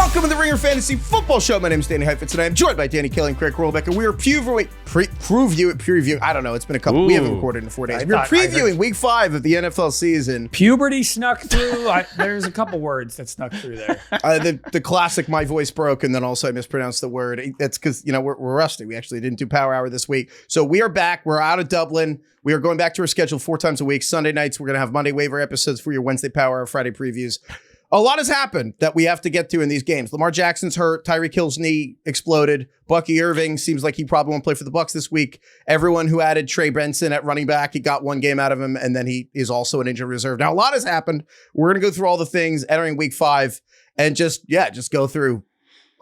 Welcome to the Ringer Fantasy Football Show. My name is Danny Heifetz, and I am joined by Danny Kelly and Craig Horlbeck, and we are previewing. I don't know. It's been a couple. We haven't recorded in 4 days. We're previewing Week 5 of the NFL season. Puberty snuck through. There's a couple words that snuck through there. The classic, my voice broke, and then also I mispronounced the word. That's because we're rusty. We actually didn't do Power Hour this week, so we are back. We're out of Dublin. We are going back to our schedule 4 times a week. Sunday nights, we're going to have Monday waiver episodes for your Wednesday Power Hour, Friday previews. A lot has happened that we have to get to in these games. Lamar Jackson's hurt. Tyreek Hill's knee exploded. Bucky Irving seems like he probably won't play for the Bucs this week. Everyone who added Trey Benson at running back, he got one game out of him, and then he is also an injured reserve. Now, a lot has happened. We're going to go through all the things entering Week 5 and just go through.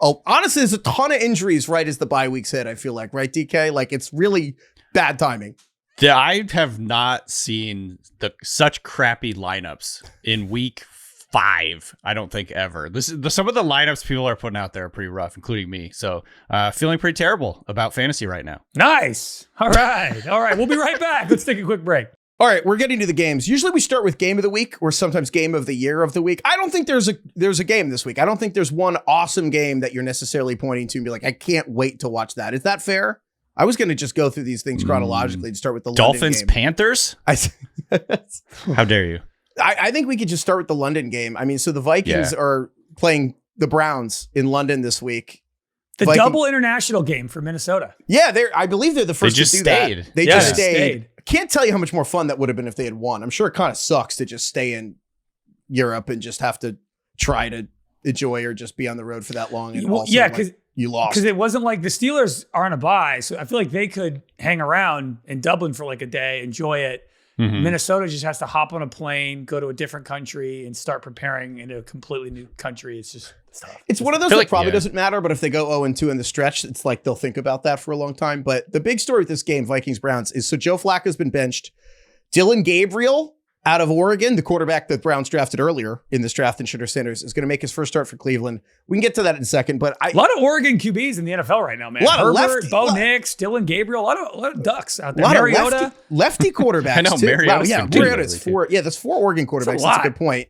Oh, honestly, there's a ton of injuries right as the bye weeks hit, I feel like. Right, DK? Like, it's really bad timing. Yeah, I have not seen such crappy lineups in Week 5, I don't think ever. Some of the lineups people are putting out there are pretty rough, including me. So feeling pretty terrible about fantasy right now. Nice. All right. We'll be right back. Let's take a quick break. All right, we're getting to the games. Usually we start with game of the week or sometimes game of the year of the week. I don't think there's a game this week. I don't think there's one awesome game that you're necessarily pointing to and be like, I can't wait to watch that. Is that fair? I was going to just go through these things chronologically and start with the Dolphins-Panthers? How dare you? I think we could just start with the London game. I mean, so the Vikings are playing the Browns in London this week. The double international game for Minnesota. Yeah, I believe they're the first to do that. They just stayed. I can't tell you how much more fun that would have been if they had won. I'm sure it kind of sucks to just stay in Europe and just have to try to enjoy or just be on the road for that long. And because you lost. Because it wasn't like the Steelers are on a bye, so I feel like they could hang around in Dublin for like a day, enjoy it. Mm-hmm. Minnesota just has to hop on a plane, go to a different country, and start preparing in a completely new country. It's just tough. It's one of those that probably doesn't matter, but if they go 0-2 in the stretch, it's like they'll think about that for a long time. But the big story with this game, Vikings-Browns, is so Joe Flacco's been benched. Dylan Gabriel out of Oregon, the quarterback that Browns drafted earlier in this draft, and Shedeur Sanders is going to make his first start for Cleveland. We can get to that in a second, but a lot of Oregon QBs in the NFL right now, man. A lot Herbert, Bo Nix, Dylan Gabriel, a lot of ducks out there. A lot Mariota. Of lefty quarterbacks. I know, too. Mariota's 4. Yeah, that's 4 Oregon quarterbacks. That's a good point.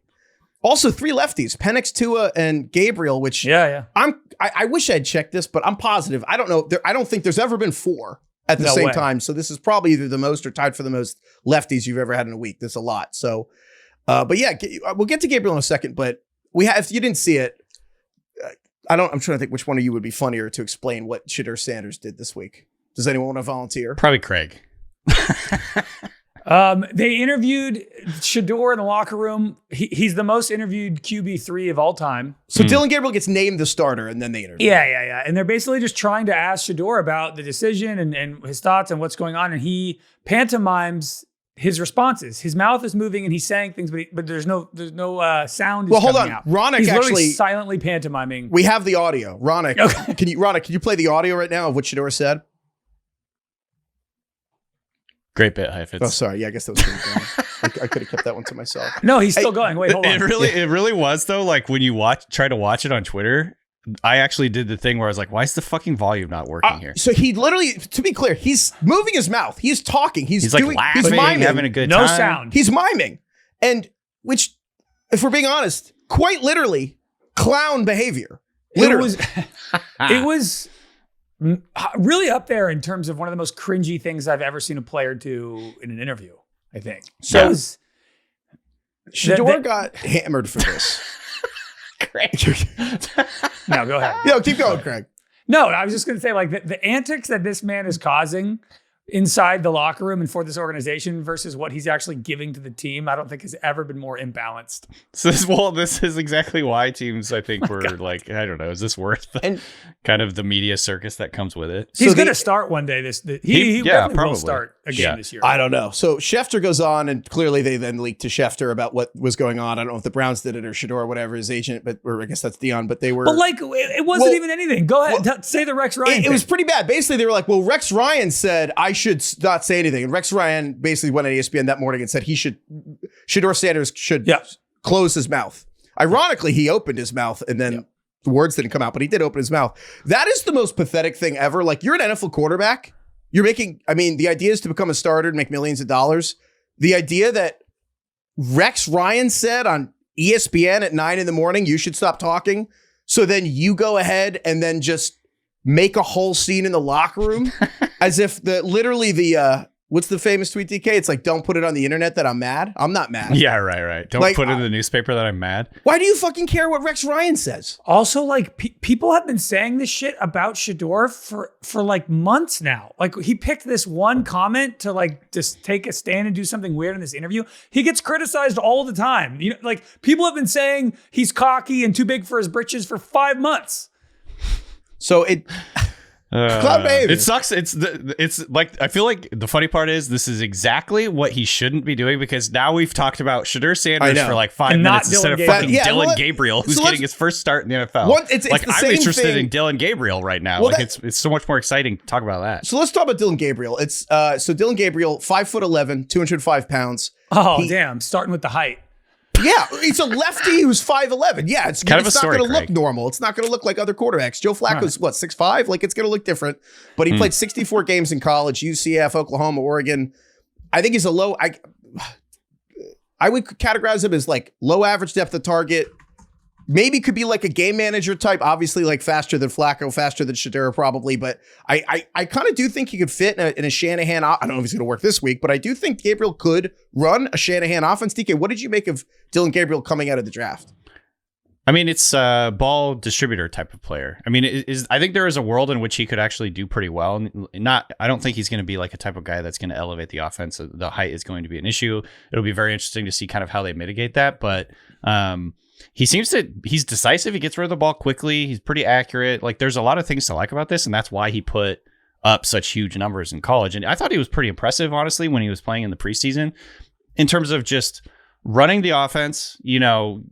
Also, 3 lefties, Penix, Tua, and Gabriel, which I wish I'd checked this, but I'm positive. I don't know. I don't think there's ever been 4 at the same time. So this is probably either the most or tied for the most lefties you've ever had in a week. That's a lot. So, but yeah, we'll get to Gabriel in a second, but if you didn't see it, I'm trying to think which one of you would be funnier to explain what Shedeur Sanders did this week. Does anyone want to volunteer? Probably Craig. They interviewed Shedeur in the locker room. He's the most interviewed QB3 of all time. So Dylan Gabriel gets named the starter, and then they interview. Yeah. And they're basically just trying to ask Shedeur about the decision and his thoughts and what's going on. And he pantomimes his responses. His mouth is moving and he's saying things, but there's no sound. Well, hold on. Out. Ronak he's actually silently pantomiming. We have the audio. Ronak, okay. Can you play the audio right now of what Shedeur said? Great bit, Heifetz. Oh, sorry. Yeah, I guess that was pretty good. I could have kept that one to myself. No, he's still going. Wait, hold on. It really was though. Like when you try to watch it on Twitter, I actually did the thing where I was like, "Why is the fucking volume not working here?" So he literally, to be clear, he's moving his mouth. He's talking. He's like laughing, he's miming, having a good time. No sound. He's miming, and which, if we're being honest, quite literally clown behavior. Literally, it was really up there in terms of one of the most cringy things I've ever seen a player do in an interview, I think. So Shedeur got hammered for this. Craig. No, go ahead. Keep going, Craig. No, I was just going to say, like, the antics that this man is causing inside the locker room and for this organization versus what he's actually giving to the team, I don't think has ever been more imbalanced. So this is exactly why teams, I think, were like, I don't know, is this worth kind of the media circus that comes with it? He's going to start one day. He probably will start a game this year. I don't know. So Schefter goes on, and clearly they then leaked to Schefter about what was going on. I don't know if the Browns did it or Shedeur or whatever, his agent, or I guess that's Dion, but they were. But like, it wasn't even anything. Go ahead. Say the Rex Ryan. It was pretty bad. Basically, they were like, well, Rex Ryan said I should not say anything. And Rex Ryan basically went on ESPN that morning and said Shedeur Sanders should close his mouth. Ironically, he opened his mouth and then the words didn't come out, but he did open his mouth. That is the most pathetic thing ever. Like, you're an NFL quarterback. The idea is to become a starter and make millions of dollars. The idea that Rex Ryan said on ESPN at 9 a.m, you should stop talking. So then you go ahead and then just make a whole scene in the locker room as if what's the famous tweet, DK? It's like, don't put it on the internet that I'm mad. I'm not mad. Yeah, right. Don't put it in the newspaper that I'm mad. Why do you fucking care what Rex Ryan says? Also, like, people have been saying this shit about Shedeur for like months now. Like, he picked this one comment to like just take a stand and do something weird in this interview. He gets criticized all the time. You know, like, people have been saying he's cocky and too big for his britches for 5 months. So cloud behavior. It sucks. It's like, I feel like the funny part is this is exactly what he shouldn't be doing, because now we've talked about Shedeur Sanders for like 5 minutes instead of fucking Dylan Gabriel, who's getting his first start in the NFL. It's like, the I'm same interested thing. in Dylan Gabriel right now. Well, like, it's so much more exciting to talk about that. So let's talk about Dylan Gabriel. It's so Dylan Gabriel, 5'11", 205 pounds. Oh, damn. Starting with the height. Yeah, he's a lefty who's 5'11". Yeah, it's not going to look normal. It's not going to look like other quarterbacks. Joe Flacco's, 6'5"? Like, it's going to look different. But he played 64 games in college, UCF, Oklahoma, Oregon. I think he's a low... I would categorize him as, like, low average depth of target. Maybe could be like a game manager type, obviously like faster than Flacco, faster than Shedeur probably, but I kind of do think he could fit in a Shanahan. I don't know if he's going to work this week, but I do think Gabriel could run a Shanahan offense. DK, what did you make of Dylan Gabriel coming out of the draft? I mean, it's a ball distributor type of player. I mean, I think there is a world in which he could actually do pretty well. I don't think he's going to be like a type of guy that's going to elevate the offense. The height is going to be an issue. It'll be very interesting to see kind of how they mitigate that, but he's decisive. He gets rid of the ball quickly. He's pretty accurate. Like, there's a lot of things to like about this, and that's why he put up such huge numbers in college. And I thought he was pretty impressive, honestly, when he was playing in the preseason in terms of just running the offense, you know,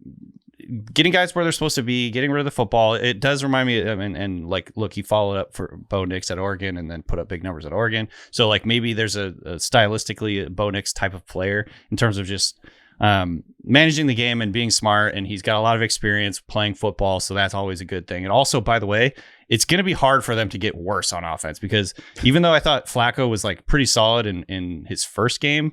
getting guys where they're supposed to be, getting rid of the football. It does remind me of, and like, look, he followed up for Bo Nix at Oregon and then put up big numbers at Oregon. So like, maybe there's a stylistically Bo Nix type of player in terms of just managing the game and being smart, and he's got a lot of experience playing football, so that's always a good thing. And also, by the way, it's going to be hard for them to get worse on offense, because even though I thought Flacco was like pretty solid in his first game,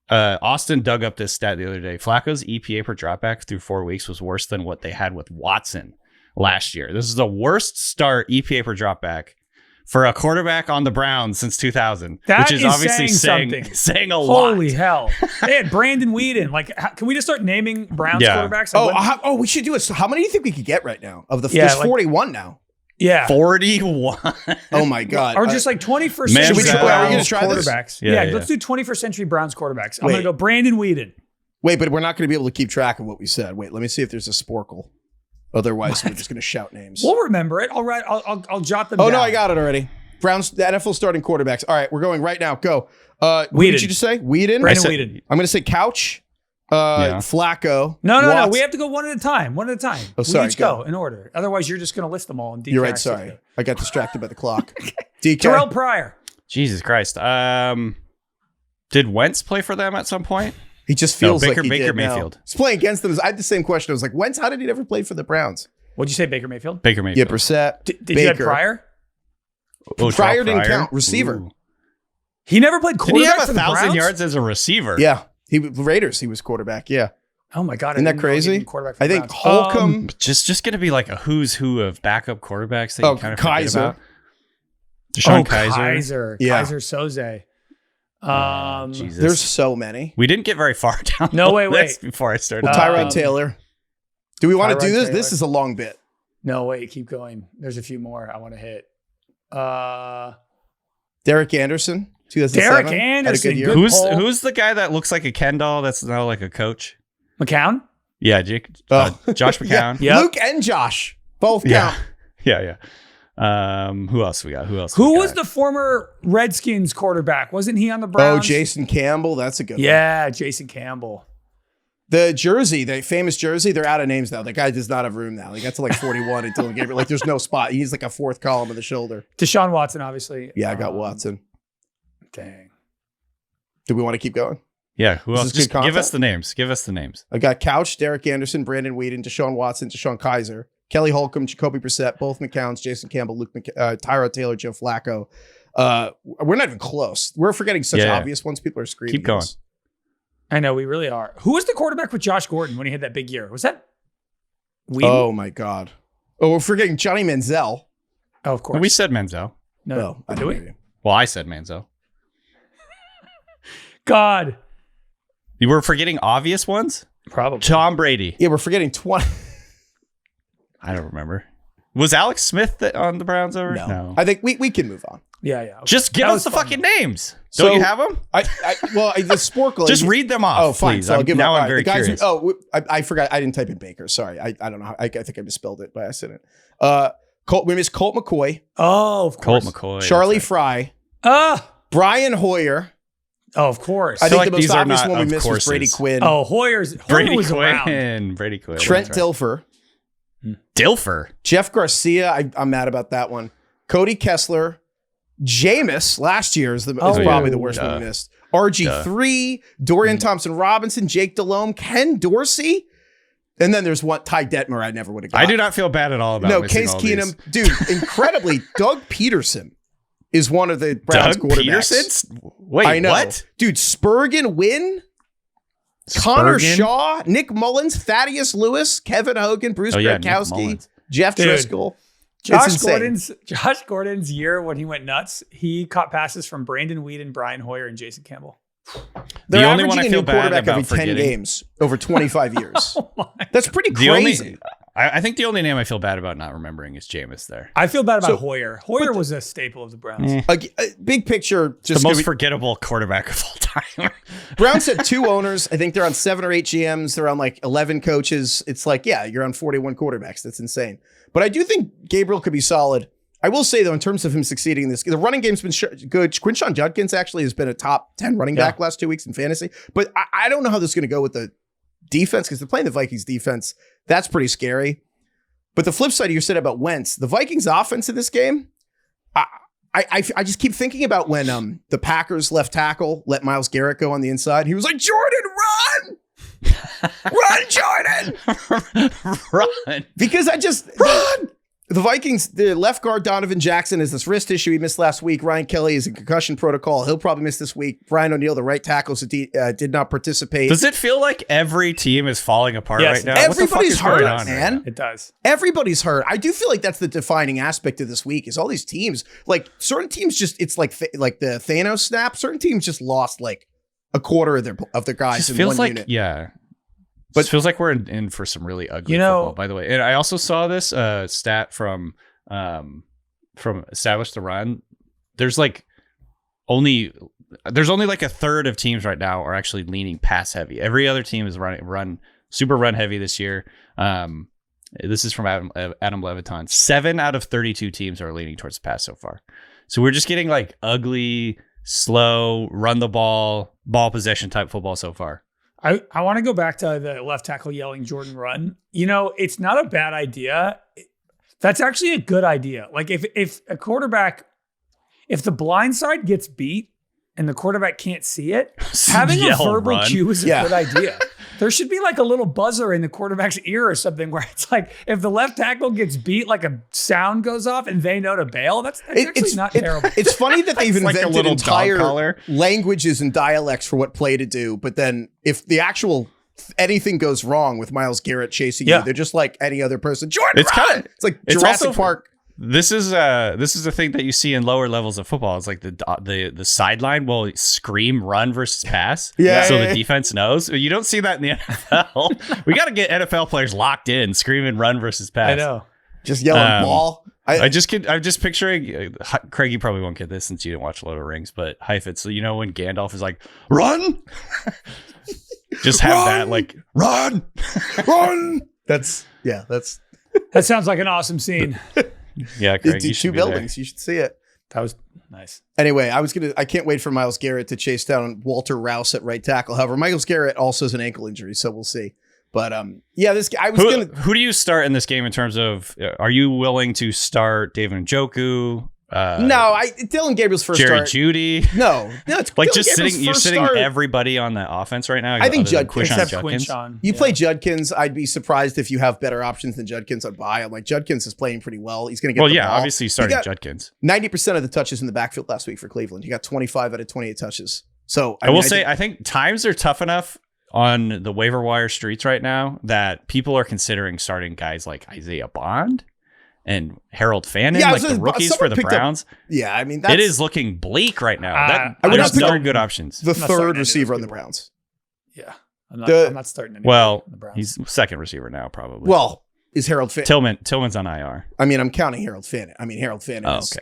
Austin dug up this stat the other day. Flacco's EPA per dropback through 4 weeks was worse than what they had with Watson last year. This is the worst start EPA per dropback for a quarterback on the Browns since 2000, which is obviously saying a lot. Holy hell. They had Brandon Weeden. Like, can we just start naming Browns quarterbacks? We should do it. So how many do you think we could get right now? There's 41 now. Yeah. 41. Oh my God. Or just like 21st century Browns quarterbacks. Yeah, let's do 21st century Browns quarterbacks. I'm going to go Brandon Weeden. Wait, but we're not going to be able to keep track of what we said. Wait, let me see if there's a sporkle. Otherwise, we're just going to shout names. We'll remember it. All right, I'll jot them down. Oh, no, I got it already. Browns, the NFL starting quarterbacks. All right, we're going right now. Go. What did you just say? Weeden? Brandon Weeden. I'm going to say Couch, Flacco. No. We have to go one at a time. Oh, sorry. We each go in order. Otherwise, you're just going to list them all. And you're right. Sorry. I got distracted by the clock. DK. Terrell Pryor. Jesus Christ. Did Wentz play for them at some point? He just feels like he Baker did Mayfield. Now. He's playing against them. I had the same question. I was like, Wentz, how did he never play for the Browns? What'd you say, Baker Mayfield? Baker Mayfield. Yeah, Brissett. Did you have Pryor? Pryor didn't count. Receiver. Ooh. He never played quarterback. Did he have for the 1,000 Browns? yards as a receiver? Yeah. Raiders, he was quarterback. Yeah. Oh my God. Isn't that crazy? I think Holcomb. Just going to be like a who's who of backup quarterbacks that you kind of forget Kaiser. about. Deshaun Kaiser. Kaiser. Yeah. Kaiser Soze. Jesus. There's so many. We didn't get very far down. No, the wait. list before I started. Tyrod Taylor. Do we want to do this? Taylor. This is a long bit. No, wait. Keep going. There's a few more I want to hit. Derek Anderson. 2007. Derek Anderson. Had a good year. Who's the guy that looks like a Ken doll that's now like a coach? McCown? Yeah, Josh McCown. Yeah. Luke and Josh. Both count. Yeah. Who else we got? Who was the former Redskins quarterback? Wasn't he on the Browns? Oh, Jason Campbell. That's a good one. Yeah, Jason Campbell. The jersey, the famous jersey, they're out of names now. That guy does not have room now. He got to like 41 and Dylan Gabriel. Like, there's no spot. He's like a fourth column of the shoulder. Deshaun Watson, obviously. Yeah, I got Watson. Dang. Do we want to keep going? Yeah, who else? Just give us the names. I got Couch, Derek Anderson, Brandon Weeden, Deshaun Watson, Deshaun Kaiser, Kelly Holcomb, Jacoby Brissett, both McCowns, Jason Campbell, Tyrod Taylor, Joe Flacco. We're not even close. We're forgetting such obvious ones. People are screaming. Keep going. I know, we really are. Who was the quarterback with Josh Gordon when he had that big year? Was that Weeden? Oh, my God. Oh, we're forgetting Johnny Manziel. Oh, of course. We said Manziel. No, I do we? didn't. Well, I said Manziel. God. You were forgetting obvious ones? Probably. Tom Brady. Yeah, we're forgetting 20. I don't remember. Was Alex Smith on the Browns ever? No. I think we can move on. Yeah. Okay. Just give That us was the fun, fucking though. names. Don't you have them? The Sporkle. Just read them off. Oh, fine. Please. So I'll give now up. I'm very curious. I forgot. I didn't type in Baker. Sorry. I don't know. I think I misspelled it by accident. We missed Colt McCoy. Oh, of Colt course. McCoy. Charlie Fry. Brian Hoyer. Oh, of course. I think like the most these are obvious not one we of missed was courses. Brady Quinn. Oh, Hoyer was around. Brady Quinn. Trent That's right. Dilfer. Dilfer. Jeff Garcia. I'm mad about that one. Cody Kessler. Jameis last year is probably the worst one we missed. RG3, Dorian Thompson Robinson, Jake Delhomme, Ken Dorsey. And then there's one, Ty Detmer I never would have got. I do not feel bad at all about missing Case all Keenum. these. Dude, incredibly, Doug Peterson is one of the Browns Doug quarterbacks. Peterson? Wait, I know. what? Dude, Spurgeon Wynn, Connor Shaw, Nick Mullins, Thaddeus Lewis, Kevin Hogan, Bruce Gradkowski, Jeff Driscoll. Josh Gordon's year when he went nuts, he caught passes from Brandon Weeden, Brian Hoyer, and Jason Campbell. They're the only one I averaging a feel new bad quarterback about every 10 games over 25 years. That's pretty crazy. I think the only name I feel bad about not remembering is Jameis there. I feel bad about Hoyer. Hoyer was a staple of the Browns. Big picture, just the most forgettable quarterback of all time. Browns had 2 owners. I think they're on 7 or 8 GMs. They're on like 11 coaches. It's like, yeah, you're on 41 quarterbacks. That's insane. But I do think Gabriel could be solid. I will say, though, in terms of him succeeding in this, the running game's been good. Quinshon Judkins actually has been a top 10 running back last 2 weeks in fantasy. But I don't know how this is going to go with the defense because they're playing the Vikings defense. That's pretty scary. But the flip side, you said about Wentz, the Vikings offense in this game, I just keep thinking about when the Packers left tackle let Myles Garrett go on the inside. He was like, Jordan, run! Run, Jordan! Run! Because run! The Vikings, the left guard Donovan Jackson has this wrist issue he missed last week. Ryan Kelly is in concussion protocol. He'll probably miss this week. Brian O'Neill, the right tackle, did not participate. Does it feel like every team is falling apart right now? Everybody's hurt, man. Right, it does. Everybody's hurt. I do feel like that's the defining aspect of this week is all these teams, like certain teams it's like the Thanos snap. Certain teams just lost like a quarter of their guys in one unit. Yeah. But it feels like we're in for some really ugly football, by the way. And I also saw this stat from Establish the Run. There's only like a third of teams right now are actually leaning pass heavy. Every other team is run super run heavy this year. This is from Adam Leviton. 7 out of 32 teams are leaning towards the pass so far. So we're just getting like ugly, slow, run the ball possession type football so far. I want to go back to the left tackle yelling Jordan run. It's not a bad idea. That's actually a good idea. Like if a quarterback, if the blind side gets beat and the quarterback can't see it, having a verbal cue is a good idea. There should be like a little buzzer in the quarterback's ear or something where it's like, if the left tackle gets beat, like a sound goes off and they know to bail. That's actually not terrible. It's funny that they've like invented entire languages and dialects for what play to do. But then if the actual anything goes wrong with Myles Garrett chasing you, they're just like any other person. Jordan, it's like Jurassic Park. This is a thing that you see in lower levels of football. It's like the sideline will scream run versus pass. The defense knows. You don't see that in the NFL. We got to get NFL players locked in, screaming run versus pass. I know. Just yelling ball. I'm just picturing Craig. You probably won't get this since you didn't watch Lord of the Rings, but Heifetz. So when Gandalf is like run, just have that like run. That sounds like an awesome scene. Yeah, Craig, you 2 buildings. There. You should see it. That was nice. Anyway, I can't wait for Myles Garrett to chase down Walter Rouse at right tackle. However, Myles Garrett also has an ankle injury, so we'll see. But this guy who do you start in this game in terms of? Are you willing to start David Njoku? Dylan Gabriel's first Jerry start. Judy. No, it's like Dylan just Gabriel's sitting. You're sitting start. Everybody on that offense right now. I think Quinshon. You play Judkins. I'd be surprised if you have better options than Judkins on bye. I'm like Judkins is playing pretty well. He's going to get. the ball. Obviously you started Judkins. 90% of the touches in the backfield last week for Cleveland. He got 25 out of 28 touches. So I will say I think times are tough enough on the waiver wire streets right now that people are considering starting guys like Isaiah Bond. and Harold Fannin, Yeah, like the rookies for the Browns. Yeah, I mean, it is looking bleak right now. I would there's not no good options. The third receiver on the Browns. Yeah, I'm not starting anyone. Well, on the Browns. he's second receiver now, probably. Well, is Harold Fannin? Tillman's on IR. I mean, I'm counting Harold Fannin. Harold Fannin is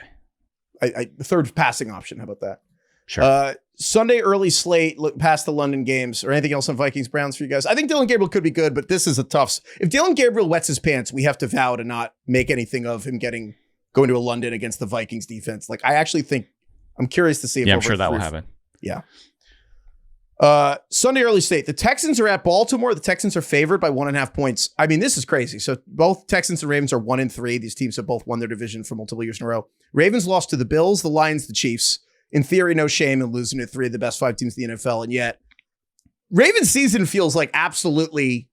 okay. The third passing option. How about that? Sure. Sunday early slate, look past the London games, or anything else on Vikings-Browns for you guys? I think Dylan Gabriel could be good, but this is a tough. If Dylan Gabriel wets his pants, we have to vow to not make anything of him going to a London against the Vikings defense. Like, I actually think, I'm curious to see if I'm sure that will happen. Yeah. Sunday early slate. The Texans are at Baltimore. The Texans are favored by 1.5 points. I mean, this is crazy. So both Texans and Ravens are 1-3. These teams have both won their division for multiple years in a row. Ravens lost to the Bills, the Lions, the Chiefs. In theory, no shame in losing to 3 of the best 5 teams in the NFL. And yet, Ravens season feels like absolutely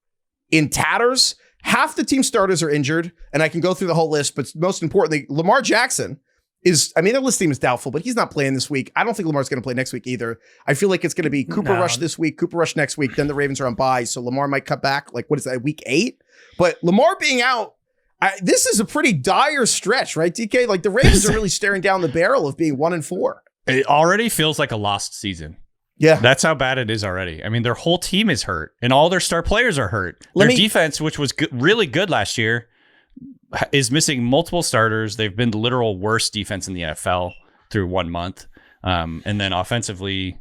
in tatters. Half the team starters are injured, and I can go through the whole list, but most importantly, Lamar Jackson is, their list team is doubtful, but he's not playing this week. I don't think Lamar's going to play next week either. I feel like it's going to be Cooper Rush this week, Cooper Rush next week, then the Ravens are on bye, so Lamar might cut back. Like, what is that, week 8? But Lamar being out, this is a pretty dire stretch, right, DK? Like, the Ravens are really staring down the barrel of being 1-4. It already feels like a lost season. Yeah. That's how bad it is already. I mean, their whole team is hurt, and all their star players are hurt. Their defense, which was really good last year, is missing multiple starters. They've been the literal worst defense in the NFL through 1 month. And then offensively,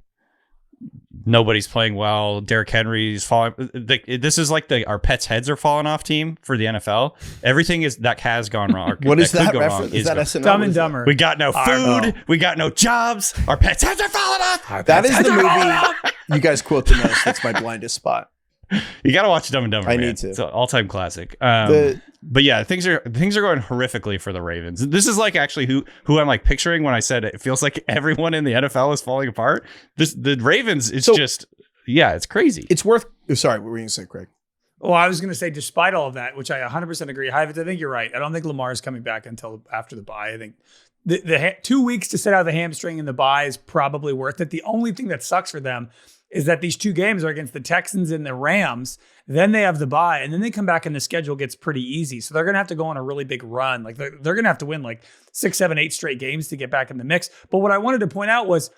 nobody's playing well. Derrick Henry's falling. This is like our pets' heads are falling off team for the NFL. Everything that has gone wrong. What is that reference? Is that SNL? Dumb and Dumber. We got no food. We got no jobs. Our pets' heads are falling off. That is the movie you guys quote the most. That's my blindest spot. You got to watch Dumb and Dumber. I man. need to. It's an all-time classic. But yeah, things are going horrifically for the Ravens. This is like actually who I'm like picturing when I said it feels like everyone in the NFL is falling apart. The Ravens is it's crazy. It's worth. Sorry, what were you going to say, Craig? Well, I was going to say, despite all of that, which I 100% agree, Heifetz, I think you're right. I don't think Lamar is coming back until after the bye. I think the 2 weeks to sit out the hamstring and the bye is probably worth it. The only thing that sucks for them is that these 2 games are against the Texans and the Rams. Then they have the bye, and then they come back and the schedule gets pretty easy. So they're going to have to go on a really big run. Like they're going to have to win like 6, 7, 8 straight games to get back in the mix. But what I wanted to point out was,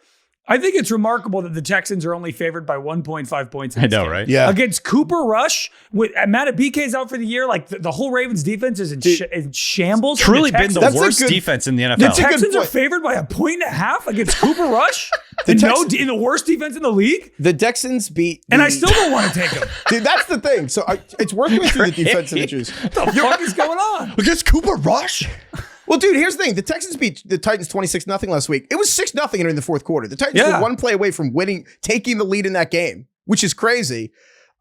I think it's remarkable that the Texans are only favored by 1.5 points. I know, game. Right? Yeah. Against Cooper Rush, with Matt BK's out for the year. Like the whole Ravens defense is in shambles. Truly been the worst defense in the NFL. The Texans are favored by 1.5 against Cooper Rush. in the worst defense in the league. The Texans beat, and I still don't want to take them. Dude, that's the thing. So it's worth going through the defensive issues. What the fuck is going on against Cooper Rush? Well, dude, here's the thing. The Texans beat the Titans 26-0 last week. It was 6-0 in the fourth quarter. The Titans were 1 play away from taking the lead in that game, which is crazy.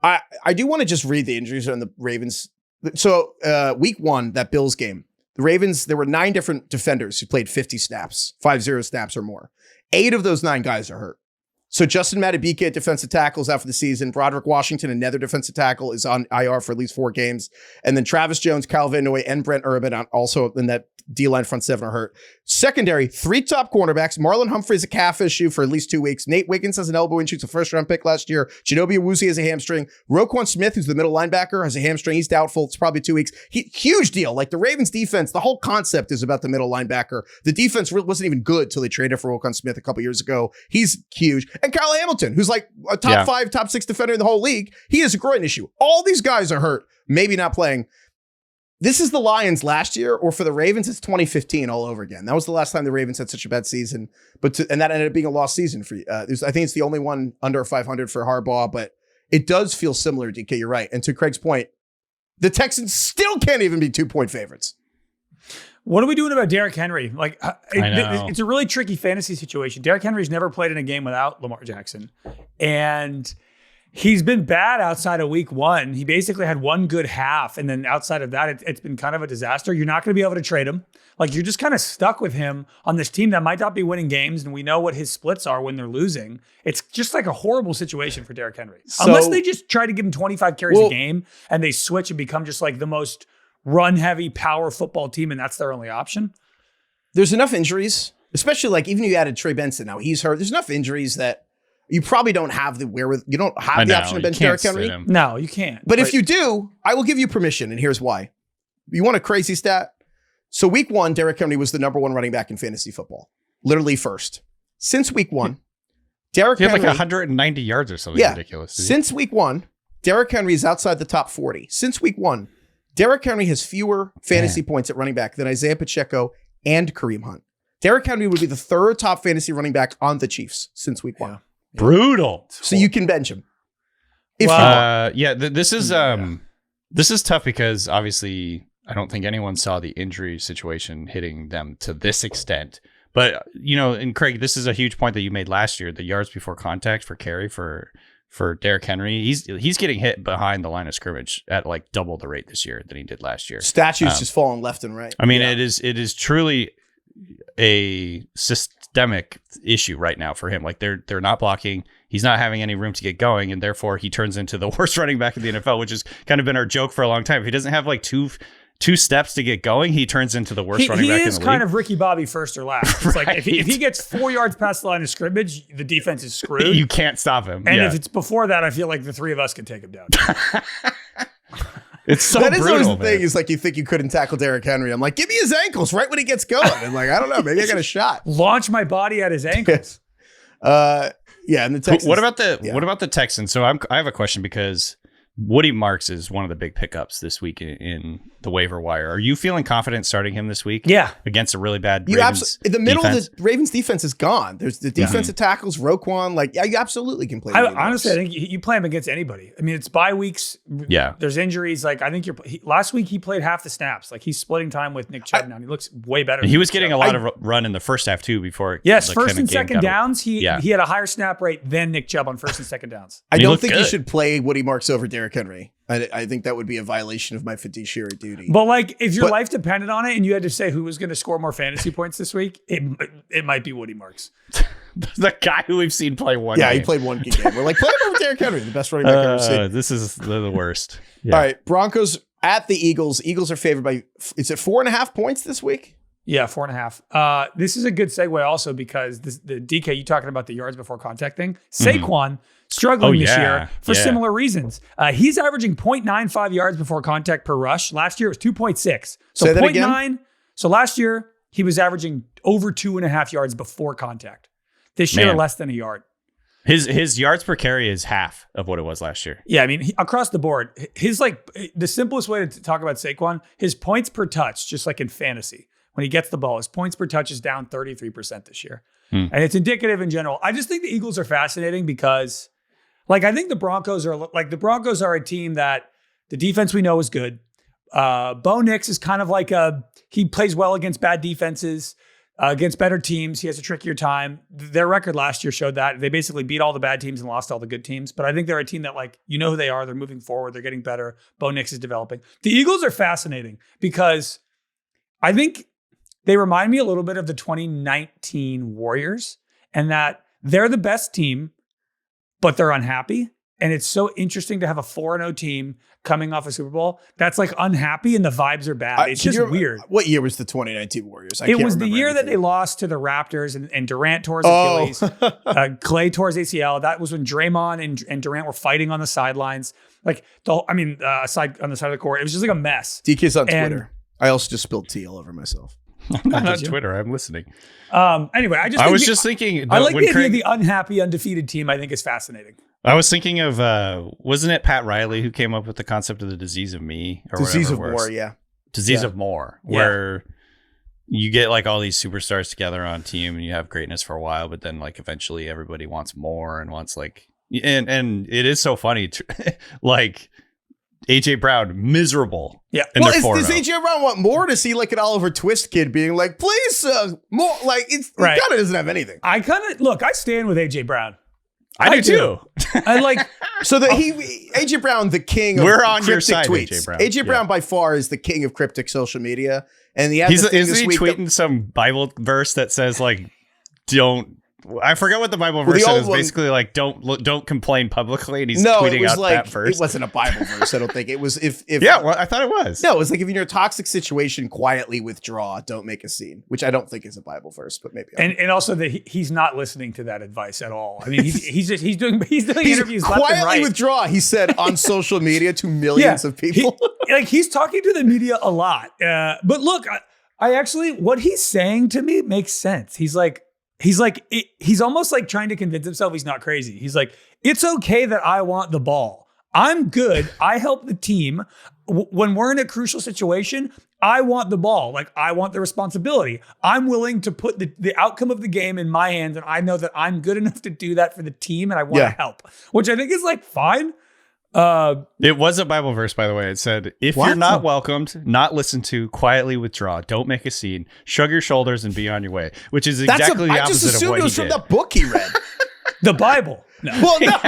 I do want to just read the injuries on the Ravens. So week 1, that Bills game, the Ravens, there were 9 different defenders who played 50 snaps, 50 snaps or more. 8 of those 9 guys are hurt. So Justin Madubuike at defensive tackle is out for the season. Broderick Washington, another defensive tackle, is on IR for at least 4 games. And then Travis Jones, Kyle Van Noy, and Brent Urban also in that D-line front 7 are hurt. Secondary, 3 top cornerbacks. Marlon Humphrey's a calf issue for at least 2 weeks. Nate Wiggins has an elbow injury. It's a first-round pick last year. Chidobe Awuzie has a hamstring. Roquan Smith, who's the middle linebacker, has a hamstring. He's doubtful. It's probably 2 weeks. Huge deal. Like the Ravens defense, the whole concept is about the middle linebacker. The defense wasn't even good till they traded for Roquan Smith a couple years ago. He's huge. And Kyle Hamilton, who's like a top 5, top 6 defender in the whole league. He has a groin issue. All these guys are hurt, maybe not playing. This is the Lions last year, or for the Ravens, it's 2015 all over again. That was the last time the Ravens had such a bad season, and that ended up being a lost season for you. I think it's the only one under 500 for Harbaugh, but it does feel similar, DK, you're right. And to Craig's point, the Texans still can't even be 2-point favorites. What are we doing about Derrick Henry? Like, it's a really tricky fantasy situation. Derrick Henry's never played in a game without Lamar Jackson, and he's been bad outside of week 1. He basically had 1 good half. And then outside of that, it's been kind of a disaster. You're not going to be able to trade him. Like, you're just kind of stuck with him on this team that might not be winning games. And we know what his splits are when they're losing. It's just like a horrible situation for Derrick Henry. Unless they just try to give him 25 carries a game and they switch and become just like the most run-heavy power football team, and that's their only option. There's enough injuries, especially like even you added Trey Benson now. He's hurt. There's enough injuries that you probably don't have the wherewithal. You don't have the option to bench Derrick Henry. No, you can't. But if you do, I will give you permission, and here's why. You want a crazy stat? So week 1, Derrick Henry was the number 1 running back in fantasy football. Literally first. Since week 1, Derrick He had Henry... like 190 yards or something ridiculous. Since week 1, Derrick Henry is outside the top 40. Since week 1, Derrick Henry has fewer fantasy points at running back than Isaiah Pacheco and Kareem Hunt. Derrick Henry would be the 3rd top fantasy running back on the Chiefs since week 1. Yeah. Brutal. So you can bench him. If This is tough because obviously I don't think anyone saw the injury situation hitting them to this extent. But, and Craig, this is a huge point that you made last year, the yards before contact for carry for Derrick Henry. He's getting hit behind the line of scrimmage at like double the rate this year than he did last year. Statues just falling left and right. I mean, it is truly a systemic issue right now for him. Like they're not blocking. He's not having any room to get going, and therefore he turns into the worst running back in the NFL, which has kind of been our joke for a long time. If he doesn't have like two steps to get going, he turns into the worst running back in the league. He is kind of Ricky Bobby first or last. It's right. like if he gets 4 yards past the line of scrimmage, the defense is screwed. You can't stop him. And if it's before that, I feel like the 3 of us could take him down. It's so that brutal, is always the man. thing. Is like you think you couldn't tackle Derrick Henry. I'm like, give me his ankles right when he gets going. And like, I don't know, maybe I got a shot. Launch my body at his ankles. And the Texans. What about the Texans? So I have a question because Woody Marks is one of the big pickups this week in the waiver wire. Are you feeling confident starting him this week? Yeah. Against a really bad Ravens in the middle defense? of the Ravens defense is gone. There's the defensive tackles, Roquan. Like, you absolutely can play. Honestly, I think you play him against anybody. I mean, it's bye weeks. Yeah. There's injuries. Like, I think last week he played half the snaps. Like, he's splitting time with Nick Chubb now. And he looks way better. He was getting a lot of run in the first half too before. Yes, first and second downs. He had a higher snap rate than Nick Chubb on first and second downs. I don't think you should play Woody Marks over Derrick Henry. I think that would be a violation of my fiduciary duty. But like, if your life depended on it and you had to say who was going to score more fantasy points this week, it might be Woody Marks. The guy who we've seen play one game. He played one game. We're like, play him over Derrick Henry, the best running back I've ever seen. This is the worst. Yeah. All right, Broncos at the Eagles. Eagles are favored by, is it 4.5 points this week? Yeah, 4.5. This is a good segue also because the DK, you talking about the yards before contact thing. Saquon struggling this year for similar reasons. He's averaging 0.95 yards before contact per rush. Last year it was 2.6. So 0.9. So last year he was averaging over 2.5 yards before contact. This year less than a yard. His yards per carry is half of what it was last year. Yeah, I mean, across the board, the simplest way to talk about Saquon, his points per touch, just like in fantasy, when he gets the ball, his points per touch is down 33% this year. And it's indicative in general. I just think the Eagles are fascinating because, like, I think the Broncos are a team that the defense we know is good. Bo Nix is kind of like he plays well against bad defenses, against better teams. He has a trickier time. Their record last year showed that. They basically beat all the bad teams and lost all the good teams. But I think they're a team that, like, you know who they are. They're moving forward. They're getting better. Bo Nix is developing. The Eagles are fascinating because I think they remind me a little bit of the 2019 Warriors and that they're the best team, but they're unhappy. And it's so interesting to have a 4-0 team coming off a Super Bowl that's like unhappy and the vibes are bad. It's just weird. What year was the 2019 Warriors? It was the year that they lost to the Raptors and Durant tore his Achilles. Clay tore his ACL. That was when Draymond and Durant were fighting on the sidelines. Like, aside on the side of the court. It was just like a mess. DK's on Twitter. I also just spilled tea all over myself. I'm not on Twitter. I'm listening. Anyway, I was just thinking. I like the idea of the unhappy, undefeated team. I think is fascinating. I was thinking of, wasn't it Pat Riley who came up with the concept of the disease of me? Or disease of more, yeah. Disease of more, where you get like all these superstars together on a team and you have greatness for a while, but then like eventually everybody wants more and wants like, and it is so funny. Like, AJ Brown, miserable. Yeah. Well, does AJ Brown want more? To see like an Oliver Twist kid being like, please, more? Like, he kind of doesn't have anything. I stand with AJ Brown. I do too. I like AJ Brown, the king of We're on your cryptic side, tweets. AJ Brown. AJ Brown by far is the king of cryptic social media, and isn't he tweeting some Bible verse that says like, don't. I forgot what the Bible verse said. It was basically like, don't complain publicly, and he's tweeting out that verse. It wasn't a Bible verse. I don't think it was. If well, I thought it was. No, it was like, if you're in a toxic situation, quietly withdraw. Don't make a scene, which I don't think is a Bible verse, but maybe. And also that he's not listening to that advice at all. I mean, he's doing interviews left and right. Quietly withdraw, he said on social media to millions of people. He's talking to the media a lot. But look, what he's saying to me makes sense. He's almost like trying to convince himself he's not crazy. He's like, it's okay that I want the ball. I'm good. I help the team. When we're in a crucial situation, I want the ball. Like, I want the responsibility. I'm willing to put the outcome of the game in my hands, and I know that I'm good enough to do that for the team, and I want to help, which I think is like fine. It was a Bible verse, by the way. It said, if you're not welcomed, not listened to, quietly withdraw. Don't make a scene. Shrug your shoulders and be on your way, which is exactly the opposite of what he did. I just assumed it was from the book he read. The Bible. No. Well, no,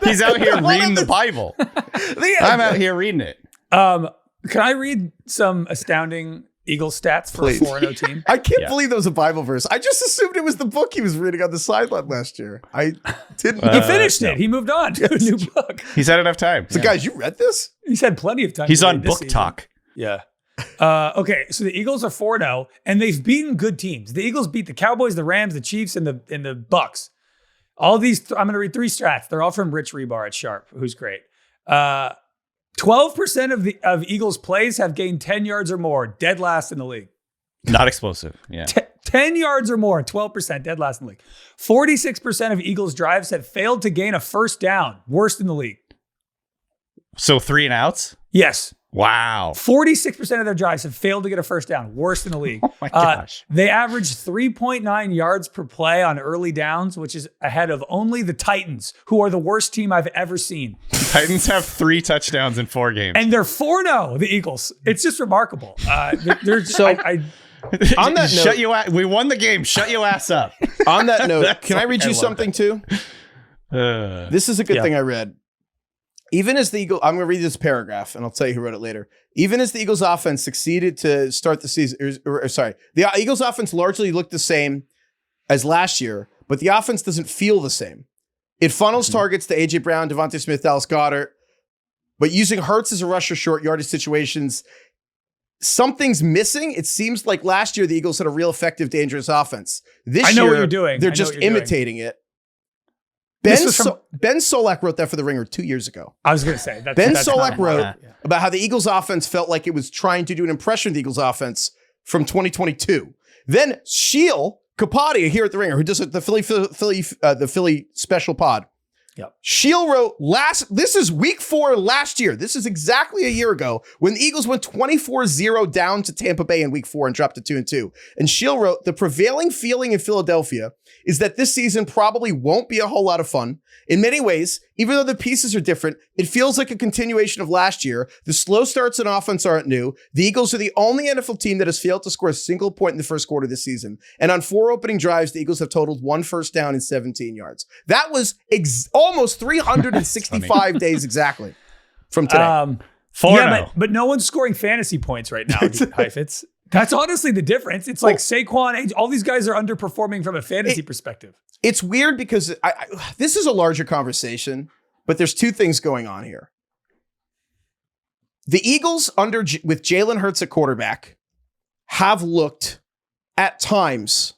he's out here reading the Bible. I'm out here reading it. Can I read some astounding Eagles stats for a 4-0 team? I can't believe there was a Bible verse. I just assumed it was the book he was reading on the sideline last year. I didn't. He finished it. He moved on to a new book. He's had enough time. So, guys, you read this? He's had plenty of time. He's on Book Talk. Yeah. Okay, so the Eagles are 4-0, and they've beaten good teams. The Eagles beat the Cowboys, the Rams, the Chiefs, and the Bucks. All these, I'm going to read 3 strats. They're all from Rich Rebar at Sharp, who's great. 12% of Eagles plays have gained 10 yards or more, dead last in the league. Not explosive, yeah. 10 yards or more, 12%, dead last in the league. 46% of Eagles drives have failed to gain a first down, worst in the league. So 3 and outs? Yes. Wow. 46% of their drives have failed to get a first down, worst in the league. Oh my gosh. They average 3.9 yards per play on early downs, which is ahead of only the Titans, who are the worst team I've ever seen. Titans have 3 touchdowns in 4 games. And they're 4-0, the Eagles. It's just remarkable. So on that note, we won the game. Shut your ass up. On that note, can I read you something too? This is a good thing I read. Even as the Eagles, I'm going to read this paragraph and I'll tell you who wrote it later. Even as the Eagles offense succeeded to start the season, the Eagles offense largely looked the same as last year, but the offense doesn't feel the same. It funnels targets to A.J. Brown, Devontae Smith, Dallas Goedert, but using Hurts as a rusher short yardage situations, something's missing. It seems like last year the Eagles had a real effective, dangerous offense. This year, what you're doing. They're just imitating it. Ben Solak wrote that for The Ringer 2 years ago. I was going to say. Ben Solak wrote about how the Eagles offense felt like it was trying to do an impression of the Eagles offense from 2022. Then Sheil Kapadia here at The Ringer, who does the Philly special pod. Yep. Sheil wrote this is week 4 last year. This is exactly a year ago when the Eagles went 24-0 down to Tampa Bay in week 4 and dropped to 2-2. And Sheil wrote, the prevailing feeling in Philadelphia is that this season probably won't be a whole lot of fun. In many ways, even though the pieces are different, it feels like a continuation of last year. The slow starts in offense aren't new. The Eagles are the only NFL team that has failed to score a single point in the first quarter this season. And on 4 opening drives, the Eagles have totaled 1 first down and 17 yards. That was almost 365 days exactly from today. 4-0. But no one's scoring fantasy points right now, Heifetz. That's honestly the difference. It's like Saquon, all these guys are underperforming from a fantasy perspective. It's weird because this is a larger conversation, but there's 2 things going on here. The Eagles with Jalen Hurts at quarterback have looked at times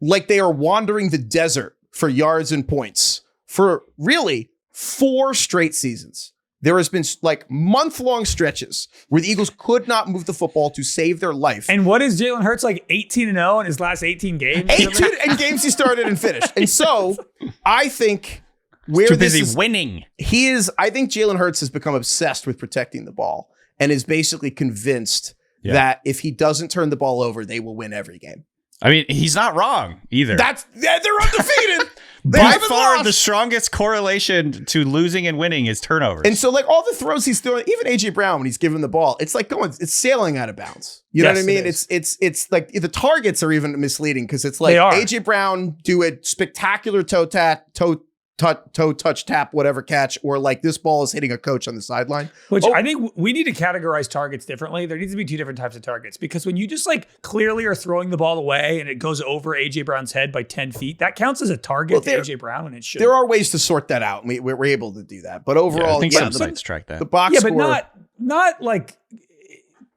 like they are wandering the desert for yards and points for really 4 straight seasons. There has been like month-long stretches where the Eagles could not move the football to save their life. And what is Jalen Hurts, like 18-0 in his last 18 games? 18 in games he started and finished. And so I think where too this busy is winning. I think Jalen Hurts has become obsessed with protecting the ball and is basically convinced that if he doesn't turn the ball over, they will win every game. I mean, he's not wrong either. They're undefeated. By far, the strongest correlation to losing and winning is turnovers. And so, like, all the throws he's throwing, even A.J. Brown, when he's giving the ball, it's like it's sailing out of bounds. You know what I mean? It's like the targets are even misleading because it's like A.J. Brown do a spectacular toe touch tap, whatever catch, or like this ball is hitting a coach on the sideline. Which I think we need to categorize targets differently. There needs to be 2 different types of targets because when you just like clearly are throwing the ball away and it goes over A.J. Brown's head by 10 feet, that counts as a target to A.J. Brown and it should. There are ways to sort that out. We're able to do that. But overall, I think some sites track that. The box score. But not like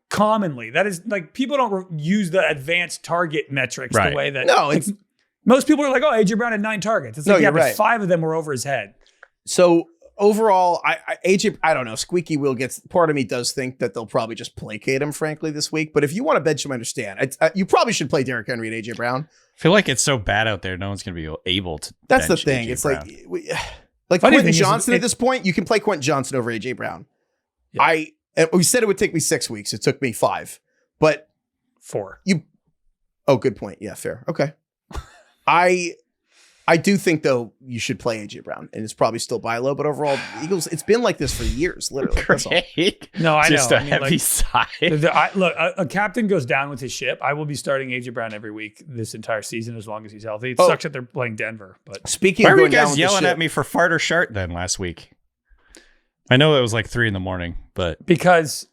commonly. That is like people don't use the advanced target metrics the way that. No, it's. Most people are like, oh, A.J. Brown had 9 targets. It's like, but 5 of them were over his head. So overall, AJ, I don't know. Squeaky wheel gets. Part of me does think that they'll probably just placate him, frankly, this week. But if you want to bench him, I understand. You probably should play Derrick Henry and AJ Brown. I feel like it's so bad out there, no one's going to be able to. That's the bench thing. AJ It's Brown. like Quentin Johnson at this point. You can play Quentin Johnson over AJ Brown. Yeah. We said it would take me 6 weeks. It took me 5, but 4. Oh, good point. Yeah, fair. Okay. I do think, though, you should play AJ Brown, and it's probably still buy low, but overall, Eagles, it's been like this for years, literally. That's all. No, I Just know. a heavy sigh. Look, a captain goes down with his ship. I will be starting AJ Brown every week this entire season as long as he's healthy. It sucks that they're playing Denver, but speaking why of were you going down guys with yelling the at ship, me for fart or shart then last week? I know it was like 3 a.m, but because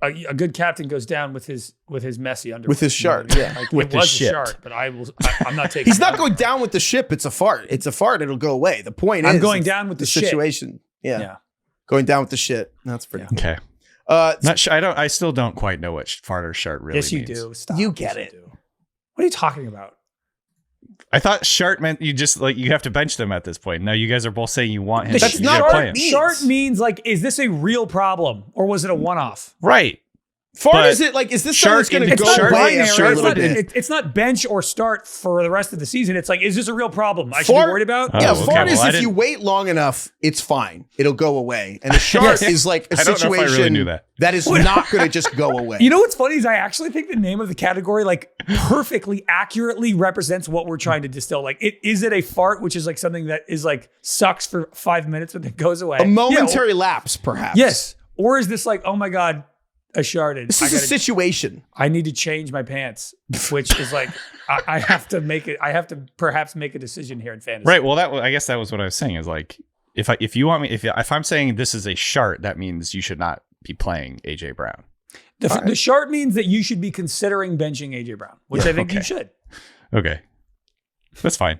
a good captain goes down with his messy underwear. with his shart, yeah. Like, With it the was shit. a shart, but I'm not taking. He's not going down with the ship. It's a fart. It's a fart. It'll go away. The point is, I'm going down with the shit. situation. Yeah. Yeah. Going down with the shit. That's pretty cool. okay. Not sure. I still don't quite know what fart or shart really Yes, you means. do. Stop. You get Yes, it. you do. What are you talking about? I thought shart meant you just like you have to bench them at this point. Now you guys are both saying you want him. That's you not gotta what play it him. means. Shart means like, is this a real problem or was it a one-off? Right. Fart But is it like, is this something that's going to It's go not away binary. after a It's little not, bit? it's not bench or start for the rest of the season. It's like, is this a real problem I should Fart- be worried about? Oh, Yeah, okay. fart is Well, I if you didn't- wait long enough, it's fine. It'll go away. And a shart is like a I don't know if I really situation knew that. that is not going to just go away. You know what's funny is I actually think the name of the category like perfectly accurately represents what we're trying to distill. Like, is it a fart, which is like something that is like sucks for 5 minutes but then goes away? A momentary Yeah, lapse, perhaps. yes. Or is this like, oh my God, I sharted. This is a situation. I need to change my pants, which is like, I have to make it. I have to perhaps make a decision here in fantasy. Right. Well, I guess that was what I was saying. Is like if you want me if I'm saying this is a shart, that means you should not be playing AJ Brown. The shart means that you should be considering benching AJ Brown, which I think you should. Okay, that's fine.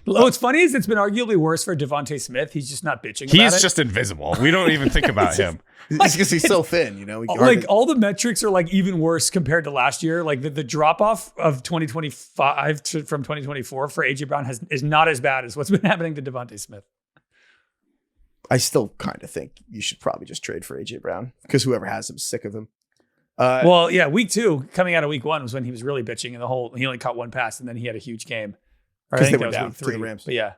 What's funny is it's been arguably worse for Devontae Smith. He's just not bitching about it. He's just invisible. We don't even think about him. It's because he's so thin, you know. We can like hardly- all the metrics are like even worse compared to last year. Like the drop off of 2025 from 2024 for AJ Brown is not as bad as what's been happening to Devontae Smith. I still kind of think you should probably just trade for AJ Brown because whoever has him is sick of him. Well, yeah, week 2 coming out of week 1 was when he was really bitching, and he only caught 1 pass, and then he had a huge game. Or I 'Cause think they that went was down week to the 3. Rams. But yeah.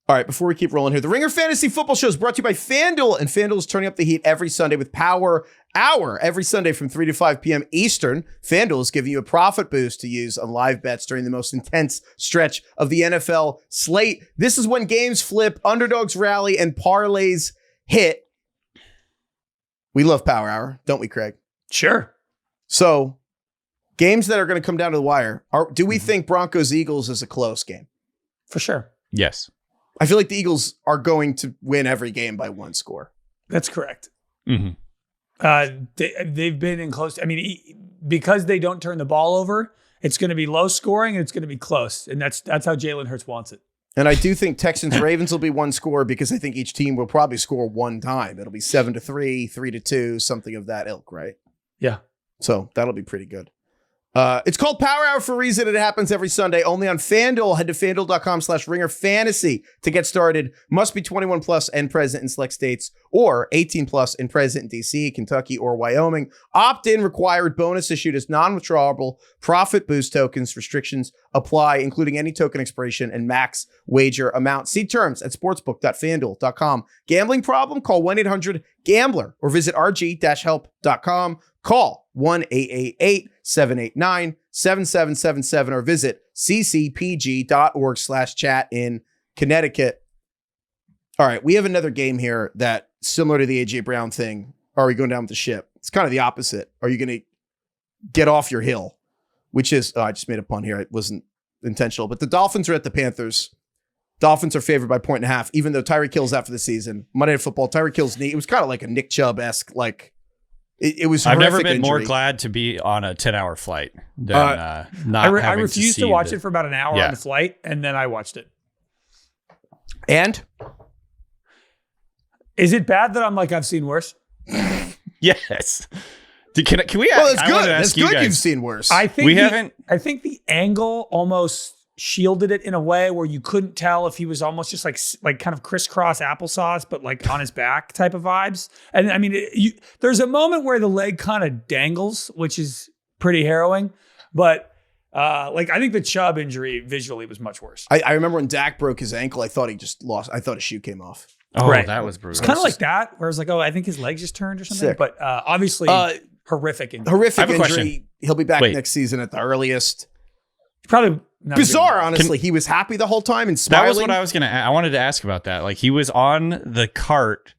All right, before we keep rolling here, the Ringer Fantasy Football Show is brought to you by FanDuel, and FanDuel is turning up the heat every Sunday with Power Hour every Sunday from 3 to 5 p.m. Eastern. FanDuel is giving you a profit boost to use on live bets during the most intense stretch of the NFL slate. This is when games flip, underdogs rally, and parlays hit. We love Power Hour, don't we, Craig? Sure. So, games that are going to come down to the wire. Do we think Broncos-Eagles is a close game? For sure. Yes. I feel like the Eagles are going to win every game by 1 score. That's correct. Mm-hmm. They've been in close. I mean, because they don't turn the ball over, it's going to be low scoring and it's going to be close. And that's how Jalen Hurts wants it. And I do think Texans-Ravens will be 1 score because I think each team will probably score 1 time. It'll be 7-3, 3-2, something of that ilk, right? Yeah. So that'll be pretty good. It's called Power Hour for a reason. It happens every Sunday, only on FanDuel. Head to FanDuel.com/Ringer Fantasy to get started. Must be 21 plus and present in select states, or 18 plus and present in DC, Kentucky, or Wyoming. Opt-in required. Bonus issued as non-withdrawable profit boost tokens. Restrictions apply, including any token expiration and max wager amount. See terms at sportsbook.fanduel.com. Gambling problem? Call 1-800-GAMBLER or visit rg-help.com. Call 1-888-789-7777 or visit ccpg.org/chat in Connecticut. All right, we have another game here that, similar to the AJ Brown thing, are we going down with the ship? It's kind of the opposite. Are you going to get off your hill? Which is, I just made a pun here. It wasn't intentional, but the Dolphins are at the Panthers. Dolphins are favored by 1.5, even though Tyreek Hill's out for the season. Monday Night Football, Tyreek Hill's knee. It was kind of like a Nick Chubb-esque, like, it was. I've never been injury. more glad to be on a 10-hour flight than not. I having refused to watch it for about an hour on the flight, and then I watched it. And is it bad that I'm like, I've seen worse? Yes. Can we? Well, it's I good. wanted to It's ask you good guys, you've seen worse. I think haven't. I think the angle almost shielded it in a way where you couldn't tell if he was almost just like kind of crisscross applesauce, but like on his back type of vibes. And I mean, there's a moment where the leg kind of dangles, which is pretty harrowing. But like I think the Chubb injury visually was much worse. I remember when Dak broke his ankle, I thought he just lost. I thought his shoe came off. Oh, right. That was brutal. It's kind of like that, where it's like, oh, I think his legs just turned or something. Sick. But obviously, horrific injury. Horrific injury. Question. He'll be back next season at the earliest. Probably not bizarre, honestly. He was happy the whole time and smiling. That was what I was gonna. I wanted to ask about that. Like he was on the cart,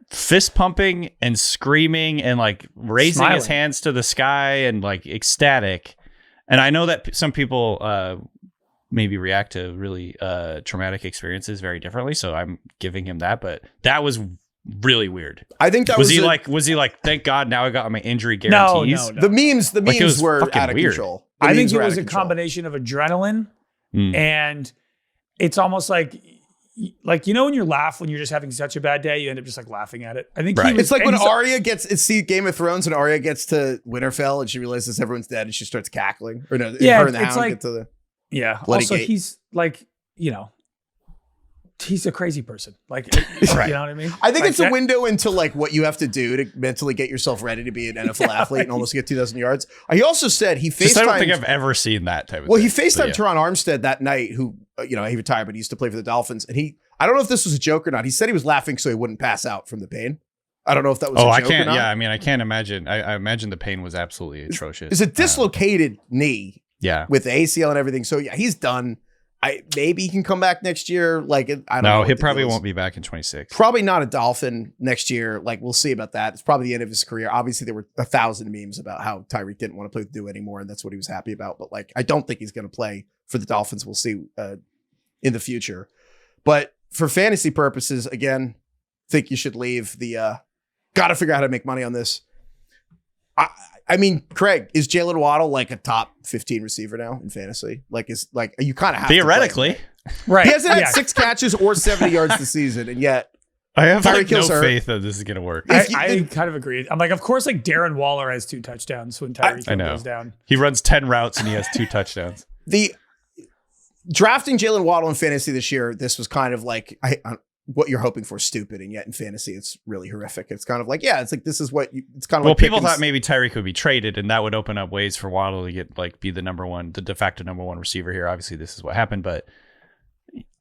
fist pumping and screaming and like raising his hands to the sky and like ecstatic. And I know that some people maybe react to really traumatic experiences very differently. So I'm giving him that, but that was really weird. I think that was he like, thank God now I got my injury guarantees. No. The memes were out of weird. Control. I think it was a combination of adrenaline and it's almost like, you know, when you laugh when you're just having such a bad day, you end up just like laughing at it. I think it's like when Arya see Game of Thrones and Arya gets to Winterfell and she realizes everyone's dead and she starts cackling. Or no, her and the Hound get to the also gate. He's like, you know, he's a crazy person. Like, you know what I mean? I think like it's a window into like what you have to do to mentally get yourself ready to be an NFL athlete and almost get 2,000 yards. He also said he FaceTimed. I don't think I've ever seen that type of thing. Well, he FaceTimed Teron Armstead that night, who, you know, he retired, but he used to play for the Dolphins. And I don't know if this was a joke or not. He said he was laughing so he wouldn't pass out from the pain. I don't know if that was a joke or not. Yeah, I mean, I can't imagine. I imagine the pain was absolutely atrocious. It's a dislocated knee. Yeah. With the ACL and everything. So yeah, he's done. Maybe he can come back next year. Like, I don't know. No, he probably won't be back in 26. Probably not a Dolphin next year. Like, we'll see about that. It's probably the end of his career. Obviously, there were 1,000 memes about how Tyreek didn't want to play with Dew anymore, and that's what he was happy about. But like, I don't think he's going to play for the Dolphins. We'll see in the future. But for fantasy purposes, again, think you should leave the. Got to figure out how to make money on this. I mean, Craig, is Jalen Waddle like a top 15 receiver now in fantasy? Like, you kind of have theoretically, to right? He hasn't had 6 catches or 70 yards this season, and yet I have like no faith that this is going to work. I kind of agree. I'm like, of course, like Darren Waller has 2 touchdowns when Tyreek goes down. He runs 10 routes and he has 2 touchdowns. The drafting Jalen Waddle in fantasy this year, this was kind of like what you're hoping for, stupid, and yet in fantasy it's really horrific. It's kind of like, it's like this is what it's kind of well, like people thought maybe Tyreek would be traded and that would open up ways for Waddle to get be the de facto number 1 receiver here. Obviously this is what happened, but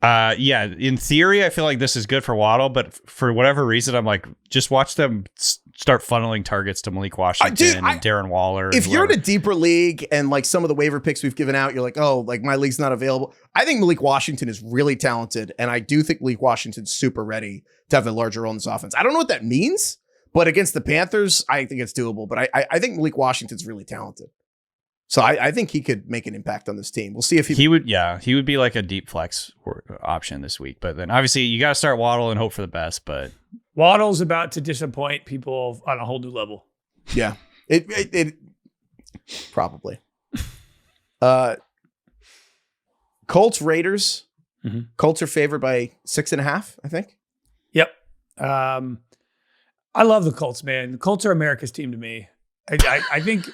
in theory I feel like this is good for Waddle, but for whatever reason I'm like, just watch them start funneling targets to Malik Washington and Darren Waller. If you're in a deeper league and like some of the waiver picks we've given out, you're like, oh, like my league's not available. I think Malik Washington is really talented, and I do think Malik Washington's super ready to have a larger role in this offense. I don't know what that means, but against the Panthers, I think it's doable. But I think Malik Washington's really talented. So I think he could make an impact on this team. We'll see if he would be like a deep flex option this week. But then obviously you got to start Waddle and hope for the best. But Waddle's about to disappoint people on a whole new level. Yeah, it probably. Colts-Raiders. Mm-hmm. Colts are favored by 6.5, I think. Yep. I love the Colts, man. The Colts are America's team to me. I think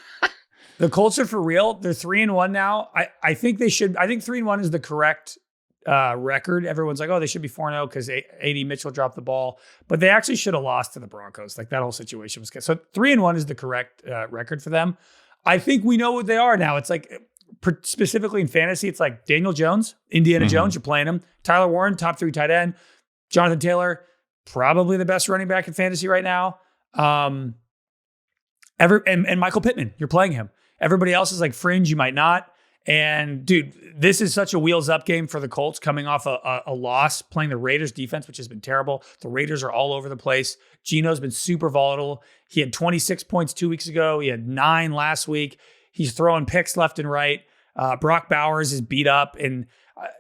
the Colts are for real. They're 3-1 now. I think they should. I think 3-1 is the correct record. Everyone's like, oh, they should be 4-0 because A.D. Mitchell dropped the ball, but they actually should have lost to the Broncos. Like that whole situation was good. So 3-1 is the correct record for them. I think we know what they are now. It's like specifically in fantasy, it's like Daniel Jones, Indiana Jones. You're playing him. Tyler Warren, top 3 tight end. Jonathan Taylor, probably the best running back in fantasy right now. And Michael Pittman, you're playing him. Everybody else is like fringe. You might not. And dude, this is such a wheels up game for the Colts coming off a loss, playing the Raiders defense, which has been terrible. The Raiders are all over the place. Gino's been super volatile. He had 26 points 2 weeks ago. He had 9 last week. He's throwing picks left and right. Brock Bowers is beat up, and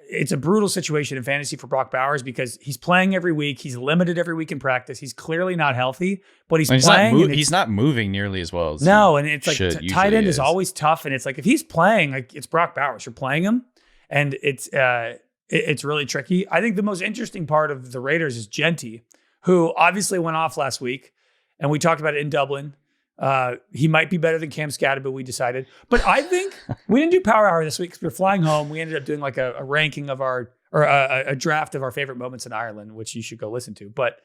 it's a brutal situation in fantasy for Brock Bowers because he's playing every week. He's limited every week in practice. He's clearly not healthy, but he's playing. He's not moving nearly as well as and it's like tight end is always tough, and it's like if he's playing, like it's Brock Bowers, you're playing him, and it's really tricky. I think the most interesting part of the Raiders is Genty, who obviously went off last week, and we talked about it in Dublin. He might be better than Cam Scatterby, we decided. But I think we didn't do Power Hour this week because we were flying home. We ended up doing like a ranking of a draft of our favorite moments in Ireland, which you should go listen to. But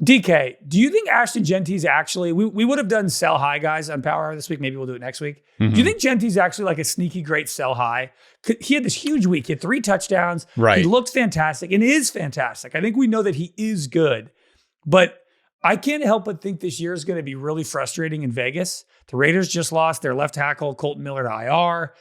DK, do you think Ashton Genty's actually, we would have done sell high guys on Power Hour this week. Maybe we'll do it next week. Mm-hmm. Do you think Genty's actually like a sneaky great sell high? He had this huge week. He had 3 touchdowns. Right. He looked fantastic and is fantastic. I think we know that he is good, but I can't help but think this year is going to be really frustrating in Vegas. The Raiders just lost their left tackle, Colton Miller, to IR.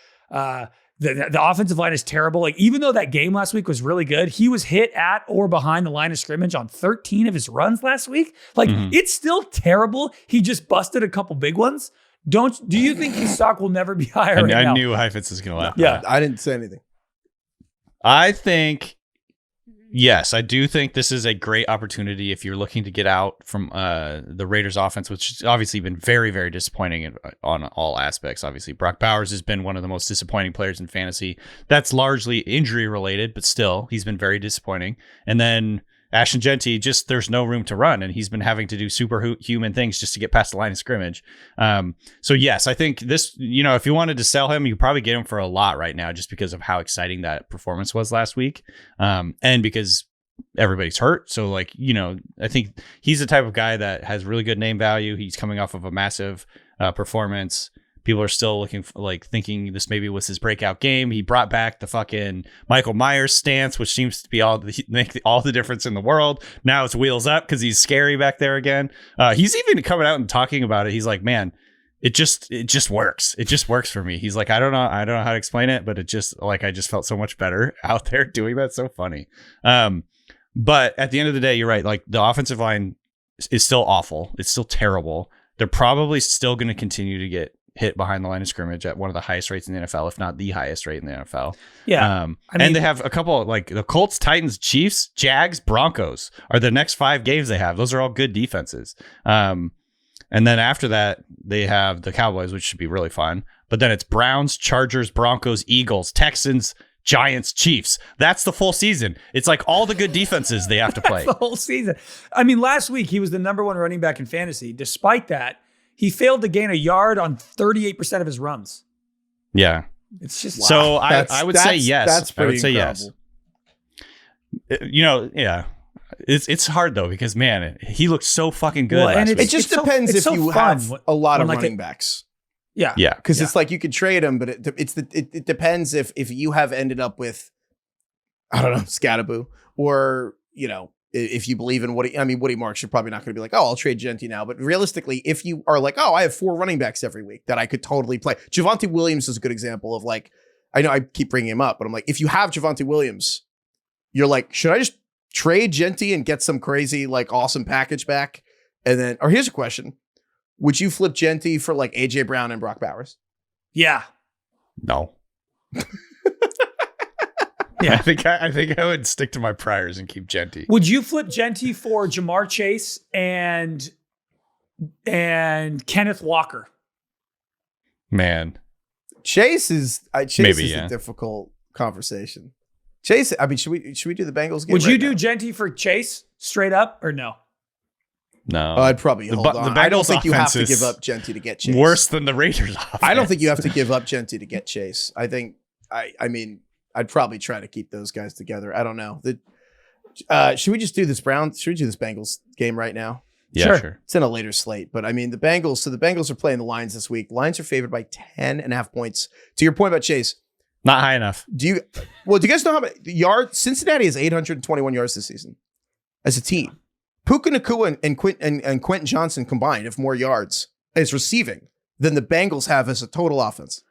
The offensive line is terrible. Like, even though that game last week was really good, he was hit at or behind the line of scrimmage on 13 of his runs last week. Like, It's still terrible. He just busted a couple big ones. Do you think his stock will never be higher? I knew Heifetz was going to laugh. Yeah, I didn't say anything. I think, yes, I do think this is a great opportunity if you're looking to get out from the Raiders offense, which has obviously been very, very disappointing on all aspects. Obviously, Brock Bowers has been one of the most disappointing players in fantasy. That's largely injury related, but still, he's been very disappointing. And then Ashton Genty, just there's no room to run, and he's been having to do superhuman things just to get past the line of scrimmage. So yes, I think this, if you wanted to sell him, you could probably get him for a lot right now, just because of how exciting that performance was last week, and because everybody's hurt. So I think he's the type of guy that has really good name value. He's coming off of a massive performance. People are still looking for, thinking this maybe was his breakout game. He brought back the fucking Michael Myers stance, which seems to be make all the difference in the world. Now it's wheels up because he's scary back there again. He's even coming out and talking about it. He's like, man, it just works. It just works for me. He's like, I don't know how to explain it, but it just I just felt so much better out there doing that. So funny. But at the end of the day, you're right. The offensive line is still awful. It's still terrible. They're probably still going to continue to get hit behind the line of scrimmage at one of the highest rates in the NFL, if not the highest rate in the NFL. Yeah. And they have a couple the Colts, Titans, Chiefs, Jags, Broncos are the next 5 games they have. Those are all good defenses. And then after that, they have the Cowboys, which should be really fun. But then it's Browns, Chargers, Broncos, Eagles, Texans, Giants, Chiefs. That's the full season. It's all the good defenses they have to play. That's the whole season. I mean, last week he was the number 1 running back in fantasy. Despite that, he failed to gain a yard on 38% of his runs. Yeah. It's just wow. So I would say yes. That's pretty I would say incredible. Yes. Yeah. It's hard though, because man, he looked so fucking good. Well, and last week. It just depends if you have a lot of running backs. Yeah. Yeah. Because it's you could trade him, but it depends if you have ended up with, I don't know, Scatterby, or, if you believe in Woody Marks, you're probably not going to be like, oh, I'll trade Genty now. But realistically, if you are like, oh, I have 4 running backs every week that I could totally play. Javonte Williams is a good example of I know I keep bringing him up, but I'm like, if you have Javonte Williams, you're like, should I just trade Genty and get some crazy, awesome package back? And then, or here's a question. Would you flip Genty for AJ Brown and Brock Bowers? Yeah. No. Yeah. I think I would stick to my priors and keep Genty. Would you flip Genty for Jamar Chase and Kenneth Walker? Man. Chase is Maybe, a difficult conversation. Chase, should we do the Bengals game? Would you do Genty for Chase straight up or no? No. I'd probably hold on. I don't think you have to give up Genty to get Chase. Worse than the Raiders offense. I don't think you have to give up Genty to get Chase. I think I'd probably try to keep those guys together. I don't know. Should we just do this Bengals game right now? Yeah, sure. It's in a later slate, but the Bengals are playing the Lions this week. Lions are favored by 10.5 points. To your point about Chase, not high enough. Do you guys know how many yards? Cincinnati has 821 yards this season as a team. Puka Nacua and Quentin Johnson combined have more yards as receiving than the Bengals have as a total offense.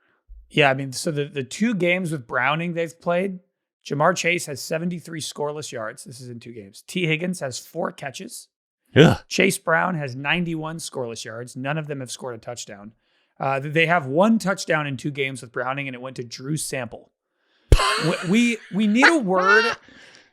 Yeah, so the 2 games with Browning they've played, Jamar Chase has 73 scoreless yards. This is in 2 games. T. Higgins has 4 catches. Yeah. Chase Brown has 91 scoreless yards. None of them have scored a touchdown. They have 1 touchdown in 2 games with Browning, and it went to Drew Sample. We need a word.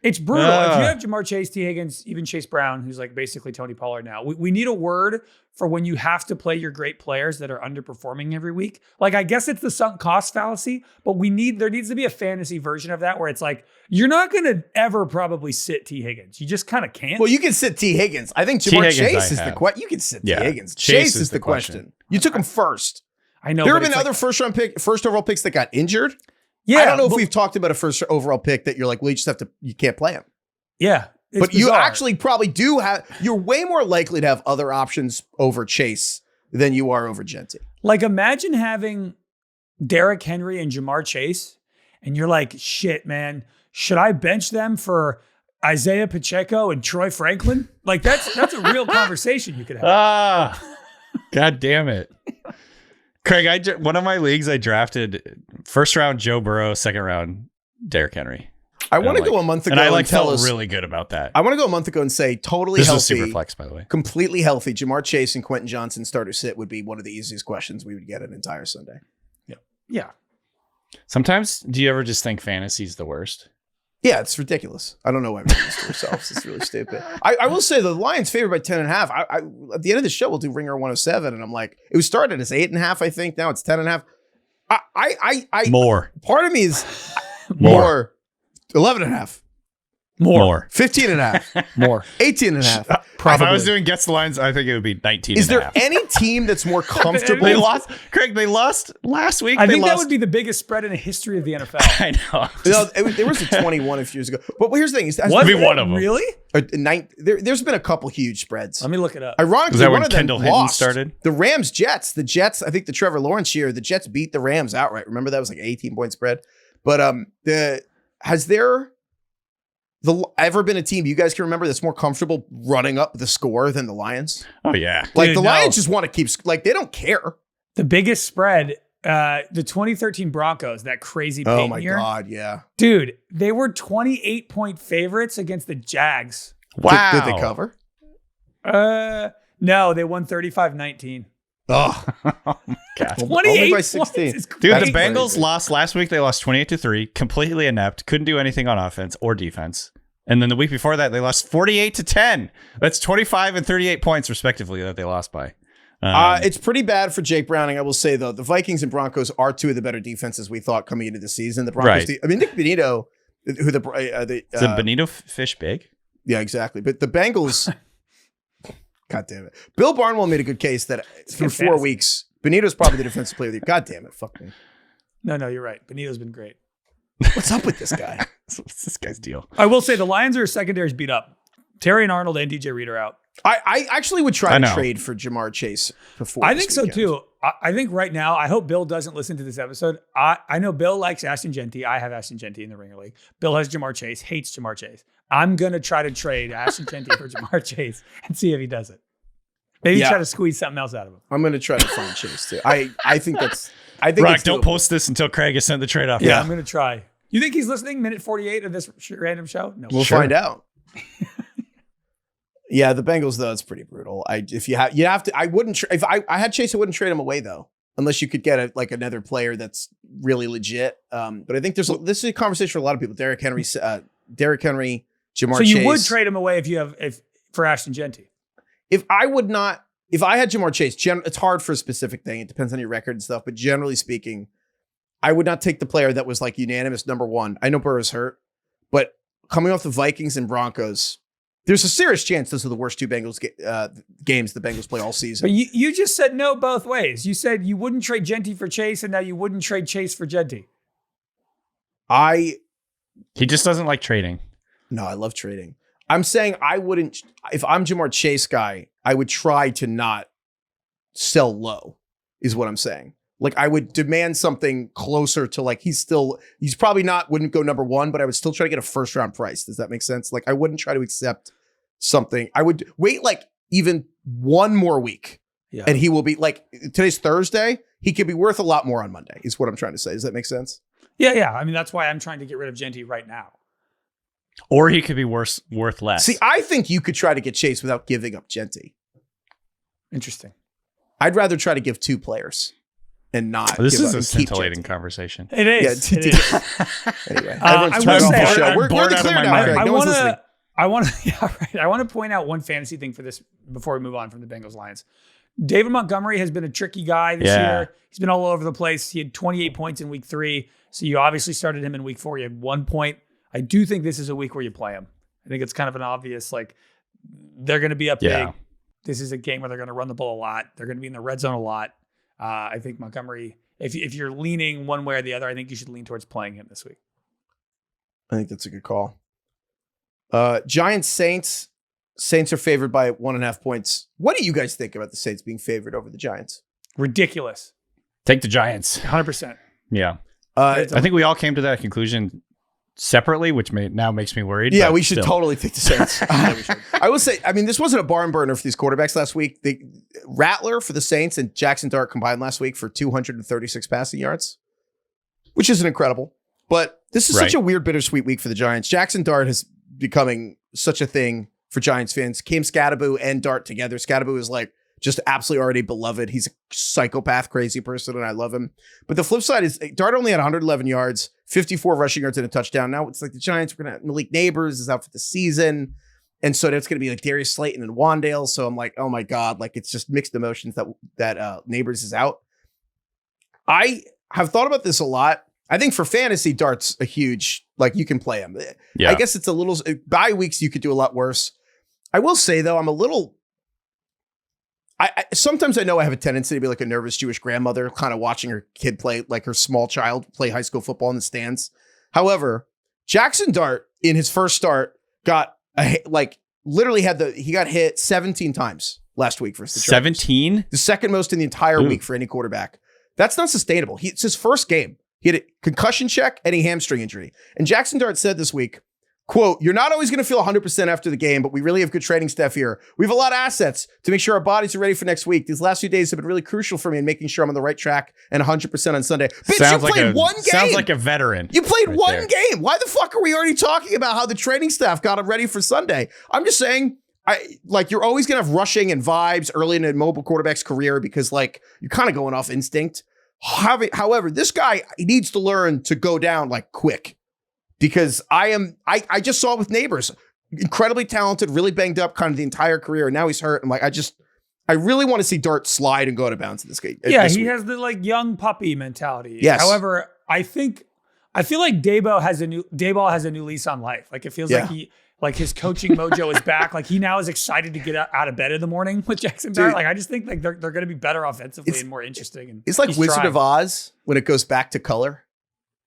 It's brutal. If you have Jamar Chase, T. Higgins, even Chase Brown, who's like basically Tony Pollard now, we need a word for when you have to play your great players that are underperforming every week. Like, I guess it's the sunk cost fallacy, but there needs to be a fantasy version of that where it's like, you're not going to ever probably sit T. Higgins. You just kind of can't. Well, you can sit T. Higgins. I think Jamar Chase is the question. You can sit T. Higgins. Chase is the question. You took him first. I know. There have been other first overall picks that got injured. Yeah. I don't know if we've talked about a first overall pick that you're like, well, you can't play him. Yeah. But you actually probably you're way more likely to have other options over Chase than you are over Genty. Like, imagine having Derrick Henry and Jamar Chase, and you're like, shit, man, should I bench them for Isaiah Pacheco and Troy Franklin? Like, that's a real conversation you could have. God damn it. Craig, one of my leagues I drafted first round Joe Burrow, second round Derrick Henry. I want to go a month ago and I tell felt us really good about that. I want to go a month ago and say totally this healthy. This was super flex, by the way. Completely healthy. Jamar Chase and Quentin Johnson starter sit would be one of the easiest questions we would get an entire Sunday. Yeah. Sometimes, do you ever just think fantasy's the worst? Yeah, it's ridiculous. I don't know why we do this to ourselves. It's really stupid. I will say the Lions favored by 10.5. At the end of the show, we'll do Ringer 107, and I'm like, it was started as 8.5, I think. Now it's 10.5. More. Part of me is more. 11.5. More. 15.5. More. 18.5. Probably. If I was doing Gets the Lines, I think it would be 19. Is there any team that's more comfortable? They lost. Craig, they lost last week. I think that would be the biggest spread in the history of the NFL. I know. There was a 21 a few years ago. But here's the thing. What? Be one of them. Really? There's been a couple huge spreads. Let me look it up. Ironically, was that one when of them Kendall Hinton lost. started? The Rams-Jets. The Jets, I think the Trevor Lawrence year, the Jets beat the Rams outright. Remember that was like an 18-point spread? But has there ever been a team you guys can remember that's more comfortable running up the score than the Lions? Oh, yeah. Like, the Lions just want to keep, like, they don't care. The biggest spread, the 2013 Broncos, that crazy Peyton Oh, my year. God, yeah. Dude, they were 28-point favorites against the Jags. Wow. Did they cover? No, they won 35-19. Oh, God. 28 by 16. Dude, the Bengals lost last week. They lost 28-3, completely inept, couldn't do anything on offense or defense. And then the week before that, they lost 48-10. That's 25 and 38 points, respectively, that they lost by. It's pretty bad for Jake Browning, I will say, though. The Vikings and Broncos are two of the better defenses we thought coming into the season. The Broncos, right. Nick Benito, who is it Benito fish big? Yeah, exactly. But the Bengals, God damn it. Bill Barnwell made a good case that through 4 weeks, Benito's probably the defensive player of the year. God damn it. Fuck me. No, you're right. Benito's been great. What's up with this guy? What's this guy's deal? I will say the Lions are secondaries beat up. Terry and Arnold and DJ Reed are out. I actually would try to trade for Jamar Chase before. I think so too. I think right now, I hope Bill doesn't listen to this episode. I know Bill likes Ashton Genty. I have Ashton Genty in the Ringer League. Bill has Jamar Chase, hates Jamar Chase. I'm going to try to trade Ashton Genty for Jamar Chase and see if he does it. Maybe try to squeeze something else out of him. I'm going to try to find Chase too. I think that's. Rock, don't post this until Craig has sent the trade off. Yeah, I'm going to try. You think he's listening? Minute 48 of this random show? No, we'll find out. Yeah, the Bengals though, it's pretty brutal. I wouldn't. If I had Chase, I wouldn't trade him away though, unless you could get another player that's really legit. But I think this is a conversation for a lot of people. Derrick Henry, Jamar Chase. So you would trade him away if for Ashton Genty. If I had Jamar Chase, it's hard for a specific thing. It depends on your record and stuff. But generally speaking, I would not take the player that was like unanimous number one. I know Burrow's hurt, but coming off the Vikings and Broncos, there's a serious chance those are the worst two Bengals games the Bengals play all season. But you just said no both ways. You said you wouldn't trade Genty for Chase, and now you wouldn't trade Chase for Genty. He just doesn't like trading. No, I love trading. I'm saying I wouldn't. If I'm Jamar Chase guy, I would try to not sell low, is what I'm saying. Like, I would demand something closer to, like, he's probably wouldn't go number one, but I would still try to get a first round price. Does that make sense? Like, I wouldn't try to accept something. I would wait like even one more week. Yeah. And he will be like, today's Thursday. He could be worth a lot more on Monday, is what I'm trying to say. Does that make sense? Yeah. I mean, that's why I'm trying to get rid of Genty right now. Or he could be worth less. See, I think you could try to get Chase without giving up Genty. Interesting. I'd rather try to give two players. and not. This give is up a and keep scintillating chanting. conversation. It is. Yeah, It is. Anyway, I everyone's will turned off say, the show. I'm We're bored the out of clear my now, mind. Craig. I No one's want listening. to. I want to. Yeah, right. I want to point out one fantasy thing for this before we move on from the Bengals-Lions. David Montgomery has been a tricky guy this year. He's been all over the place. He had 28 points in week 3. So you obviously started him in week 4. He had 1 point. I do think this is a week where you play him. I think it's kind of an obvious, like, they're going to be up big. This is a game where they're going to run the ball a lot. They're going to be in the red zone a lot. I think Montgomery, if you're leaning one way or the other, I think you should lean towards playing him this week. I think that's a good call. Giants-Saints. Saints are favored by 1.5 points. What do you guys think about the Saints being favored over the Giants? Ridiculous. Take the Giants. 100%. Yeah. I think we all came to that conclusion separately, which now makes me worried. Yeah, but we should still. totally take the Saints. I will say, I mean, this wasn't a barn burner for these quarterbacks last week. The Rattler for the Saints and Jackson Dart combined last week for 236 passing yards, which isn't incredible. But this is such a weird, bittersweet week for the Giants. Jackson Dart is becoming such a thing for Giants fans. Came Scadaboo and Dart together. Scadaboo is like just absolutely already beloved. He's a psychopath, crazy person, and I love him. But the flip side is Dart only had 111 yards, 54 rushing yards and a touchdown. Now it's like the Giants, we're going to Malik Neighbors is out for the season. And so that's going to be like Darius Slayton and Wandale. So I'm like, oh my God, like it's just mixed emotions that Neighbors is out. I have thought about this a lot. I think for fantasy, Dart's a huge, like you can play him. Yeah. I guess it's a little, bye weeks, you could do a lot worse. I will say though, I'm a little, sometimes I know I have a tendency to be like a nervous Jewish grandmother, kind of watching her kid play, like her small child play high school football in the stands. However, Jackson Dart in his first start got literally he got hit 17 times last week versus the Chargers. 17? The second most in the entire week for any quarterback. That's not sustainable. It's his first game. He had a concussion check and a hamstring injury. And Jackson Dart said this week, quote, "You're not always going to feel 100% after the game, but we really have good training staff here. We have a lot of assets to make sure our bodies are ready for next week. These last few days have been really crucial for me in making sure I'm on the right track and 100% on Sunday." Bitch, you played one game. Sounds like a veteran. You played one game. Why the fuck are we already talking about how the training staff got him ready for Sunday? I'm just saying, you're always going to have rushing and vibes early in a mobile quarterback's career because like you're kind of going off instinct. However, this guy needs to learn to go down like quick. Because I just saw it with Neighbors, incredibly talented, really banged up kind of the entire career. And now he's hurt. I'm like, I really want to see Dart slide and go out of bounds in this game. Yeah, he has the like young puppy mentality. Yes. However, I feel like Daboll has a new lease on life. Like it feels like his coaching mojo is back. Like he now is excited to get out of bed in the morning with Jackson Dart. Like I just think like they're going to be better offensively and more interesting. And it's like Wizard of Oz when it goes back to color.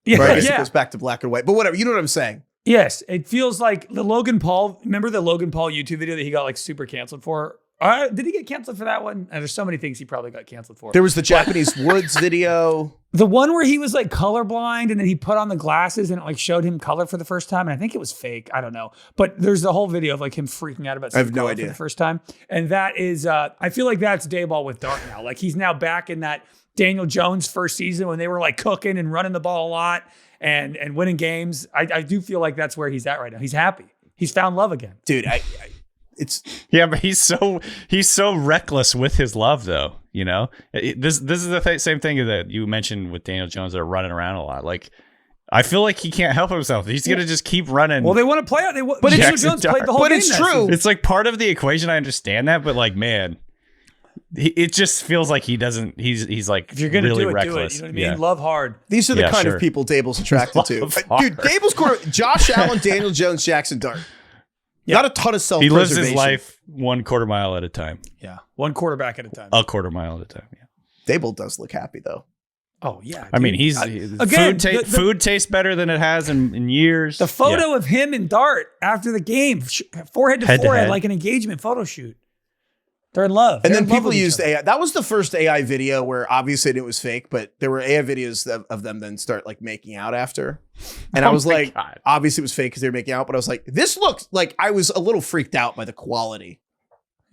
Yeah, right? I guess it goes back to black and white, but whatever. You know what I'm saying? Yes, it feels like the Logan Paul. Remember the Logan Paul YouTube video that he got like super canceled for? Did he get canceled for that one? And there's so many things he probably got canceled for. There was the Japanese Woods video. The one where he was like colorblind and then he put on the glasses and it like showed him color for the first time. And I think it was fake. I don't know. But there's the whole video of like him freaking out about I have no color idea. for the first time. And that is, I feel like that's Daboll with Dart now. Like he's now back in that Daniel Jones first season when they were like cooking and running the ball a lot and winning games. I do feel like that's where he's at right now. He's happy. He's found love again. Dude, but he's so reckless with his love, though. You know, this is the same thing that you mentioned with Daniel Jones that are running around a lot. Like, I feel like he can't help himself. He's gonna just keep running. Well, they want to play out. But Daniel Jones played the whole game. But it's true. It's like part of the equation. I understand that, but like, man, it just feels like he doesn't. He's like if you're gonna really do it, reckless. Do it. You know what I mean? Yeah. Love hard. These are the kind of people Daboll's attracted to. Dude, Daboll's Josh Allen, Daniel Jones, Jackson Dart. Yeah. Not a ton of self-preservation. He lives his life 1 quarter mile at a time. Yeah. 1 quarterback at a time. A quarter mile at a time. Yeah. Daboll does look happy though. Oh yeah. Dude. I mean, food tastes better than it has in years. The photo of him and Dart after the game, forehead to forehead, like an engagement photo shoot. They're in love. And then people used AI. That was the first AI video where obviously it was fake, but there were AI videos of them then start like making out after. And I was like, God. Obviously it was fake because they were making out, but I was like, this looks like I was a little freaked out by the quality.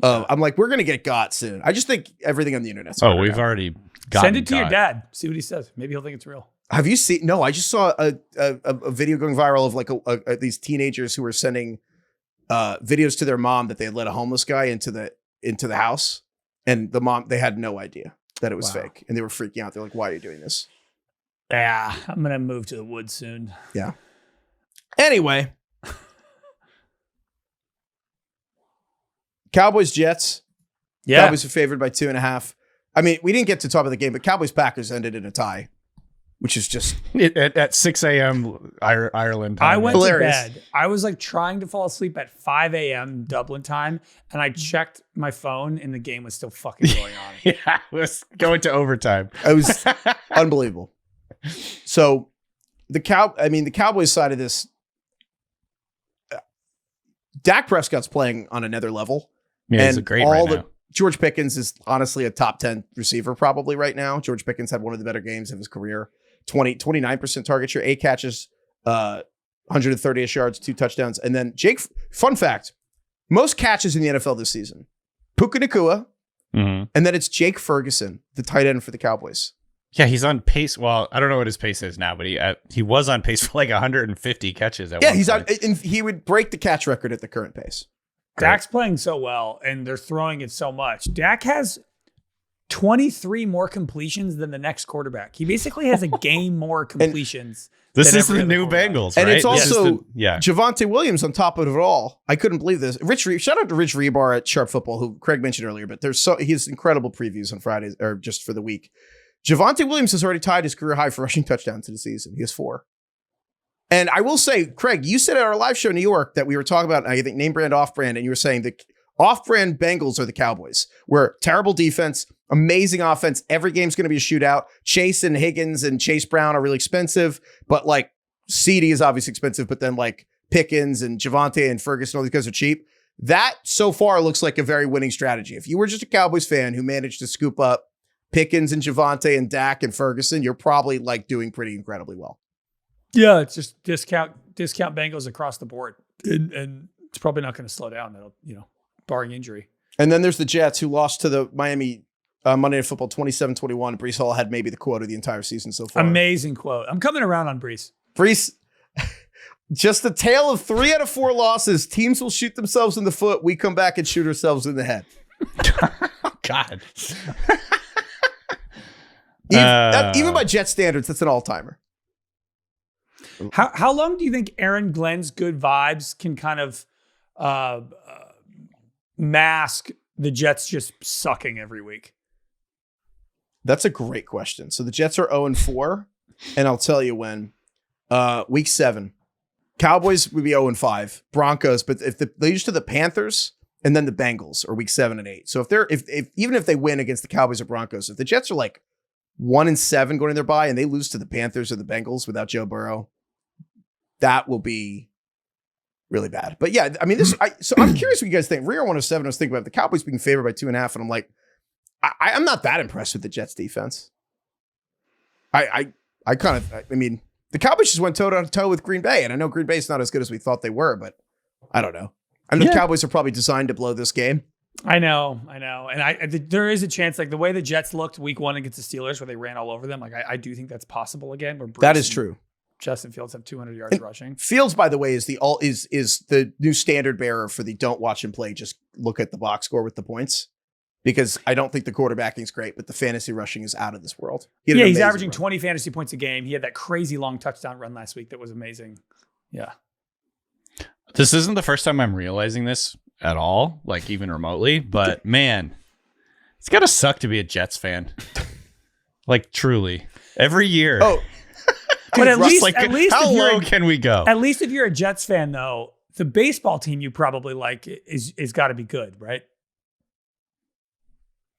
I'm like, we're going to get got soon. I just think everything on the internet's we've already gotten Send it to your dad. See what he says. Maybe he'll think it's real. Have you seen? No, I just saw a video going viral of like these teenagers who were sending videos to their mom that they had let a homeless guy into the house, and the mom, they had no idea. that it was fake, and they were freaking out. They're like, "Why are you doing this?" Yeah, I'm gonna move to the woods soon. Yeah. Anyway, Cowboys-Jets. Yeah, Cowboys are favored by 2.5. I mean, we didn't get to talk about the game, but Cowboys-Packers ended in a tie, which is just at 6 a.m. Ireland time. I went Hilarious. to bed. I was like trying to fall asleep at 5 a.m. Dublin time, and I checked my phone, and the game was still fucking going on. Yeah, it was going to overtime. it was unbelievable. So the Cowboys side of this, Dak Prescott's playing on another level. Yeah, he's a great right now. George Pickens is honestly a top 10 receiver probably right now. George Pickens had one of the better games of his career. 29% target share, 8 catches, 130-ish yards, 2 touchdowns. And then fun fact, most catches in the NFL this season. Puka Nacua, and then it's Jake Ferguson, the tight end for the Cowboys. Yeah, he's on pace. Well, I don't know what his pace is now, but he was on pace for like 150 catches. At He's point. and he would break the catch record at the current pace. Dak's playing so well, and they're throwing it so much. Dak has 23 more completions than the next quarterback. He basically has a game more completions. This than is every the other new quarterback. Bengals, And right? it's also yeah. Javonte Williams on top of it all. I couldn't believe this. Shout out to Rich Rebar at Sharp Football, who Craig mentioned earlier, but he has incredible previews on Fridays or just for the week. Javonte Williams has already tied his career high for rushing touchdowns in the season. He has 4. And I will say, Craig, you said at our live show in New York that we were talking about, I think, name brand, off brand, and you were saying the off-brand Bengals are the Cowboys. We're terrible defense, amazing offense. Every game's going to be a shootout. Chase and Higgins and Chase Brown are really expensive, but like CD is obviously expensive, but then like Pickens and Javonte and Ferguson, all these guys are cheap. That so far looks like a very winning strategy. If you were just a Cowboys fan who managed to scoop up Pickens and Javonte and Dak and Ferguson, you're probably like doing pretty incredibly well. Yeah, it's just discount Bengals across the board, and it's probably not going to slow down. That'll, barring injury. And then there's the Jets, who lost to the Miami Monday Night Football 27-21. Brees Hall had maybe the quote of the entire season so far. Amazing quote. I'm coming around on Brees. Brees, just a tale of 3 out of 4 losses. Teams will shoot themselves in the foot. We come back and shoot ourselves in the head. God. Even by Jet standards, that's an all-timer. How long do you think Aaron Glenn's good vibes can kind of mask the Jets just sucking every week? That's a great question. So the Jets are 0-4, and I'll tell you when. Week 7. Cowboys would be 0-5. Broncos, but if they lose to the Panthers and then the Bengals are week 7 and 8. So even if they win against the Cowboys or Broncos, if the Jets are like 1-7 going in their bye and they lose to the Panthers or the Bengals without Joe Burrow, that will be really bad. But yeah, I mean, so I'm curious what you guys think. Rear 107, I was thinking about the Cowboys being favored by 2.5, and I'm like, I'm not that impressed with the Jets defense. I mean, the Cowboys just went toe to toe with Green Bay, and I know Green Bay's not as good as we thought they were, but I don't know. I mean, the Cowboys are probably designed to blow this game. I know. And there is a chance, like the way the Jets looked week 1 against the Steelers, where they ran all over them. Like I do think that's possible again. Where That is true. Justin Fields have 200 yards rushing. Fields, by the way, is the new standard bearer for the don't watch him play, just look at the box score with the points. Because I don't think the quarterbacking is great, but the fantasy rushing is out of this world. He's averaging 20 fantasy points a game. He had that crazy long touchdown run last week that was amazing. Yeah. This isn't the first time I'm realizing this at all, like even remotely, but man, it's got to suck to be a Jets fan. Like truly. Every year. Oh, but at least how low can we go? At least if you're a Jets fan, though, the baseball team you probably like is got to be good, right?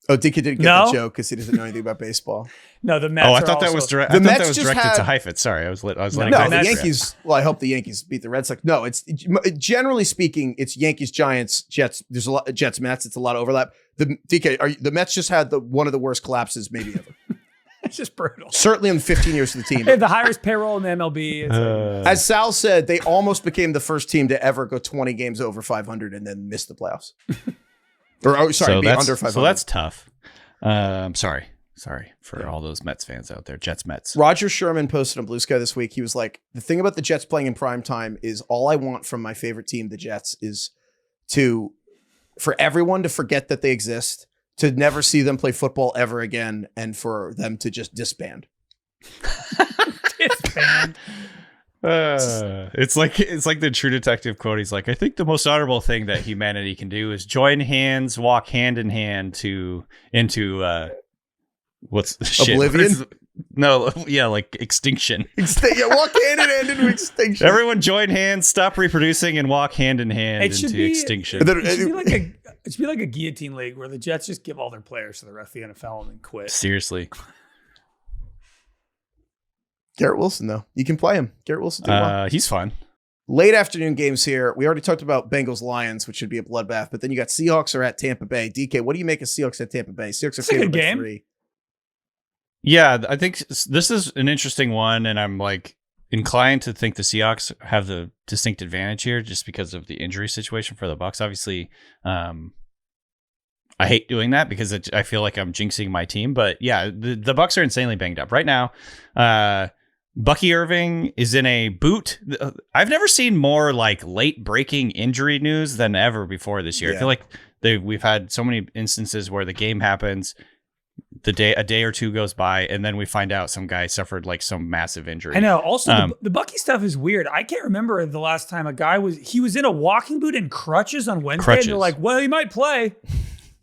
Oh, Dickie didn't get the joke because he doesn't know anything about baseball. No, the Mets. Oh, I thought that was directed to Heifetz. Sorry, I was letting no, the Yankees. Well, I hope the Yankees beat the Red Sox. No, it's generally speaking, it's Yankees, Giants, Jets. There's a lot Jets, Mets. It's a lot of overlap. The Mets just had one of the worst collapses maybe ever. It's just brutal. Certainly in 15 years of the team. They have the highest payroll in the MLB. As Sal said, they almost became the first team to ever go 20 games over 500 and then miss the playoffs. Be under 500. So that's tough. Sorry for all those Mets fans out there. Jets, Mets. Roger Sherman posted on Blue Sky this week. He was like, the thing about the Jets playing in prime time is all I want from my favorite team, the Jets, is for everyone to forget that they exist, to never see them play football ever again and for them to just disband. Disband. It's like the True Detective quote. He's like, I think the most honorable thing that humanity can do is join hands, walk hand in hand into what's the shit? Oblivion? Like extinction. Walk hand in hand into extinction. Everyone join hands, stop reproducing, and walk hand in hand into extinction. It should be like a guillotine league where the Jets just give all their players to the rest of the NFL and then quit. Seriously. Garrett Wilson, though. You can play him. Garrett Wilson did well. He's fun. Late afternoon games here. We already talked about Bengals-Lions, which should be a bloodbath, but then you got Seahawks are at Tampa Bay. DK, what do you make of Seahawks at Tampa Bay? Seahawks are favored by 3. Yeah, I think this is an interesting one, and I'm like inclined to think the Seahawks have the distinct advantage here just because of the injury situation for the Bucs. Obviously, I hate doing that because I feel like I'm jinxing my team, but yeah, the Bucs are insanely banged up right now. Bucky Irving is in a boot. I've never seen more like late breaking injury news than ever before this year. Yeah. I feel like we've had so many instances where the game happens, a day or two goes by, and then we find out some guy suffered like some massive injury. I know. Also, the Bucky stuff is weird. I can't remember the last time a guy was in a walking boot and crutches on Wednesday. And they're like, well, he might play.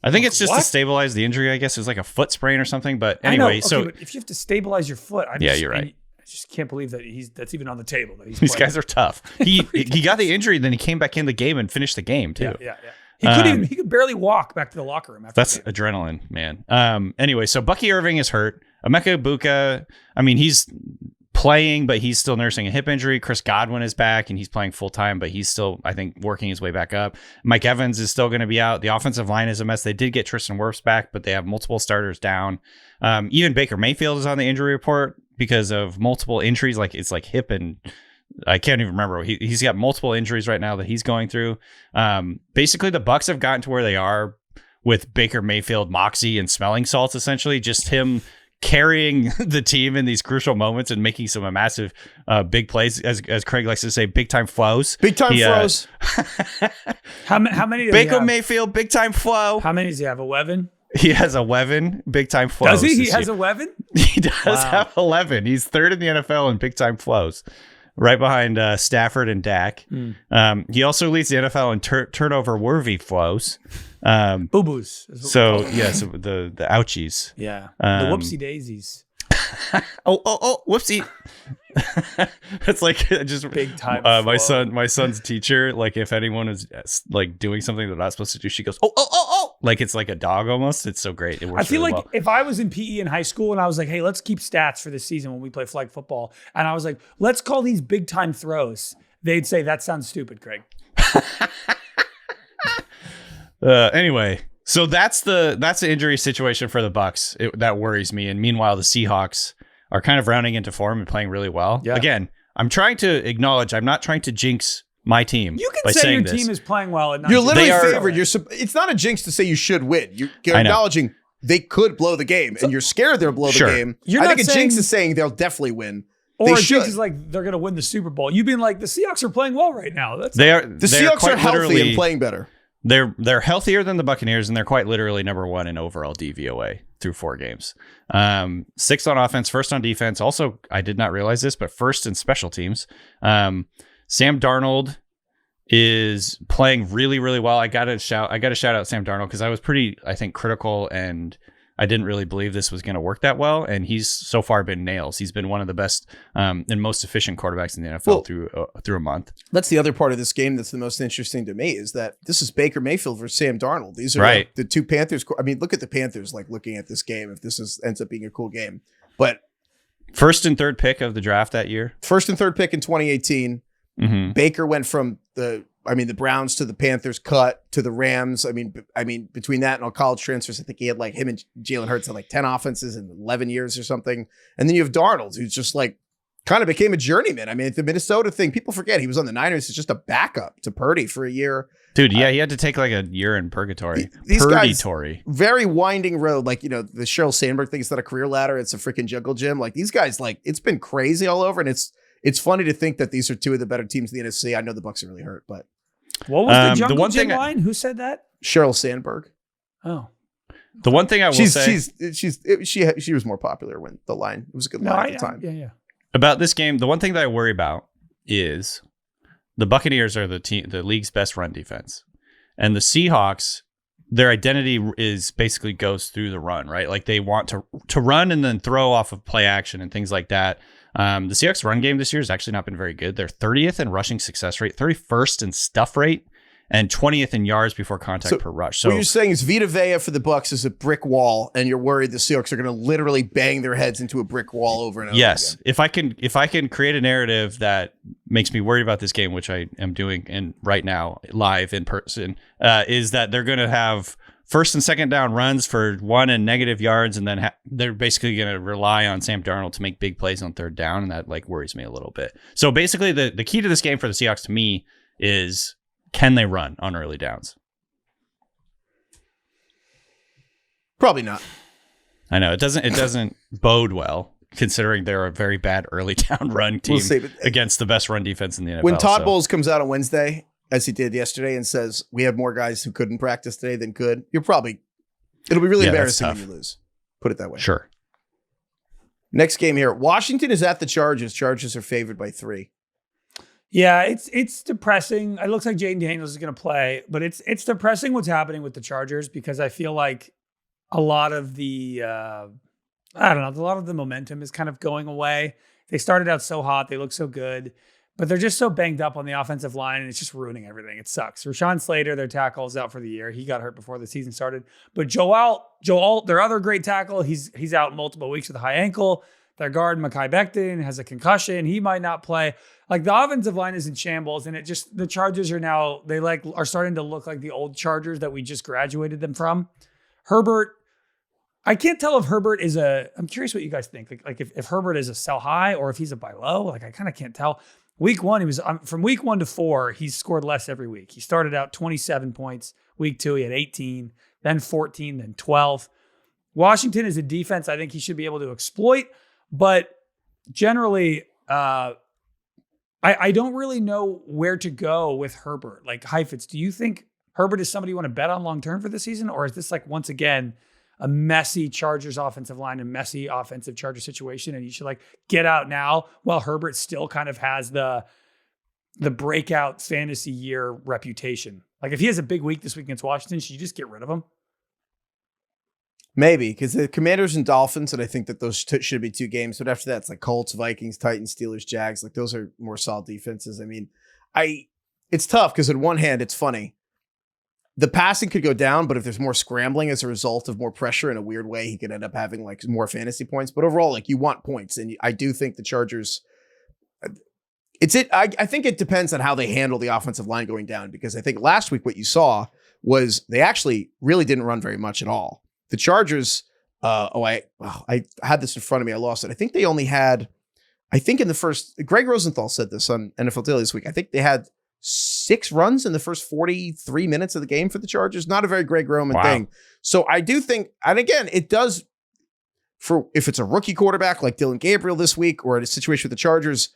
I think it's just to stabilize the injury. I guess it was like a foot sprain or something. But anyway, but if you have to stabilize your foot, you're right. I just can't believe that that's even on the table. That These guys are tough. He got the injury, then he came back in the game and finished the game too. Yeah. He could barely walk back to the locker room. That's adrenaline, man. Anyway, so Bucky Irving is hurt. Emeka Egbuka, I mean, he's playing, but he's still nursing a hip injury. Chris Godwin is back, and he's playing full time, but he's still, I think, working his way back up. Mike Evans is still going to be out. The offensive line is a mess. They did get Tristan Wirfs back, but they have multiple starters down. Even Baker Mayfield is on the injury report because of multiple injuries. Like it's like hip and I can't even remember. He's got multiple injuries right now that he's going through. Basically, the Bucs have gotten to where they are with Baker Mayfield, moxie, and smelling salts. Essentially, just him carrying the team in these crucial moments and making some massive big plays, as Craig likes to say, big time flows. Big time flows. How many? Does Baker Mayfield, big time flow. How many does he have? 11. He has 11 big time flows. Does he? He has 11. He does have 11. He's third in the NFL in big time flows, right behind Stafford and Dak. He also leads the NFL in turnover worthy flows. Boo boos. So yes, the ouchies. Yeah, the whoopsie daisies. Whoopsie. It's like just big time. My son's teacher, like if anyone is like doing something they're not supposed to do, she goes like it's like a dog almost. It's so great. It works. I feel really like well. if I was in PE in high school and I was like, hey, let's keep stats for this season when we play flag football, and I was like, let's call these big time throws, they'd say that sounds stupid, Craig. Anyway, so that's the injury situation for the Bucs. That worries me. And meanwhile, the Seahawks are kind of rounding into form and playing really well. Yeah. Again, I'm trying to acknowledge I'm not trying to jinx my team. You can say your team is playing well. And you're literally favored. It's not a jinx to say you should win. You're acknowledging they could blow the game, and you're scared they'll blow the game. I think a jinx is saying they'll definitely win. Or a jinx is like they're going to win the Super Bowl. You've been like the Seahawks are playing well right now. The Seahawks are healthy and playing better. They're healthier than the Buccaneers, and they're quite literally number 1 in overall DVOA through 4 games. 6th on offense, 1st on defense. Also, I did not realize this, but 1st in special teams. Sam Darnold is playing really, really well. I got to shout out Sam Darnold because I was pretty, I think, critical, and I didn't really believe this was going to work that well. And he's so far been nails. He's been one of the best and most efficient quarterbacks in the NFL through a month. That's the other part of this game that's the most interesting to me is that this is Baker Mayfield versus Sam Darnold. These are like the two Panthers. I mean, look at the Panthers, like looking at this game, if this ends up being a cool game. But 1st and 3rd pick of the draft that year. 1st and 3rd pick in 2018. Mm-hmm. Baker went from the Browns to the Panthers, cut to the Rams. I mean, between that and all college transfers, I think he had like him and Jalen Hurts had like 10 offenses in 11 years or something. And then you have Darnold, who's just like kind of became a journeyman. I mean, the Minnesota thing, people forget he was on the Niners. It's just a backup to Purdy for a year. Dude, yeah, he had to take like a year in purgatory. These guys, very winding road. Like, the Sheryl Sandberg thing is not a career ladder. It's a freaking jungle gym. Like these guys, like it's been crazy all over. And it's funny to think that these are two of the better teams in the NFC. I know the Bucs are really hurt, but what was the jungle gym line? Who said that? Sheryl Sandberg. Oh, The one thing I will say, she was more popular when the line, it was a good line at the time. Yeah. About this game, the one thing that I worry about is the Buccaneers are the league's best run defense, and the Seahawks, their identity is basically goes through the run, right? Like they want to run and then throw off of play action and things like that. The Seahawks run game this year has actually not been very good. They're 30th in rushing success rate, 31st in stuff rate, and 20th in yards before contact per rush. So what you're saying is Vita Vea for the Bucs is a brick wall, and you're worried the Seahawks are going to literally bang their heads into a brick wall over and over yes, again. if I can create a narrative that makes me worried about this game, which I am doing right now live in person, is that they're going to have first and second down runs for 1 and negative yards, and then they're basically going to rely on Sam Darnold to make big plays on third down, and that like worries me a little bit. So basically, the key to this game for the Seahawks to me is, can they run on early downs? Probably not. I know it doesn't bode well, considering they're a very bad early down run team against the best run defense in the NFL. When Todd Bowles comes out on Wednesday, as he did yesterday, and says we have more guys who couldn't practice today than could, it'll be really embarrassing when you lose. Put it that way. Sure. Next game here. Washington is at the Chargers. Chargers are favored by 3. Yeah, it's depressing. It looks like Jaden Daniels is going to play, but it's depressing what's happening with the Chargers, because I feel like a lot of the a lot of the momentum is kind of going away. They started out so hot, they look so good, but they're just so banged up on the offensive line, and it's just ruining everything. It sucks. Rashawn Slater, their tackle, is out for the year. He got hurt before the season started. But Joel, their other great tackle, he's out multiple weeks with a high ankle. Their guard, Mekhi Becton, has a concussion. He might not play. Like, the offensive line is in shambles, and the Chargers are now, are starting to look like the old Chargers that we just graduated them from. Herbert, I can't tell if Herbert is I'm curious what you guys think. Like if Herbert is a sell high or if he's a buy low. Like, I kind of can't tell. Week 1, he was from week 1 to 4, he's scored less every week. He started out 27 points. Week 2, he had 18, then 14, then 12. Washington is a defense I think he should be able to exploit, but generally, I don't really know where to go with Herbert. Like, Heifetz, do you think Herbert is somebody you want to bet on long-term for the season? Or is this, like, once again, a messy Chargers offensive line, a messy offensive Chargers situation, and you should, like, get out now while Herbert still kind of has the breakout fantasy year reputation? Like, if he has a big week this week against Washington, should you just get rid of him? Maybe, because the Commanders and Dolphins, and I think that those should be 2 games. But after that, it's like Colts, Vikings, Titans, Steelers, Jags. Like, those are more solid defenses. I mean, it's tough because on one hand, it's funny. The passing could go down, but if there's more scrambling as a result of more pressure in a weird way, he could end up having like more fantasy points. But overall, like, you want points. And I do think the Chargers, I think it depends on how they handle the offensive line going down, because I think last week what you saw was they actually really didn't run very much at all. The Chargers, I had this in front of me. I lost it. I think they only had, in the first, Greg Rosenthal said this on NFL Daily this week. I think they had 6 runs in the first 43 minutes of the game for the Chargers. Not a very Greg Roman thing. So I do think, and again, it does, for if it's a rookie quarterback like Dylan Gabriel this week, or in a situation with the Chargers,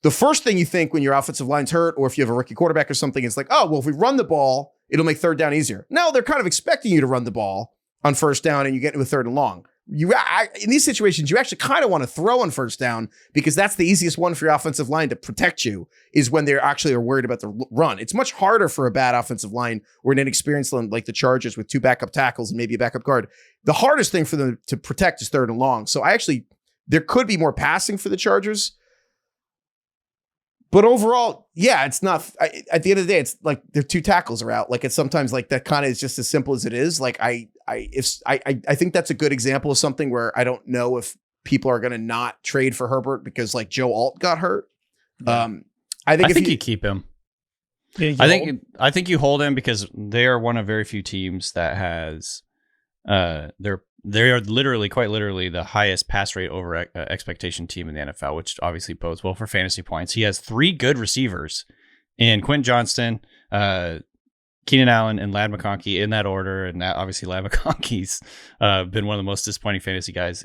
the first thing you think when your offensive line's hurt, or if you have a rookie quarterback or something, is like, oh, well, if we run the ball, it'll make third down easier. No, they're kind of expecting you to run the ball on first down, and you get into a third and long. In these situations, you actually kind of want to throw on first down, because that's the easiest one for your offensive line to protect you, is when they actually are worried about the run. It's much harder for a bad offensive line or an inexperienced line like the Chargers with 2 backup tackles and maybe a backup guard. The hardest thing for them to protect is third and long. So there could be more passing for the Chargers. But overall, yeah, it's not, at the end of the day, it's like their 2 tackles are out. Like, it's sometimes like that kind of is just as simple as it is. Like, I think that's a good example of something where I don't know if people are going to not trade for Herbert because like Joe Alt got hurt. I think you keep him. I think you hold him because they are one of very few teams that has, they are quite literally the highest pass rate over expectation team in the NFL, which obviously bodes well for fantasy points. He has 3 good receivers in Quentin Johnston, Keenan Allen, and Ladd McConkey, in that order. And that, obviously, Ladd McConkey's been one of the most disappointing fantasy guys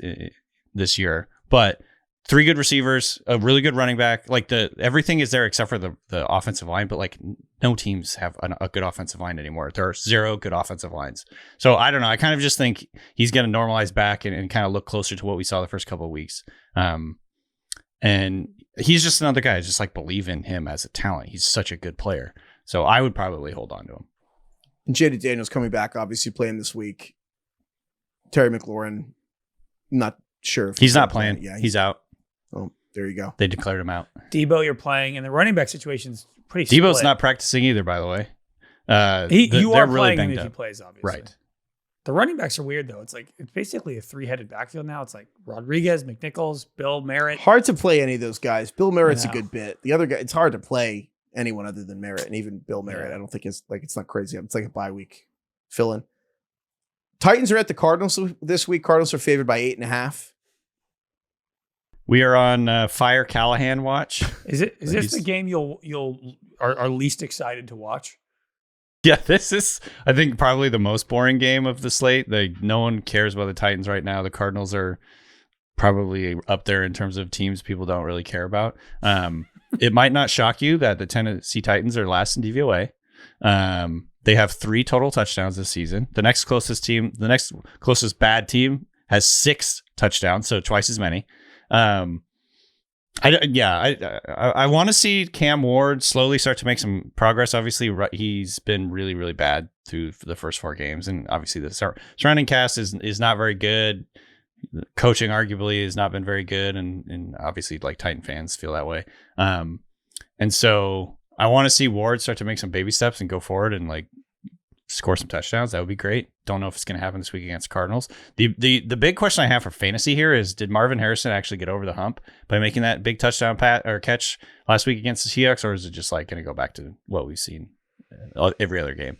this year. But 3 good receivers, a really good running back. Like everything is there except for the offensive line, but like no teams have a good offensive line anymore. There are 0 good offensive lines. So I don't know. I kind of just think he's going to normalize back and kind of look closer to what we saw the first couple of weeks. And he's just another guy. I just like believe in him as a talent. He's such a good player. So I would probably hold on to him. And J.D. Daniels coming back, obviously playing this week. Terry McLaurin, not sure. He's not playing. Yeah, he's out. Oh, there you go. They declared him out. Debo, you're playing, and the running back situation's pretty Debo's split. not practicing either, by the way. You are really playing him if up. he plays, obviously. Right. The running backs are weird, though. It's basically a 3-headed backfield now. It's like Rodriguez, McNichols, Bill, Merritt. Hard to play any of those guys. Bill Merritt's a good bit. The other guy, it's hard to play anyone other than Merritt, and even Bill Merritt. I don't think it's not crazy. It's like a bye week fill-in. Titans are at the Cardinals this week. Cardinals are favored by 8.5. We are on Fire Callahan watch. Is this the game are least excited to watch? Yeah, this is, I think, probably the most boring game of the slate. No one cares about the Titans right now. The Cardinals are probably up there in terms of teams people don't really care about. It might not shock you that the Tennessee Titans are last in DVOA. They have 3 total touchdowns this season. The next closest bad team has 6 touchdowns, so twice as many. I want to see Cam Ward slowly start to make some progress. Obviously, he's been really, really bad through the first 4 games, and obviously the surrounding cast is not very good. Coaching arguably has not been very good, and obviously like Titan fans feel that way. And so I want to see Ward start to make some baby steps and go forward and like score some touchdowns. That would be great. Don't know if it's going to happen this week against Cardinals. The big question I have for fantasy here is, did Marvin Harrison actually get over the hump by making that big touchdown catch last week against the Seahawks, or is it just like going to go back to what we've seen every other game?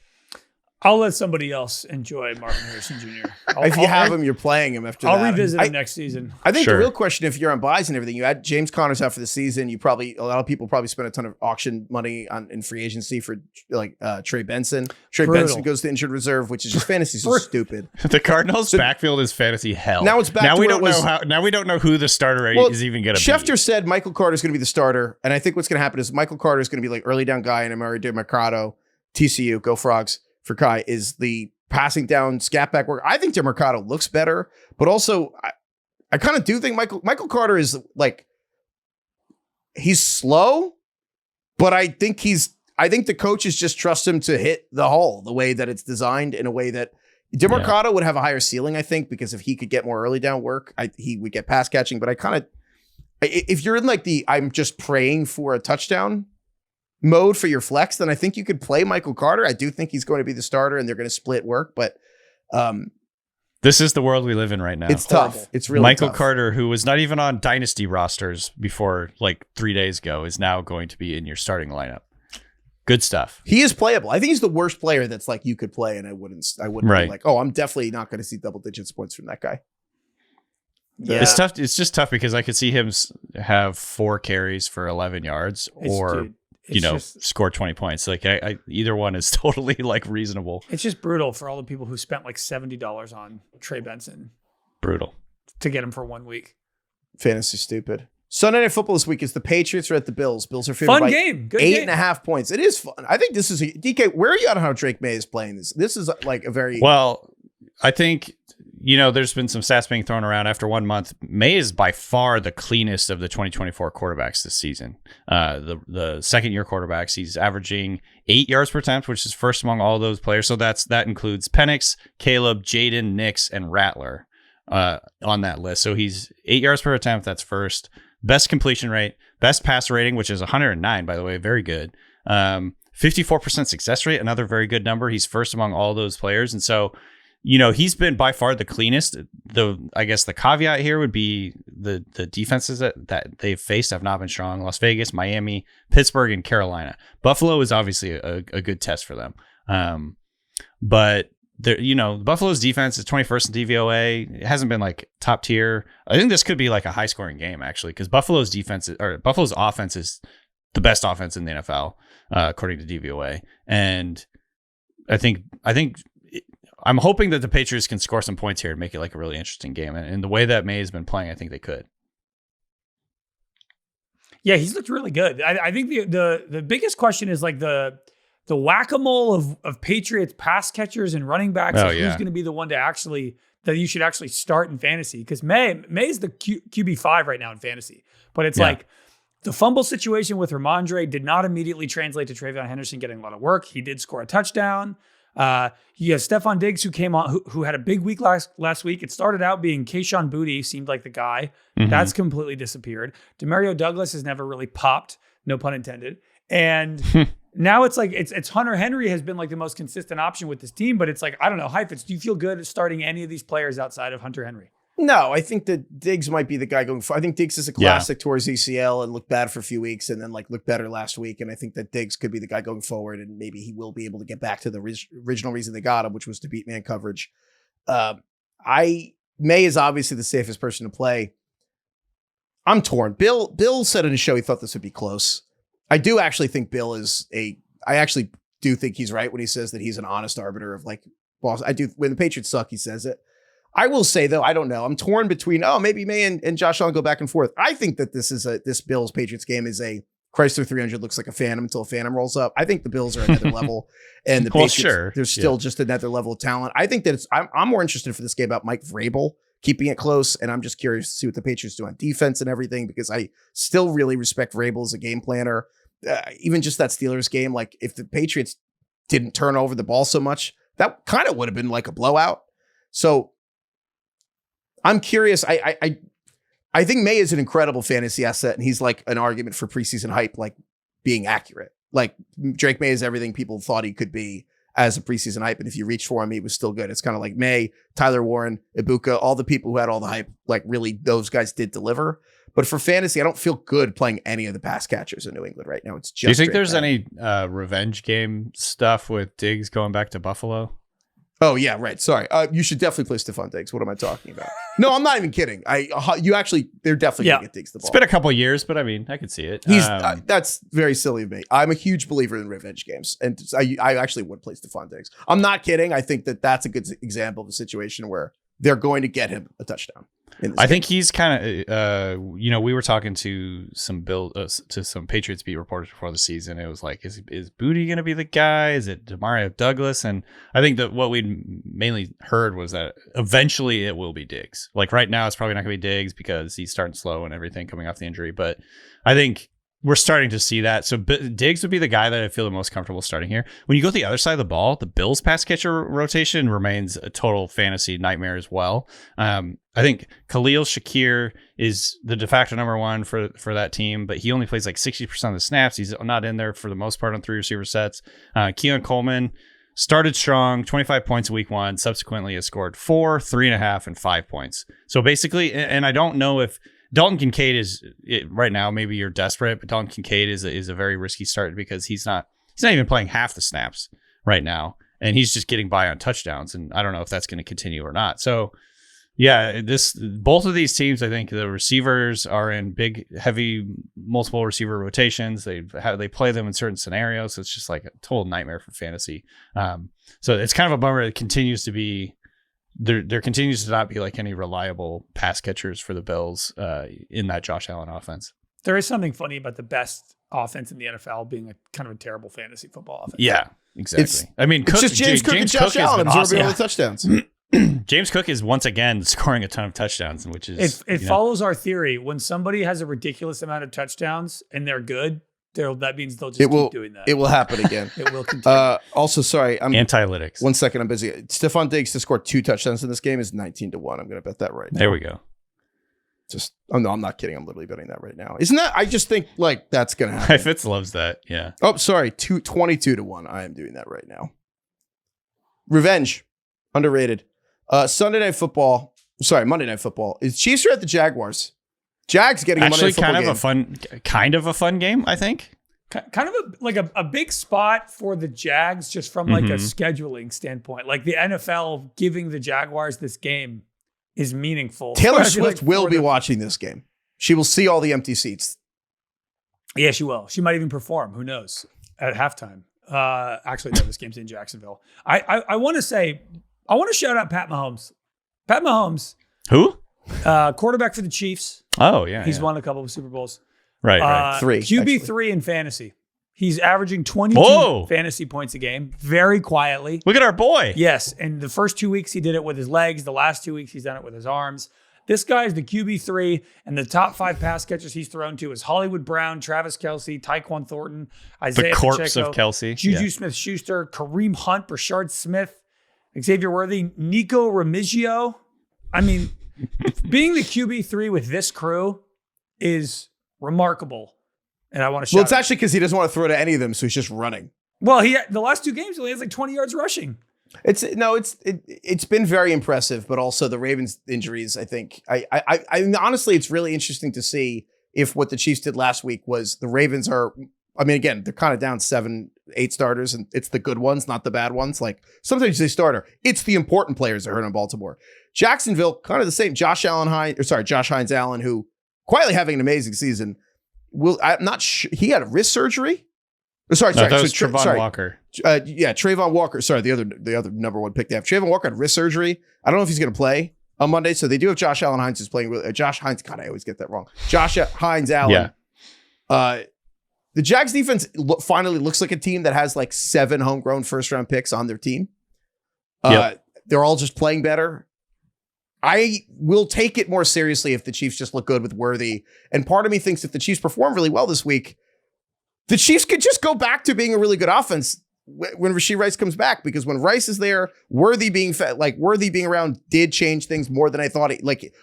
I'll let somebody else enjoy Marvin Harrison Jr. If you have him, you're playing him after that. I'll revisit him next season. I think the real question, if you're on buys and everything, you had James Conner's out for the season. A lot of people probably spent a ton of auction money in free agency for Trey Benson. Benson goes to injured reserve, which is just fantasy so stupid. The Cardinals' backfield is fantasy hell. Now it's back. Now we don't know who the starter is even going to be. Schefter said Michael Carter is going to be the starter, and I think what's going to happen is Michael Carter is going to be like early down guy, and Amari DeMarcado, TCU, go Frogs. For Kai is the passing down scat back work. I think DeMarcado looks better, but also I kind of do think Michael Carter is like, he's slow, but I think the coaches just trust him to hit the hole the way that it's designed, in a way that DeMarcado would have a higher ceiling, I think, because if he could get more early down work, he would get pass catching. But if you're in like I'm just praying for a touchdown mode for your flex, then I think you could play Michael Carter. I do think he's going to be the starter, and they're going to split work, but this is the world we live in right now. It's tough. It's really Michael tough. Carter, who was not even on dynasty rosters before like 3 days ago, is now going to be in your starting lineup. Good stuff. He is playable. I think he's the worst player that's like you could play, and I wouldn't be like, oh, I'm definitely not going to see double digits points from that guy. Yeah. It's tough. It's just tough because I could see him have 4 carries for 11 yards score 20 points. Like either one is totally like reasonable. It's just brutal for all the people who spent like $70 on Trey Benson. Brutal. To get him for 1 week. Fantasy stupid. Sunday Night Football this week is the Patriots are at the Bills. Bills are favored by game. Good 8.5 points. It is fun. I think this is DK. Where are you at on how Drake May is playing this? This is like a very well. I think there's been some stats being thrown around after 1 month. May is by far the cleanest of the 2024 quarterbacks this season. The second year quarterbacks, he's averaging 8 yards per attempt, which is first among all those players. So that includes Penix, Caleb, Jaden, Nix, and Rattler on that list. So he's 8 yards per attempt. That's first. Best completion rate, best pass rating, which is 109, by the way, very good. 54% success rate, another very good number. He's first among all those players. And so, he's been by far the cleanest. I guess the caveat here would be the defenses that they've faced have not been strong. Las Vegas, Miami, Pittsburgh, and Carolina. Buffalo is obviously a good test for them. But Buffalo's defense is 21st in DVOA. It hasn't been like top tier. I think this could be like a high scoring game actually, because Buffalo's offense is the best offense in the NFL according to DVOA. And I'm hoping that the Patriots can score some points here and make it like a really interesting game. And the way that May has been playing, I think they could. Yeah, he's looked really good. I think the biggest question is like the whack-a-mole of Patriots pass catchers and running backs. Who's going to be the one that you should actually start in fantasy? Because May is the QB5 right now in fantasy. But it's like the fumble situation with Ramondre did not immediately translate to Travion Henderson getting a lot of work. He did score a touchdown. You have Stephon Diggs who came on, who had a big week last week. It started out being Kayshon Boutte, seemed like the guy. Mm-hmm. That's completely disappeared. Demario Douglas has never really popped, no pun intended. And now it's like it's Hunter Henry has been like the most consistent option with this team, but it's like, I don't know, Heifetz, do you feel good at starting any of these players outside of Hunter Henry? No, I think that Diggs might be the guy going forward. I think Diggs is a classic towards ACL and looked bad for a few weeks and then like looked better last week. And I think that Diggs could be the guy going forward and maybe he will be able to get back to the original reason they got him, which was to beat man coverage. May is obviously the safest person to play. I'm torn. Bill said in his show he thought this would be close. I do actually think Bill I actually do think he's right when he says that he's an honest arbiter of like boss. I do. When the Patriots suck, he says it. I will say, though, I don't know. I'm torn between, maybe May and Josh Allen go back and forth. I think that this Bills-Patriots game is a Chrysler 300 looks like a Phantom until a Phantom rolls up. I think the Bills are another level. And the Patriots, there's still just another level of talent. I think that I'm more interested for this game about Mike Vrabel keeping it close. And I'm just curious to see what the Patriots do on defense and everything, because I still really respect Vrabel as a game planner. Even just that Steelers game, like if the Patriots didn't turn over the ball so much, that kind of would have been like a blowout. So I'm curious. I think May is an incredible fantasy asset, and he's like an argument for preseason hype, like being accurate. Like Drake May is everything people thought he could be as a preseason hype, and if you reached for him, he was still good. It's kind of like May, Tyler Warren, Ibuka, all the people who had all the hype. Like really, those guys did deliver. But for fantasy, I don't feel good playing any of the pass catchers in New England right now. It's just. Do you think there's any revenge game stuff with Diggs going back to Buffalo? Oh yeah, right. Sorry. You should definitely play Stephon Diggs. What am I talking about? No, I'm not even kidding. They're definitely gonna get Diggs the ball. It's been a couple of years, but I mean, I could see it. That's very silly of me. I'm a huge believer in revenge games, and I actually would play Stephon Diggs. I'm not kidding. I think that that's a good example of a situation where they're going to get him a touchdown. I think he's kind of, we were talking to some Patriots beat reporters before the season. It was like, is Boutte going to be the guy? Is it Demario Douglas? And I think that what we mainly heard was that eventually it will be Diggs. Like right now, it's probably not going to be Diggs because he's starting slow and everything coming off the injury. But I think we're starting to see that. So Diggs would be the guy that I feel the most comfortable starting here. When you go to the other side of the ball, the Bills pass catcher rotation remains a total fantasy nightmare as well. I think Khalil Shakir is the de facto number one for that team, but he only plays like 60% of the snaps. He's not in there for the most part on 3 receiver sets. Keon Coleman started strong, 25 points in week 1, subsequently has scored 4, 3.5, and 5 points. So basically, and I don't know if Dalton Kincaid right now, maybe you're desperate, but Dalton Kincaid is a very risky start because he's not even playing half the snaps right now, and he's just getting by on touchdowns, and I don't know if that's going to continue or not. So yeah, both of these teams, I think the receivers are in big, heavy, multiple receiver rotations. They play them in certain scenarios. So it's just like a total nightmare for fantasy. So it's kind of a bummer. It continues to be there continues to not be like any reliable pass catchers for the Bills in that Josh Allen offense. There is something funny about the best offense in the NFL being a kind of a terrible fantasy football offense. Yeah, exactly. It's just James Cook and Josh Allen absorbing all the touchdowns. James Cook is once again scoring a ton of touchdowns, which is it follows our theory. When somebody has a ridiculous amount of touchdowns and they're good, that means they'll just keep doing that. It will happen again. It will continue. Also, sorry, I'm anti-analytics. 1 second, I'm busy. Stephon Diggs to score 2 touchdowns in this game is 19-1. I'm going to bet that right now. There we go. No, I'm not kidding. I'm literally betting that right now. Isn't that? I just think like that's going to happen. Heifetz loves that. Yeah. Oh, sorry, 22-1. I am doing that right now. Revenge, underrated. Monday Night Football is Chiefs are at the Jaguars. Jags getting a Monday Night Football game. kind of a fun game, I think. Kind of a big spot for the Jags, just from like a scheduling standpoint. Like the NFL giving the Jaguars this game is meaningful. Taylor Swift will be watching this game. She will see all the empty seats. Yeah, she will. She might even perform. Who knows? At halftime. Actually, no, this game's in Jacksonville. I want to shout out Pat Mahomes. Pat Mahomes. Who? Quarterback for the Chiefs. Oh, yeah. He's won a couple of Super Bowls. Right. Three, QB3 in fantasy. He's averaging 22 fantasy points a game, very quietly. Look at our boy. Yes, and the first 2 weeks he did it with his legs. The last 2 weeks he's done it with his arms. This guy is the QB3, and the top 5 pass catchers he's thrown to is Hollywood Brown, Travis Kelce, Tyquan Thornton, Isaiah The corpse Pacheco, of Kelce. Juju Smith-Schuster, Kareem Hunt, Brashard Smith, Xavier Worthy, Nico Remigio. I mean, being the QB3 with this crew is remarkable. And I want to shout. Well, it's actually because he doesn't want to throw to any of them, so he's just running. Well, the last 2 games, he only has like 20 yards rushing. It's been very impressive, but also the Ravens injuries. I think I honestly, it's really interesting to see if what the Chiefs did last week was the Ravens are. I mean, again, they're kind of down 7-8 starters, and it's the good ones, not the bad ones. Like sometimes you say starter, it's the important players that hurt in Baltimore. Jacksonville, kind of the same. Josh Hines Allen, who quietly having an amazing season. I'm not sure he had a wrist surgery. Sorry. That was Trayvon Walker. Trayvon Walker. Sorry, the other number one pick they have. Trayvon Walker had wrist surgery. I don't know if he's going to play on Monday. So they do have Josh Hines who's playing. Josh Hines. God, I always get that wrong. Josh Hines Allen. Yeah. The Jags defense finally looks like a team that has like 7 homegrown first-round picks on their team. They're all just playing better. I will take it more seriously if the Chiefs just look good with Worthy. And part of me thinks if the Chiefs perform really well this week, the Chiefs could just go back to being a really good offense when Rashee Rice comes back, because when Rice is there, Worthy being around did change things more than I thought.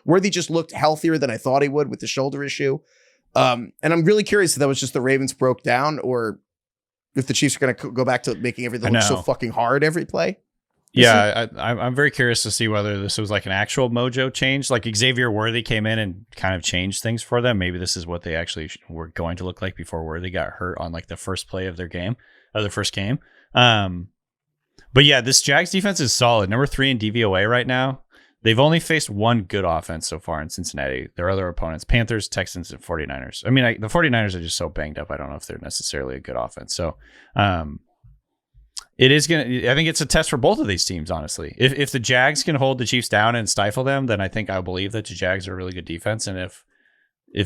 Worthy just looked healthier than I thought he would with the shoulder issue. And I'm really curious if that was just the Ravens broke down or if the Chiefs are going to go back to making everything look so fucking hard every play. Yeah, I'm very curious to see whether this was like an actual mojo change. Like Xavier Worthy came in and kind of changed things for them. Maybe this is what they actually were going to look like before Worthy got hurt on like the first play of their first game. But yeah, this Jags defense is solid. Number 3 in DVOA right now. They've only faced one good offense so far in Cincinnati. Their other opponents, Panthers, Texans, and 49ers. I mean, the 49ers are just so banged up. I don't know if they're necessarily a good offense. So, it is going to, I think it's a test for both of these teams, honestly. If the Jags can hold the Chiefs down and stifle them, then I think I believe that the Jags are a really good defense. And if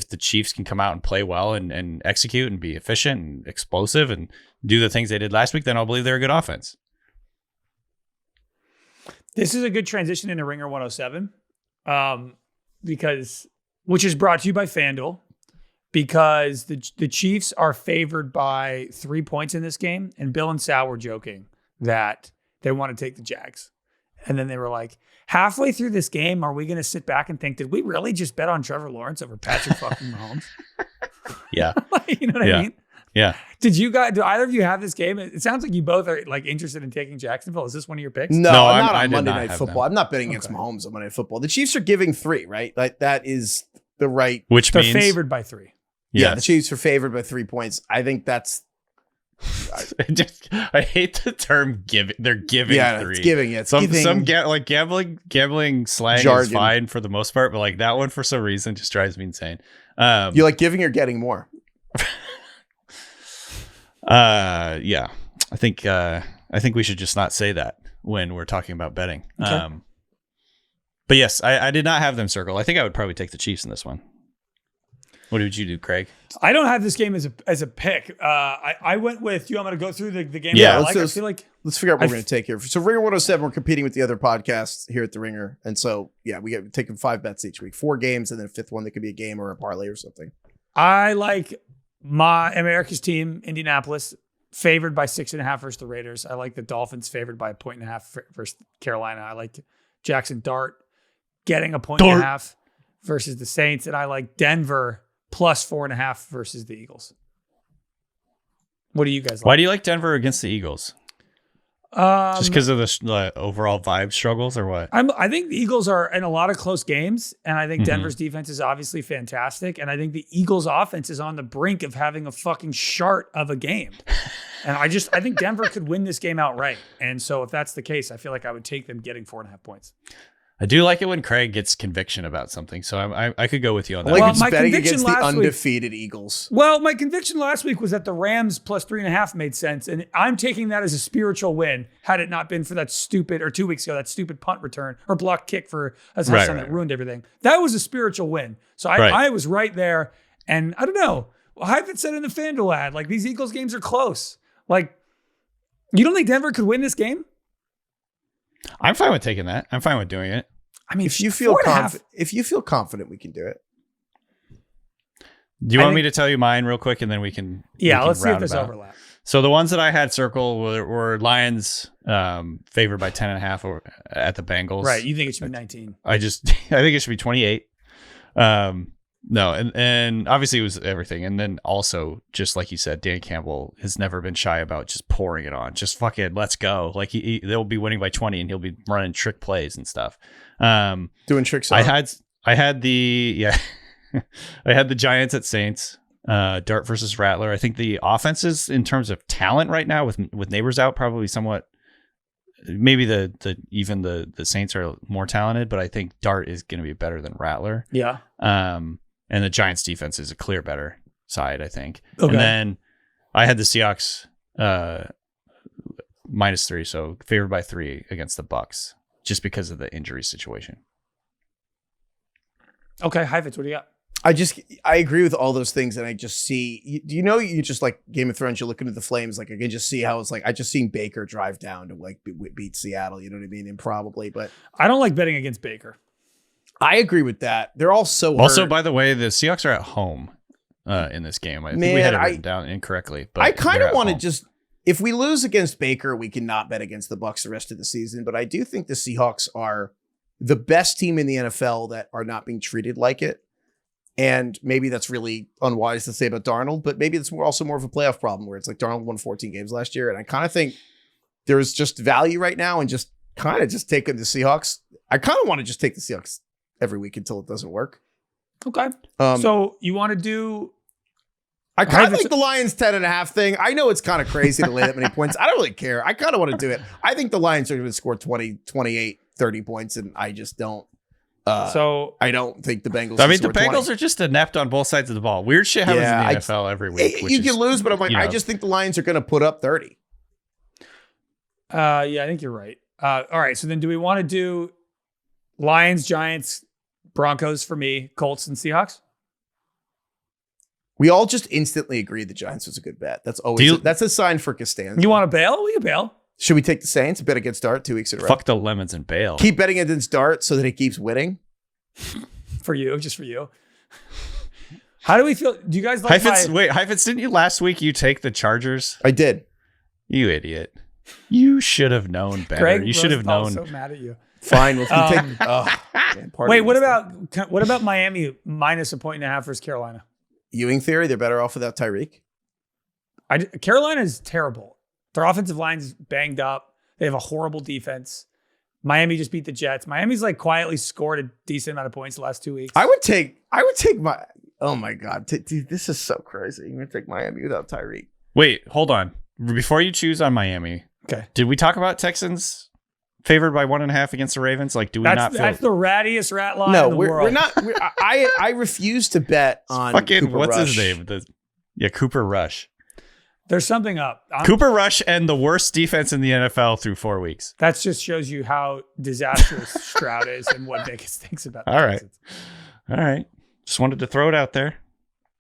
the Chiefs can come out and play well and execute and be efficient and explosive and do the things they did last week, then I'll believe they're a good offense. This is a good transition into Ringer 107, which is brought to you by FanDuel. Because the Chiefs are favored by 3 points in this game, and Bill and Sal were joking that they want to take the Jags. And then they were like, halfway through this game, are we going to sit back and think, did we really just bet on Trevor Lawrence over Patrick fucking Mahomes? Yeah. You know what I mean? Yeah. Do either of you have this game? It sounds like you both are like interested in taking Jacksonville. Is this one of your picks? No, not on Monday Night Football. I'm not betting against Mahomes on Monday Night Football. The Chiefs are giving 3, right? Like that is the right. Which they're means favored by 3. Yeah, the Chiefs are favored by 3 points. I think that's. I hate the term "giving." They're giving 3. It's giving. It's some gambling slang jargon is fine for the most part, but like that one for some reason just drives me insane. You like giving or getting more? Yeah, I think we should just not say that when we're talking about betting. Okay. But yes, I did not have them circled. I think I would probably take the Chiefs in this one. What did you do, Craig? I don't have this game as a pick. I went with you. I'm going to go through the game. Yeah, I feel like let's figure out what we're going to take here. So Ringer 107, we're competing with the other podcasts here at the Ringer, and so yeah, we get taking 5 bets each week, 4 games, and then a 5th one that could be a game or a parlay or something. I like my America's team, Indianapolis, favored by 6.5 versus the Raiders. I like the Dolphins favored by 1.5 versus Carolina. I like Jackson Dart getting 1.5 versus the Saints, and I like Denver plus 4.5 versus the Eagles. What do you guys like? Why do you like Denver against the Eagles? Just because of the overall vibe struggles or what? I think the Eagles are in a lot of close games, and I think Denver's defense is obviously fantastic, and I think the Eagles offense is on the brink of having a fucking shart of a game. And I think Denver could win this game outright. And so if that's the case, I feel like I would take them getting 4.5 points. I do like it when Craig gets conviction about something, so I could go with you on that. Well, my betting against the undefeated Eagles. Well, my conviction last week was that the Rams plus 3.5 made sense, and I'm taking that as a spiritual win. Had it not been for that stupid, or 2 weeks ago, that stupid punt return or block kick for a touchdown that ruined everything. That was a spiritual win. So I was right there, and I don't know. Heifetz said in the FanDuel ad, like, these Eagles games are close. Like, you don't think Denver could win this game? I'm fine with taking that. I'm fine with doing it. I mean, if you feel confident, we can do it. Do you want me to tell you mine real quick, and then we can? Yeah, let's see if there's overlap. So the ones that I had circled were Lions favored by 10.5 at the Bengals. Right. You think it should be 19? I think it should be 28. No, and obviously it was everything. And then also, just like you said, Dan Campbell has never been shy about just pouring it on. Just fucking let's go. Like they'll be winning by 20 and he'll be running trick plays and stuff. Doing tricks. I had the I had the Giants at Saints. Dart versus Rattler. I think the offenses in terms of talent right now with Neighbors out probably somewhat. Maybe the Saints are more talented, but I think Dart is going to be better than Rattler. Yeah. And the Giants defense is a clear better side, I think. Okay. And then I had the Seahawks -3, so favored by 3 against the Bucks, just because of the injury situation. Okay, Heifetz, what do you got? I agree with all those things, and I just see. Do you just like Game of Thrones? You look into the flames, like I can just see how it's like. I just seen Baker drive down to like beat Seattle. You know what I mean? Improbably, but I don't like betting against Baker. I agree with that. They're all so also, hurt. by the way, the Seahawks are at home in this game. I think we had it written down incorrectly. But I kind of want to just, if we lose against Baker, we cannot bet against the Bucs the rest of the season. But I do think the Seahawks are the best team in the NFL that are not being treated like it. And maybe that's really unwise to say about Darnold, but maybe it's also more of a playoff problem where it's like Darnold won 14 games last year. And I kind of think there's just value right now and just kind of just taking the Seahawks. I kind of want to just take the Seahawks every week until it doesn't work. Okay. So you want to do... I kind of like the Lions 10.5 thing. I know it's kind of crazy to lay that many points. I don't really care. I kind of want to do it. I think the Lions are going to score 20, 28, 30 points, and I just don't. So I don't think the Bengals. I mean, the Bengals are just inept on both sides of the ball. Weird shit happens in the NFL every week. You can lose, but I'm like, I just think the Lions are going to put up 30. Yeah, I think you're right. All right, so then do we want to do Lions, Giants, Broncos for me, Colts, and Seahawks? We all just instantly agreed the Giants was a good bet. That's always that's a sign for Costanza. You want to bail? We can bail. Should we take the Saints? Bet against Dart 2 weeks in a row. Fuck the lemons and bail. Keep betting against Dart so that it keeps winning. For you, just for you. How do we feel? Do you guys like Heifetz, didn't you last week you take the Chargers? I did. You idiot. You should have known better. Greg you should have known. So mad at you. Fine. Well, take, wait, what about Miami minus 1.5 versus Carolina? Ewing theory, they're better off without Tyreek. Carolina is terrible. Their offensive line's banged up. They have a horrible defense. Miami just beat the Jets. Miami's like quietly scored a decent amount of points the last 2 weeks. I would take my. Oh my God, dude, this is so crazy. I'm gonna take Miami without Tyreek. Wait, hold on. Before you choose on Miami, okay? Did we talk about Texans favored by 1.5 against the Ravens? Like, do we not? That's the rattiest rat line in the world. We're not. I refuse to bet on fucking Cooper what's Rush. his name? Cooper Rush. There's something up. Cooper Rush and the worst defense in the NFL through 4 weeks. That just shows you how disastrous Stroud is and what Vegas thinks about the Texans. All right. Just wanted to throw it out there.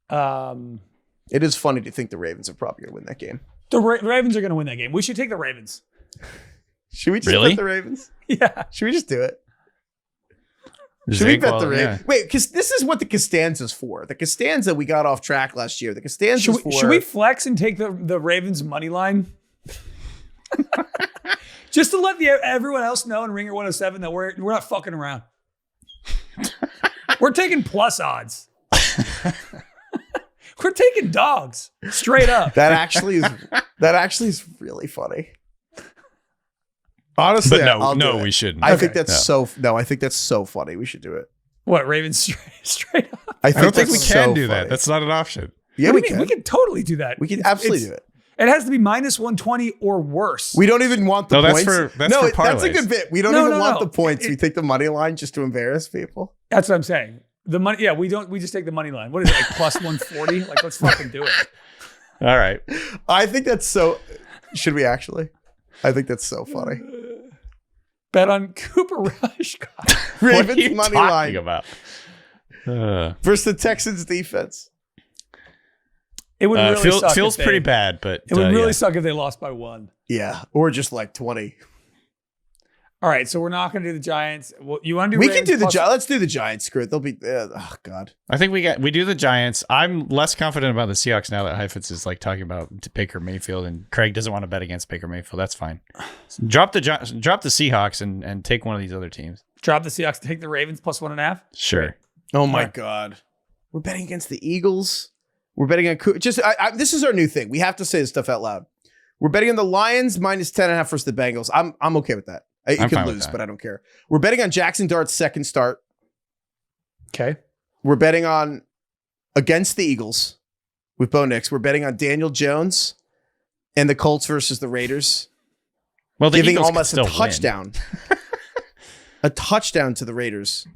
It is funny to think the Ravens are probably going to win that game. The Ravens are going to win that game. We should take the Ravens. Should we just bet the Ravens? Yeah. Should we just do it? Should we bet the Ravens? Yeah. Wait, because this is what the Costanza's for. The Costanza, we got off track last year. The Costanza's for... Should we flex and take the Ravens money line? Just to let everyone else know in Ringer 107 that we're not fucking around. We're taking plus odds. We're taking dogs. Straight up. That actually is really funny. Honestly, but we shouldn't. I think that's so funny. We should do it. What, Ravens straight up? I don't think we can do that. That's not an option. Yeah, we can. We can totally do that. We can absolutely do it. It has to be minus 120 or worse. We don't even want the points. That's for parlays. That's a good bit. We don't even want the points. We take the money line just to embarrass people. That's what I'm saying. The money, yeah, we just take the money line. What is it, like plus 140? Like, let's fucking do it. All right. I think that's so. Should we actually? I think that's so funny. Bet on Cooper Rush. Ravens money line about? Versus the Texans defense. It would really suck. Feels pretty bad, but it would really suck if they lost by 1. Yeah, or just like 20. All right, so we're not going to do the Giants. Well, you want to do? We can do the Giants. Let's do the Giants. Screw it. They'll be. Oh God. I think we do the Giants. I'm less confident about the Seahawks now that Heifetz is like talking about Baker Mayfield, and Craig doesn't want to bet against Baker Mayfield. That's fine. Drop the Seahawks and take one of these other teams. Drop the Seahawks. Take the Ravens plus 1.5. Sure. Oh my God. We're betting against the Eagles. We're betting on this is our new thing. We have to say this stuff out loud. We're betting on the Lions minus 10.5 versus the Bengals. I'm okay with that. You could lose, but I don't care. We're betting on Jackson Dart's second start. Okay. We're betting on against the Eagles with Bo Nix. We're betting on Daniel Jones and the Colts versus the Raiders. Well, the giving Eagles almost still a touchdown. A touchdown to the Raiders.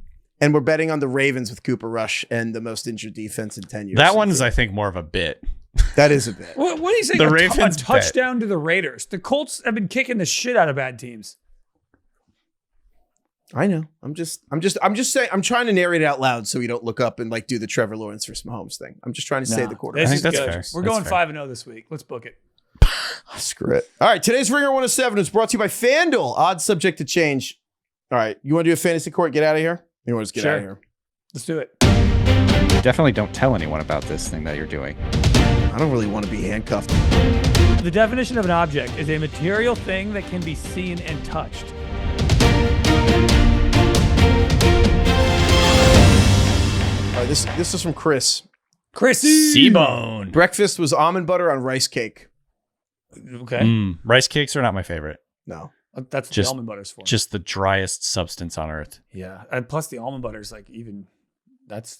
And we're betting on the Ravens with Cooper Rush and the most injured defense in 10 years. That one is, I think, more of a bit. That is a bit. What are you saying? The a Ravens touchdown to the Raiders. The Colts have been kicking the shit out of bad teams. I know. I'm just saying. I'm trying to narrate it out loud so we don't look up and like do the Trevor Lawrence versus Mahomes thing. I'm just trying to say the quarter. I think that's good. fair. We're That's going fair. 5-0 this week. Let's book it. Screw it. All right. Today's Ringer 107 is brought to you by FanDuel. Odds subject to change. All right. You want to do a fantasy court? Get out of here. You want to just get out of here? Let's do it. Definitely don't tell anyone about this thing that you're doing. I don't really want to be handcuffed. The definition of an object is a material thing that can be seen and touched. All right. This is from Chris. Chrissy! C-Bone. Breakfast was almond butter on rice cake. Okay. Rice cakes are not my favorite. No. That's Just- the almond butter's for. Just the driest substance on earth. Yeah. And plus the almond butter's like even that's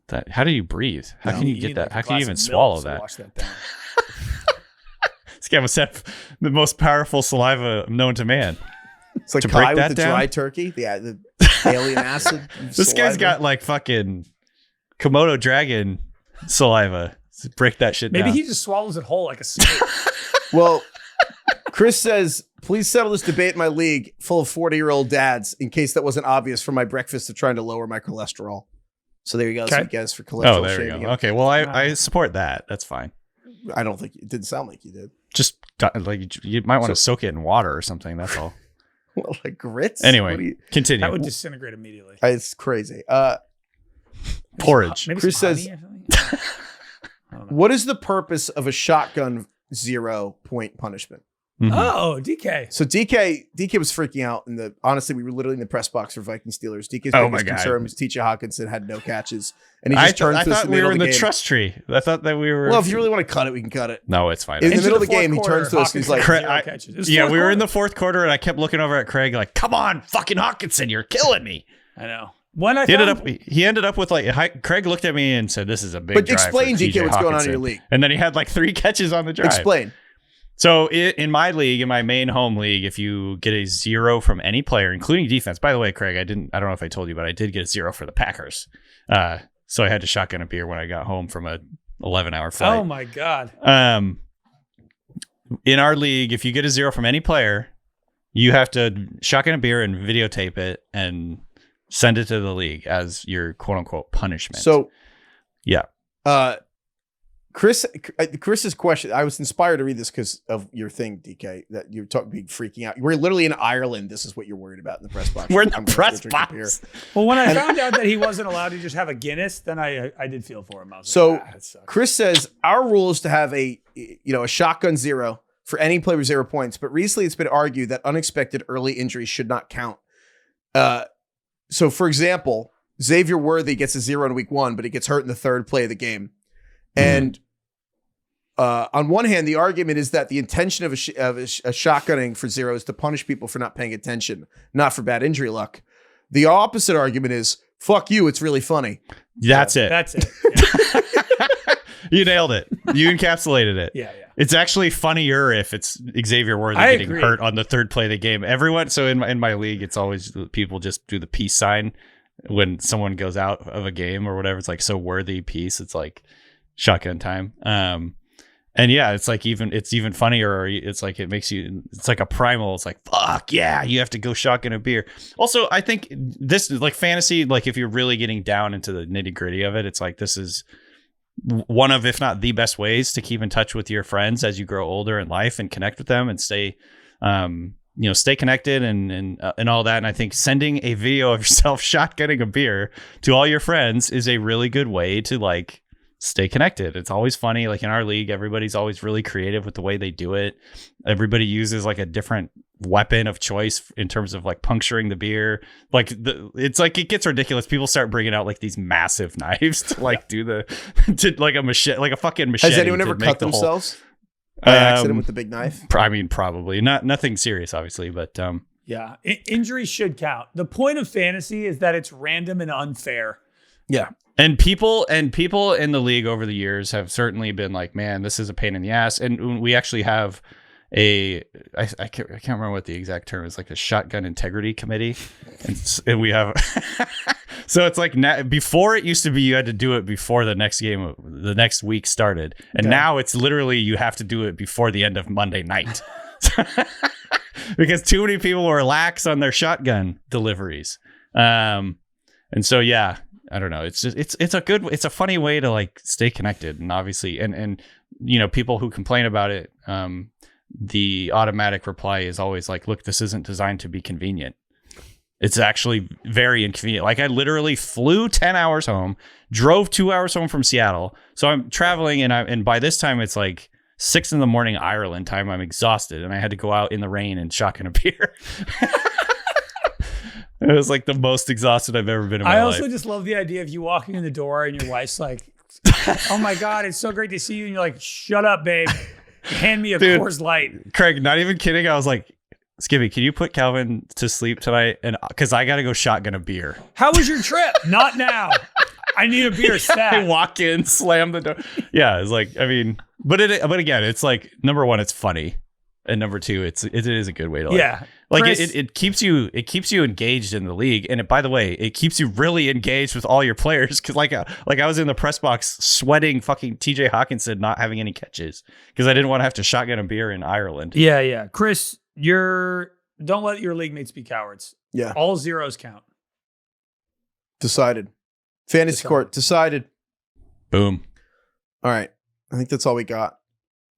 That. How do you breathe? How can you get that? How can you even swallow that? Wash that down. This guy must have the most powerful saliva known to man. It's like To Kai break with that the down? dry turkey. Yeah, the alien acid. This guy's saliva. got like fucking Komodo dragon saliva. Break that shit Maybe down. he just swallows it whole like a snake. Well, Chris says, please settle this debate in my league full of 40-year-old dads in case that wasn't obvious from my breakfast of trying to lower my cholesterol. So there you go. Okay. That's what you guys for cholesterol Oh, there we shaming go. him. Okay, well, I support that. That's fine. I don't think it didn't sound like you did. Just like you might want to soak it in water or something. That's all. Well, like grits? What do Anyway, you- continue. That would disintegrate immediately. It's crazy. Porridge. Maybe Chris some says- honey or something? I don't know. What is the purpose of a shotgun 0-point punishment? Mhm. Oh, DK. So DK was freaking out honestly, we were literally in the press box for Vikings Steelers. DK's Oh my biggest God. concern was T.J. Hawkinson had no catches. And he I just turns to us thought in the we middle were of in the the game. trust tree. I thought that we were. Well, if you really want to cut it, we can cut it. No, it's fine. In the Into middle of the fourth game, he quarter, turns to us and he's like, Hawkins had Craig, 0 catches. It was yeah, fourth we were in quarter. the fourth quarter, and I kept looking over at Craig like, "Come on, fucking Hawkinson, you're killing me." I know. When I He found, ended up with like Craig looked at me and said, "This is a big." But drive explain, for DK, TJ what's going on in Hawkinson." your league. And then he had like 3 catches on the drive. Explain. So in my league, in my main home league, if you get a 0 from any player, including defense, by the way, Craig, I don't know if I told you, but I did get a 0 for the Packers. So I had to shotgun a beer when I got home from a 11-hour flight. oh my God. In our league, if you get a 0 from any player, you have to shotgun a beer and videotape it and send it to the league as your quote unquote punishment. So, yeah. Chris's question, I was inspired to read this because of your thing, DK, that you're being freaking out. We're literally in Ireland. This is what you're worried about in the press box. We're in the I'm gonna press go drink a beer. box. Well, when I found out that he wasn't allowed to just have a Guinness, then I did feel for him. I was So like, that sucks. Chris says our rule is to have a shotgun 0 for any player with 0 points. But recently it's been argued that unexpected early injuries should not count. So for example, Xavier Worthy gets a 0 in week 1, but he gets hurt in the third play of the game. And on one hand, the argument is that the intention of a shotgunning for 0 is to punish people for not paying attention, not for bad injury luck. The opposite argument is, fuck you, it's really funny. That's it. That's it. Yeah. You nailed it. You encapsulated it. Yeah. It's actually funnier if it's Xavier Worthy I getting agree. hurt on the third play of the game. Everyone, so in my league, it's always people just do the peace sign when someone goes out of a game or whatever. It's like, so Worthy peace. It's like shotgun time. And yeah, it's like it's even funnier. Or it's like it's like a primal. It's like, fuck yeah, you have to go shotgun a beer. Also, I think this is like fantasy. Like if you're really getting down into the nitty gritty of it, it's like this is one of, if not the best ways to keep in touch with your friends as you grow older in life and connect with them and stay, stay connected and all that. And I think sending a video of yourself shotgunning a beer to all your friends is a really good way to like stay connected. It's always funny. Like in our league, everybody's always really creative with the way they do it. Everybody uses like a different weapon of choice in terms of like puncturing the beer. Like it's like it gets ridiculous. People start bringing out like these massive knives to like do to like a machete, like a fucking machete. Has anyone ever cut themselves by accident with the big knife? I mean, probably nothing serious, obviously, but yeah, injuries should count. The point of fantasy is that it's random and unfair. Yeah. And people in the league over the years have certainly been like, man, this is a pain in the ass. And we actually have I can't remember what the exact term is, like a shotgun integrity committee. And we have, so it's like before it used to be you had to do it before the next week started. And now it's literally, you have to do it before the end of Monday night. Because too many people were lax on their shotgun deliveries. And so, yeah. I don't know. It's just it's a funny way to like stay connected, and obviously, and people who complain about it, the automatic reply is always like, look, this isn't designed to be convenient. It's actually very inconvenient. Like I literally flew 10 hours home, drove 2 hours home from Seattle. So I'm traveling and by this time it's like 6 a.m. Ireland time. I'm exhausted and I had to go out in the rain and shotgun a beer. It was like the most exhausted I've ever been in my life. I also just love the idea of you walking in the door and your wife's like, oh my God, it's so great to see you. And you're like, shut up, babe. Hand me a Coors Light. Craig, not even kidding. I was like, Skibby, can you put Calvin to sleep tonight? And because I got to go shotgun a beer. How was your trip? Not now. I need a beer stat. I walk in, slam the door. Yeah, it's like, I mean, but again, it's like, number one, it's funny. And number two, it is a good way to like Chris, it keeps you engaged in the league, and by the way, it keeps you really engaged with all your players because like I was in the press box sweating fucking TJ Hawkinson not having any catches because I didn't want to have to shotgun a beer in Ireland. Yeah. Chris, don't let your league mates be cowards. Yeah, all zeros count. Decided. Fantasy court decided. Boom. All right, I think that's all we got.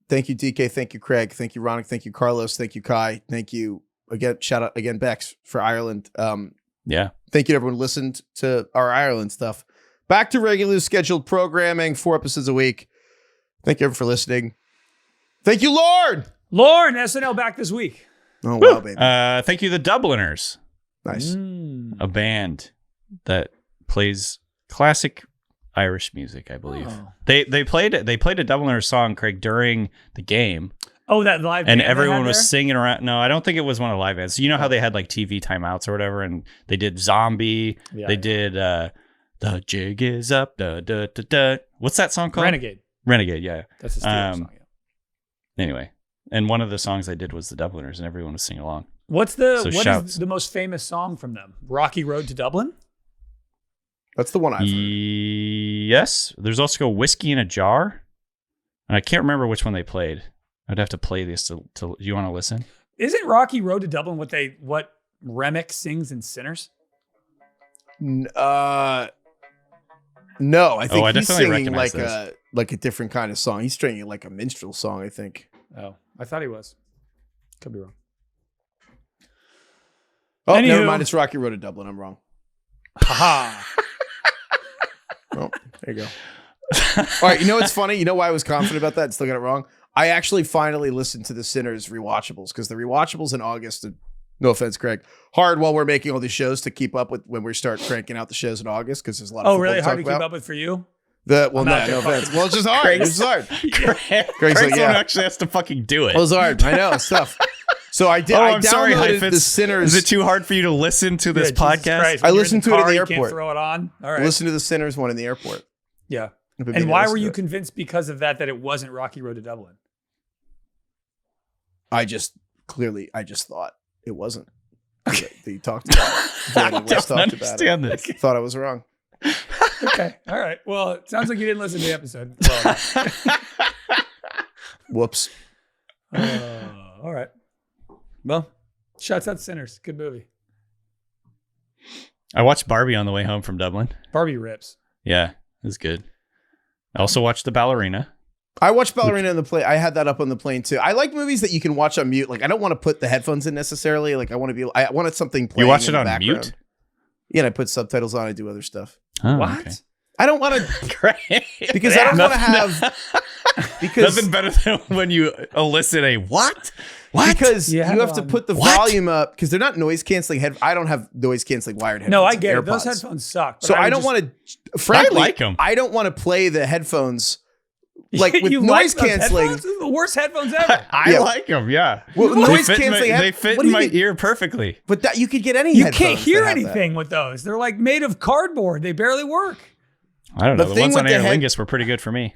Thank you, DK. Thank you, Craig. Thank you, Ronak. Thank you, Carlos. Thank you, Kai. Thank you again. Shout out again, Bex for Ireland. Yeah. Thank you to everyone who listened to our Ireland stuff. Back to regularly scheduled programming, 4 episodes a week. Thank you everyone for listening. Thank you, Lord. SNL back this week. Oh, wow, baby. Thank you, the Dubliners. Nice. A band that plays classic Irish music, I believe. Oh. They played a Dubliners song, Craig, during the game. Oh, that live band. And everyone was singing around. No, I don't think it was one of the live bands. So you know how they had like TV timeouts or whatever, and they did Zombie. Yeah, did The Jig Is Up. Da, da, da, da. What's that song called? Renegade, yeah. That's a Steelers song, yeah. Anyway, and one of the songs I did was the Dubliners, and everyone was singing along. What is the most famous song from them? Rocky Road to Dublin? That's the one I've heard. Yes. There's also Whiskey in a Jar. And I can't remember which one they played. I'd have to play this to you want to listen? Isn't Rocky Road to Dublin what Remick sings in Sinners? No, I think he's singing like a different kind of song. He's singing like a minstrel song, I think. Oh, I thought he was. Could be wrong. Oh, anywho, never mind. It's Rocky Road to Dublin. I'm wrong. Haha. Oh, there you go. All right, you know what's funny? You know why I was confident about that and still got it wrong? I actually finally listened to the Sinners rewatchables because the rewatchables in August, no offense, Craig, hard while we're making all these shows to keep up with when we start cranking out the shows in August because there's a lot of really hard to keep up with for you? No offense. Well, it's just hard. It's just hard. Greg's like, yeah. Actually has to fucking do it. Well, it's hard. I know. It's tough. So I did. I'm sorry, downloaded the Sinners. Is it too hard for you to listen to this podcast? I listened to it in the airport. Can't throw it on. All right. Listen to the Sinners one in the airport. Yeah. And why were you convinced because of that it wasn't Rocky Road to Dublin? I just thought it wasn't. They talked about it. I don't understand this. Thought I was wrong. Okay. All right. Well, it sounds like you didn't listen to the episode. Well, whoops. All right. Well, shouts out to Sinners. Good movie. I watched Barbie on the way home from Dublin. Barbie rips. Yeah, it was good. I also watched The Ballerina. I watched Ballerina on the plane. I had that up on the plane too. I like movies that you can watch on mute. Like I don't want to put the headphones in necessarily. Like I wanted something playing. You watch in it the on background. mute? Yeah, and I put subtitles on. I do other stuff. Oh, What? okay. I don't want to Great. because I don't want to have because Nothing better than when you elicit a what? What? because Yeah, you have to on. put the What? volume up because they're not noise canceling head. I don't have noise canceling wired headphones. No, I like get it. Those AirPods. headphones suck. but So I would don't just- want to. Frankly, I like 'em. I don't want to play the headphones like with You noise like those canceling. headphones? Those are the worst headphones ever. I Yeah. like them, yeah. Well, They noise fit in canceling. they fit what in do you my mean? ear perfectly. But that you could get any. You headphones can't hear that have that. anything with those. They're like made of cardboard. They barely work. I don't know. The The thing ones on with the Aer head- Lingus were pretty good for me.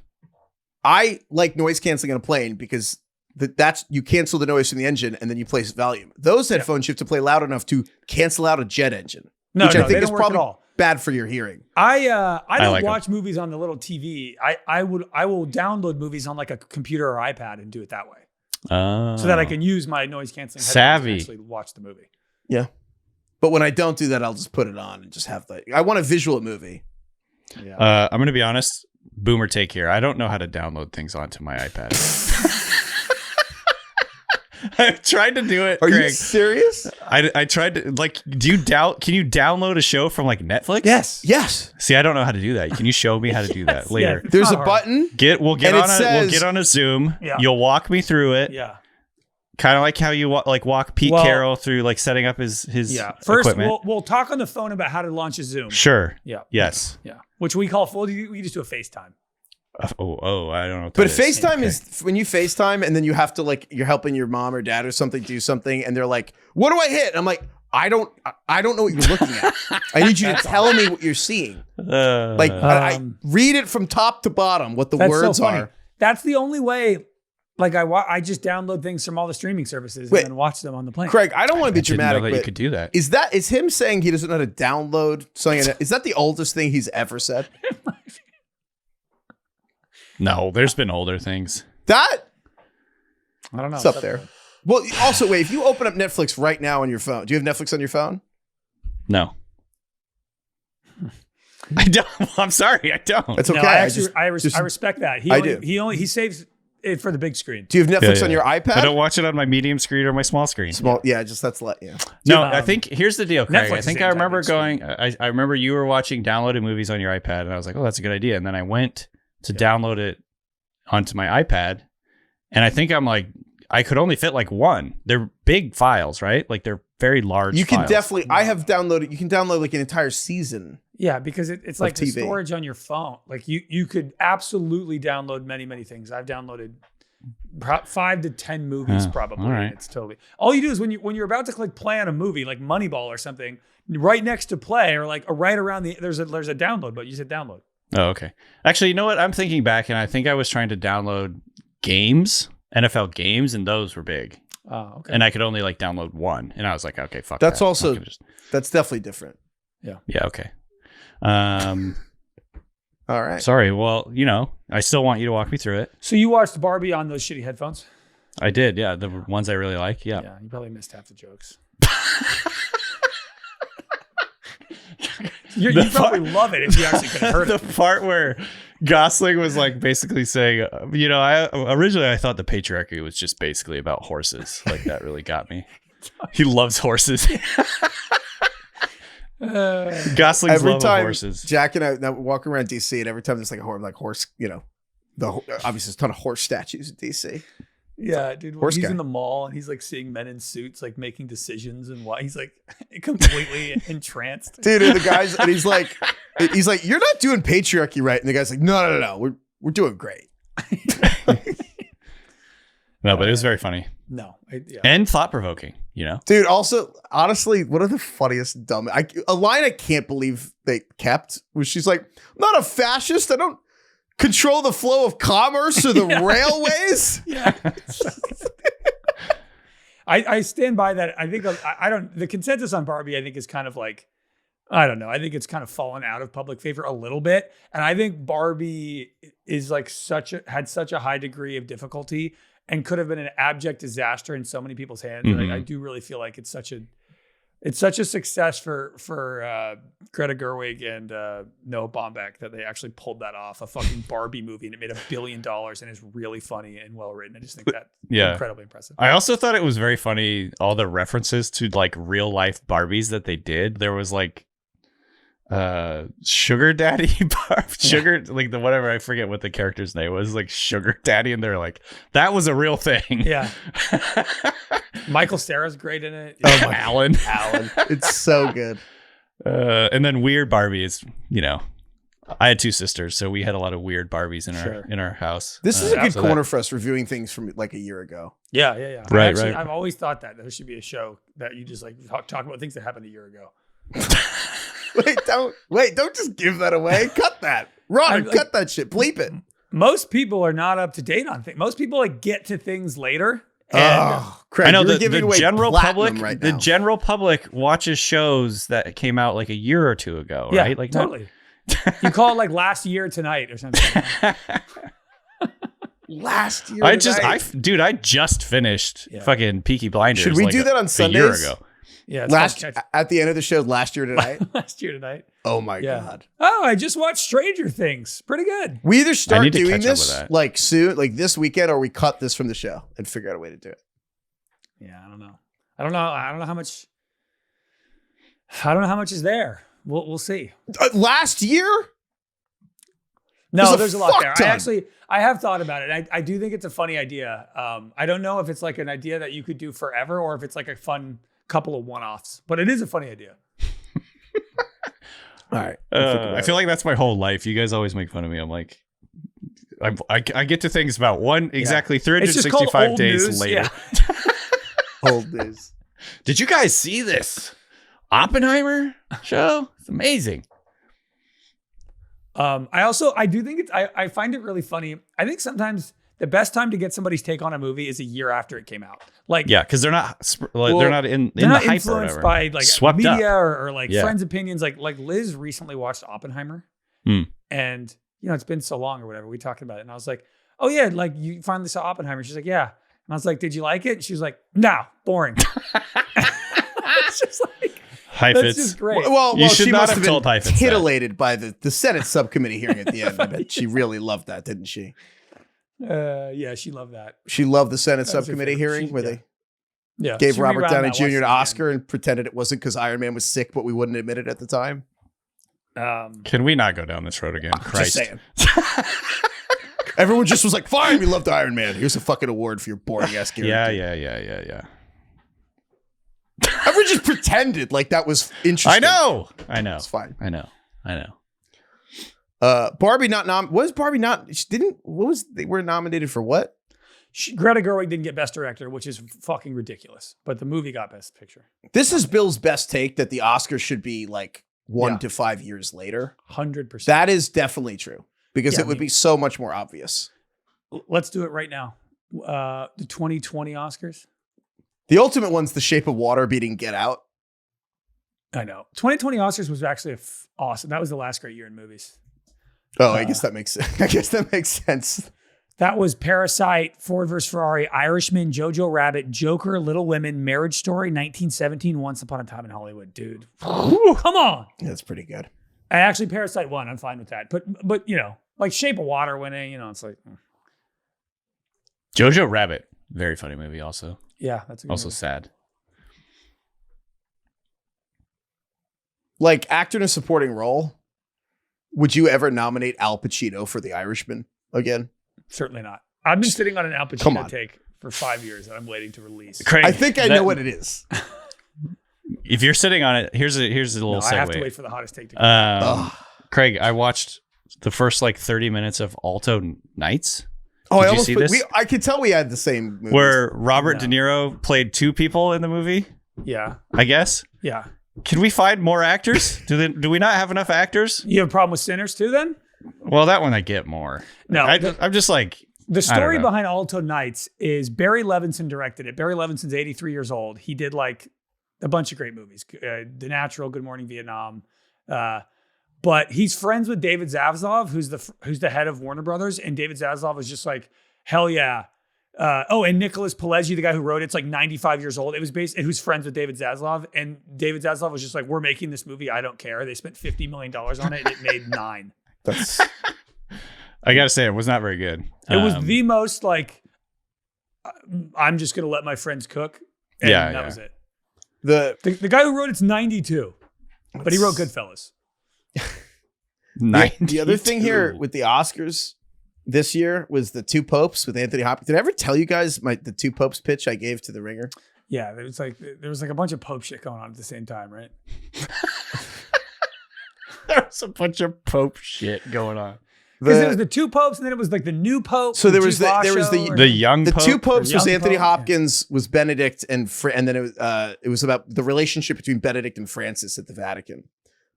I like noise canceling on a plane because that's you cancel the noise from the engine and then you place volume. Those headphones you have to play loud enough to cancel out a jet engine, No, which no, I think they is don't work at probably all. bad for your hearing. I don't like 'em. watch movies on the little TV. I will download movies on like a computer or iPad and do it that way, so that I can use my noise canceling headphones Savvy. and actually watch the movie. Yeah, but when I don't do that, I'll just put it on and just have the. I want a visual movie. Yeah. I'm going to be honest. Boomer take here. I don't know how to download things onto my iPad. I've tried to do it. Are you Greg. serious? I tried to can you download a show from like Netflix? Yes. See, I don't know how to do that. Can you show me how to do that later? Yeah. There's a not hard. button. We'll get And on it we'll says- get on a Zoom. Yeah. You'll walk me through it. Yeah. Kind of like how you walk Pete Well- Carroll through like setting up his Yeah. First, equipment. we'll talk on the phone about how to launch a Zoom. Sure. Yeah. Yes. Yeah. Which we call full. We just do a FaceTime. I don't know. What But that is. FaceTime Okay. is when you FaceTime and then you have to like you're helping your mom or dad or something do something and they're like, "What do I hit?" And I'm like, I don't know what you're looking at. I need you to tell me what you're seeing. Like I read it from top to bottom what the That's words so funny. are. That's the only way. Like I just download things from all the streaming services Wait. and then watch them on the plane. Craig, I don't want to be Didn't know dramatic, that you but could do that. is him saying he doesn't know how to download something? Is that the oldest thing he's ever said? No, there's been older things. That I don't know. it's up there. Well, also wait, if you open up Netflix right now on your phone, do you have Netflix on your phone? No. I don't. I'm sorry, I don't. It's No, okay. I respect that. I do. He saves it for the big screen. Do you have Netflix Yeah, on yeah. your iPad? I don't watch it on my medium screen or my small screen. Small, yeah, just that's yeah. No, Dude, I think here's the deal, Craig. Netflix I think is I the remember entire going. screen. I remember you were watching downloaded movies on your iPad, and I was like, "Oh, that's a good idea." And then I went to download it onto my iPad, and I think I'm like, I could only fit like one. They're big files, right? Like they're very large. You can files. definitely. I have downloaded. You can download like an entire season. Yeah, because it's like the TV. storage on your phone. Like you could absolutely download many things. I've downloaded 5 to 10 movies probably. all right. It's totally all you do is when you're about to click play on a movie like Moneyball or something, right next to play or like right around there's a download button. You said download. Oh, okay. Actually, you know what? I'm thinking back, and I think I was trying to download games, NFL games, and those were big. Oh, okay. And I could only like download one, and I was like, okay, fuck. That's that. also- I can just- That's definitely different. yeah, okay. All right. Sorry. Well, you know, I still want you to walk me through it. So you watched Barbie on those shitty headphones? I did, yeah. The ones I really like, yeah. Yeah, you probably missed half the jokes. You probably love it if you actually could have heard The it. part where Gosling was like basically saying, you know, I originally thought the patriarchy was just basically about horses. Like that really got me. He loves horses. Gosling's Every love of time horses. Jack and I now walk around DC, and every time there's like a horse, you know, obviously there's a ton of horse statues in DC. Yeah, dude. When Horse he's guy. in the mall and he's like seeing men in suits like making decisions and why he's like completely entranced. Dude, and the guys, and he's like, you're not doing patriarchy right. And the guy's like, no, we're doing great. No, but it was very funny No, yeah. and thought provoking, you know? Dude, also, honestly, one of the funniest a line I can't believe they kept was she's like, I'm not a fascist. I don't control the flow of commerce or the railways. Yeah. I stand by that. I think I don't. The consensus on Barbie, I think, is kind of like, I don't know. I think it's kind of fallen out of public favor a little bit, and I think Barbie is like had such a high degree of difficulty and could have been an abject disaster in so many people's hands. Mm-hmm. Like, I do really feel like it's such a It's such a success for Greta Gerwig and Noah Baumbach that they actually pulled that off, a fucking Barbie movie, and it made $1 billion and is really funny and well written. I just think that's incredibly impressive. I also thought it was very funny, all the references to like real life Barbies that they did. There was like Sugar Daddy Sugar like the whatever, I forget what the character's name was, like Sugar Daddy, and they're like, that was a real thing. Yeah. Michael Cera's great in it. Oh my Alan. It's so good. And then weird Barbie is, I had 2 sisters, so we had a lot of weird Barbies in our house. This is a good corner for us, reviewing things from like a year ago. Yeah. Right. I've always thought that there should be a show that you just like talk about things that happened a year ago. Don't just give that away. Cut that. Ronak, cut that shit. Bleep it. Most people are not up to date on things. Most people like get to things later. Craig, I know you're the giving away general platinum public. right The now. general public watches shows that came out like a year or 2 ago, right? Like totally. You call it like last year tonight or something. Last year. I just finished fucking Peaky Blinders. Should we do that on Sundays? A year ago. Yeah. At the end of the show, last year tonight. Last year tonight. Oh my god. Oh, I just watched Stranger Things. Pretty good. We either start need to doing catch up with this that. like soon, like this weekend, or we cut this from the show and figure out a way to do it. Yeah, I don't know. I don't know how much. I don't know how much is there. We'll see. Last year? No, there's a lot there. ton. I have thought about it. I do think it's a funny idea. I don't know if it's like an idea that you could do forever or if it's like a fun couple of one-offs, but it is a funny idea. All right. I feel like that's my whole life. You guys always make fun of me. I'm like, I get to things about exactly 365 days news. later. Yeah. Old news. Did you guys see this Oppenheimer show? It's amazing. I do think I find it really funny. I think sometimes the best time to get somebody's take on a movie is a year after it came out. Like, yeah, because they're not in the hype influenced or by like Swept media up. or like friends' opinions. Like Liz recently watched Oppenheimer, and it's been so long or whatever. We talked about it, and I was like, "Oh yeah, like you finally saw Oppenheimer." She's like, "Yeah," and I was like, "Did you like it?" And she was like, "No, boring." It's just like. Heifetz. That's just great. Well, You should she not must have have told been Heifetz that. titillated by the Senate subcommittee hearing at the end. I bet she really loved that, didn't she? Yeah, she loved that. She loved the Senate That was her subcommittee favorite. hearing where they She gave Robert rewound Downey that, Jr. watched an it Oscar and pretended it wasn't because Iron Man was sick, but we wouldn't admit it at the time. again. Can we not go down this road again? Christ. Just saying. Everyone just was like, fine, we loved Iron Man. Here's a fucking award for your boring ass character. Yeah. Everyone just pretended like that was interesting. I know. It's fine. I know. Barbie not was Barbie not, she didn't, they were nominated for what? Greta Gerwig didn't get Best Director, which is fucking ridiculous. But the movie got Best Picture. This is Bill's best take that the Oscars should be like 1 to 5 years later. 100%. That is definitely true because Yeah, it would be so much more obvious. Let's do it right now. The 2020 Oscars. The ultimate one's The Shape of Water beating Get Out. I know. 2020 Oscars was actually awesome. That was the last great year in movies. Oh, I guess that makes sense. That was Parasite, Ford vs. Ferrari, Irishman, Jojo Rabbit, Joker, Little Women, Marriage Story, 1917, Once Upon a Time in Hollywood. Dude, come on. That's pretty good. And actually, Parasite won. I'm fine with that. But like Shape of Water winning, it's like. Jojo Rabbit, very funny movie. Also, Yeah, that's a good also movie. sad. Like actor in a supporting role, would you ever nominate Al Pacino for The Irishman again? Certainly not. I've been sitting on an Al Come on. Pacino take for 5 years that I'm waiting to release. Craig, I think I know what it is. If you're sitting on it, here's a little No, segue. I have to wait for the hottest take to come. Craig, I watched the first like 30 minutes of Alto Nights. Oh, Did I you almost see this? I could tell we had the same movie. Where Robert No. De Niro played 2 people in the movie, Yeah. I guess. Yeah. Can we find more actors? Do we not have enough actors? You have a problem with Sinners too then? Well, that one I get more. No. I'm just like, The story know. behind Alto Nights is Barry Levinson directed it. Barry Levinson's 83 years old. He did like a bunch of great movies. The Natural, Good Morning Vietnam. But he's friends with David Zaslav, who's the head of Warner Brothers. And David Zaslav was just like, hell yeah. And Nicholas Pileggi, the guy who wrote it's like 95 years old. It was based, who's friends with David Zaslav, and David Zaslav was just like, "We're making this movie. I don't care." They spent $50 million on it, and it made 9. That's I gotta say, it was not very good. It was the most like, I'm just gonna let my friends cook. And that was it. The guy who wrote it's 92, but he wrote Goodfellas. The other thing here with the Oscars this year was the two popes with Anthony Hopkins. Did I ever tell you guys the two popes pitch I gave to the Ringer? Yeah, there was like a bunch of pope shit going on at the same time, right? There was a bunch of pope shit going on. Because it was the two popes, and then it was like the new pope. So there was the young the pope. two popes was young Anthony pope, Hopkins, was Benedict, and then it was about the relationship between Benedict and Francis at the Vatican.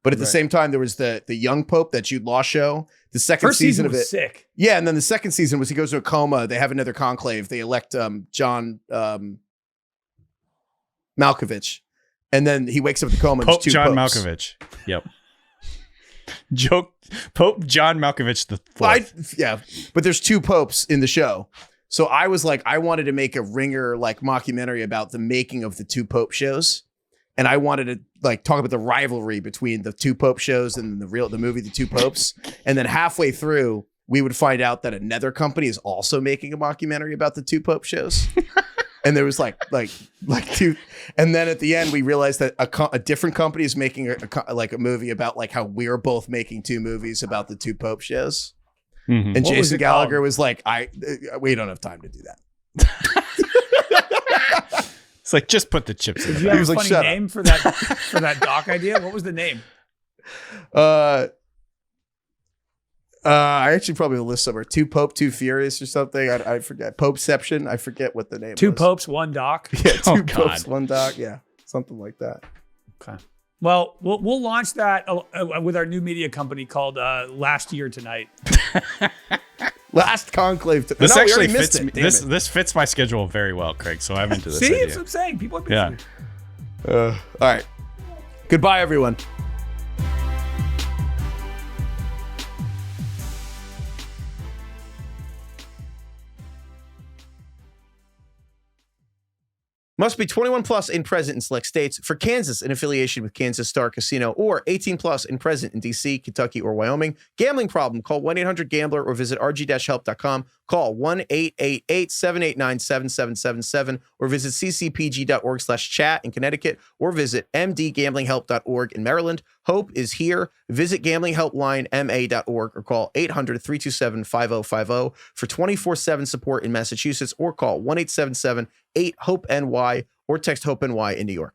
But at the same time, there was the young pope, that Jude Law show. The first season of it was sick. Yeah, and then the second season was he goes to a coma. They have another conclave. They elect John Malkovich, and then he wakes up in the coma. Pope John popes. Malkovich. Yep. Pope John Malkovich the Fourth. Yeah, but there's two popes in the show. So I was like, I wanted to make a Ringer like mockumentary about the making of the two pope shows. And I wanted to like talk about the rivalry between the two pope shows and the movie The Two Popes. And then halfway through, we would find out that another company is also making a mockumentary about the two pope shows. And there was like two, and then at the end we realized that a different company is making a movie about like how we're both making two movies about the two pope shows. Mm-hmm. And Jason Gallagher was like, we don't have time to do that. It's like, just put the chips in. Did you have a funny name for that doc idea? What was the name? I actually probably will list somewhere. Two Pope, Two Furious or something. I forget. Popeception. I forget what the name Two was. Popes, One Doc. Yeah, Two Popes, One Doc. Yeah, something like that. Okay. Well, we'll launch that with our new media company called Last Year Tonight. Last Conclave. This actually fits me. This fits my schedule very well, Craig. So I'm into this. See, idea. that's what I'm saying. People are busy. All right. Goodbye, everyone. Must be 21 plus and present in select states. For Kansas, in affiliation with Kansas Star Casino, or 18 plus and present in D.C., Kentucky, or Wyoming. Gambling problem? Call 1-800-GAMBLER or visit rg-help.com. Call 1-888-789-7777 or visit ccpg.org/chat in Connecticut or visit mdgamblinghelp.org in Maryland. Hope is here. Visit gamblinghelplinema.org or call 800-327-5050 for 24/7 support in Massachusetts or call 1-877-8-HOPE-NY or text HOPE-NY in New York.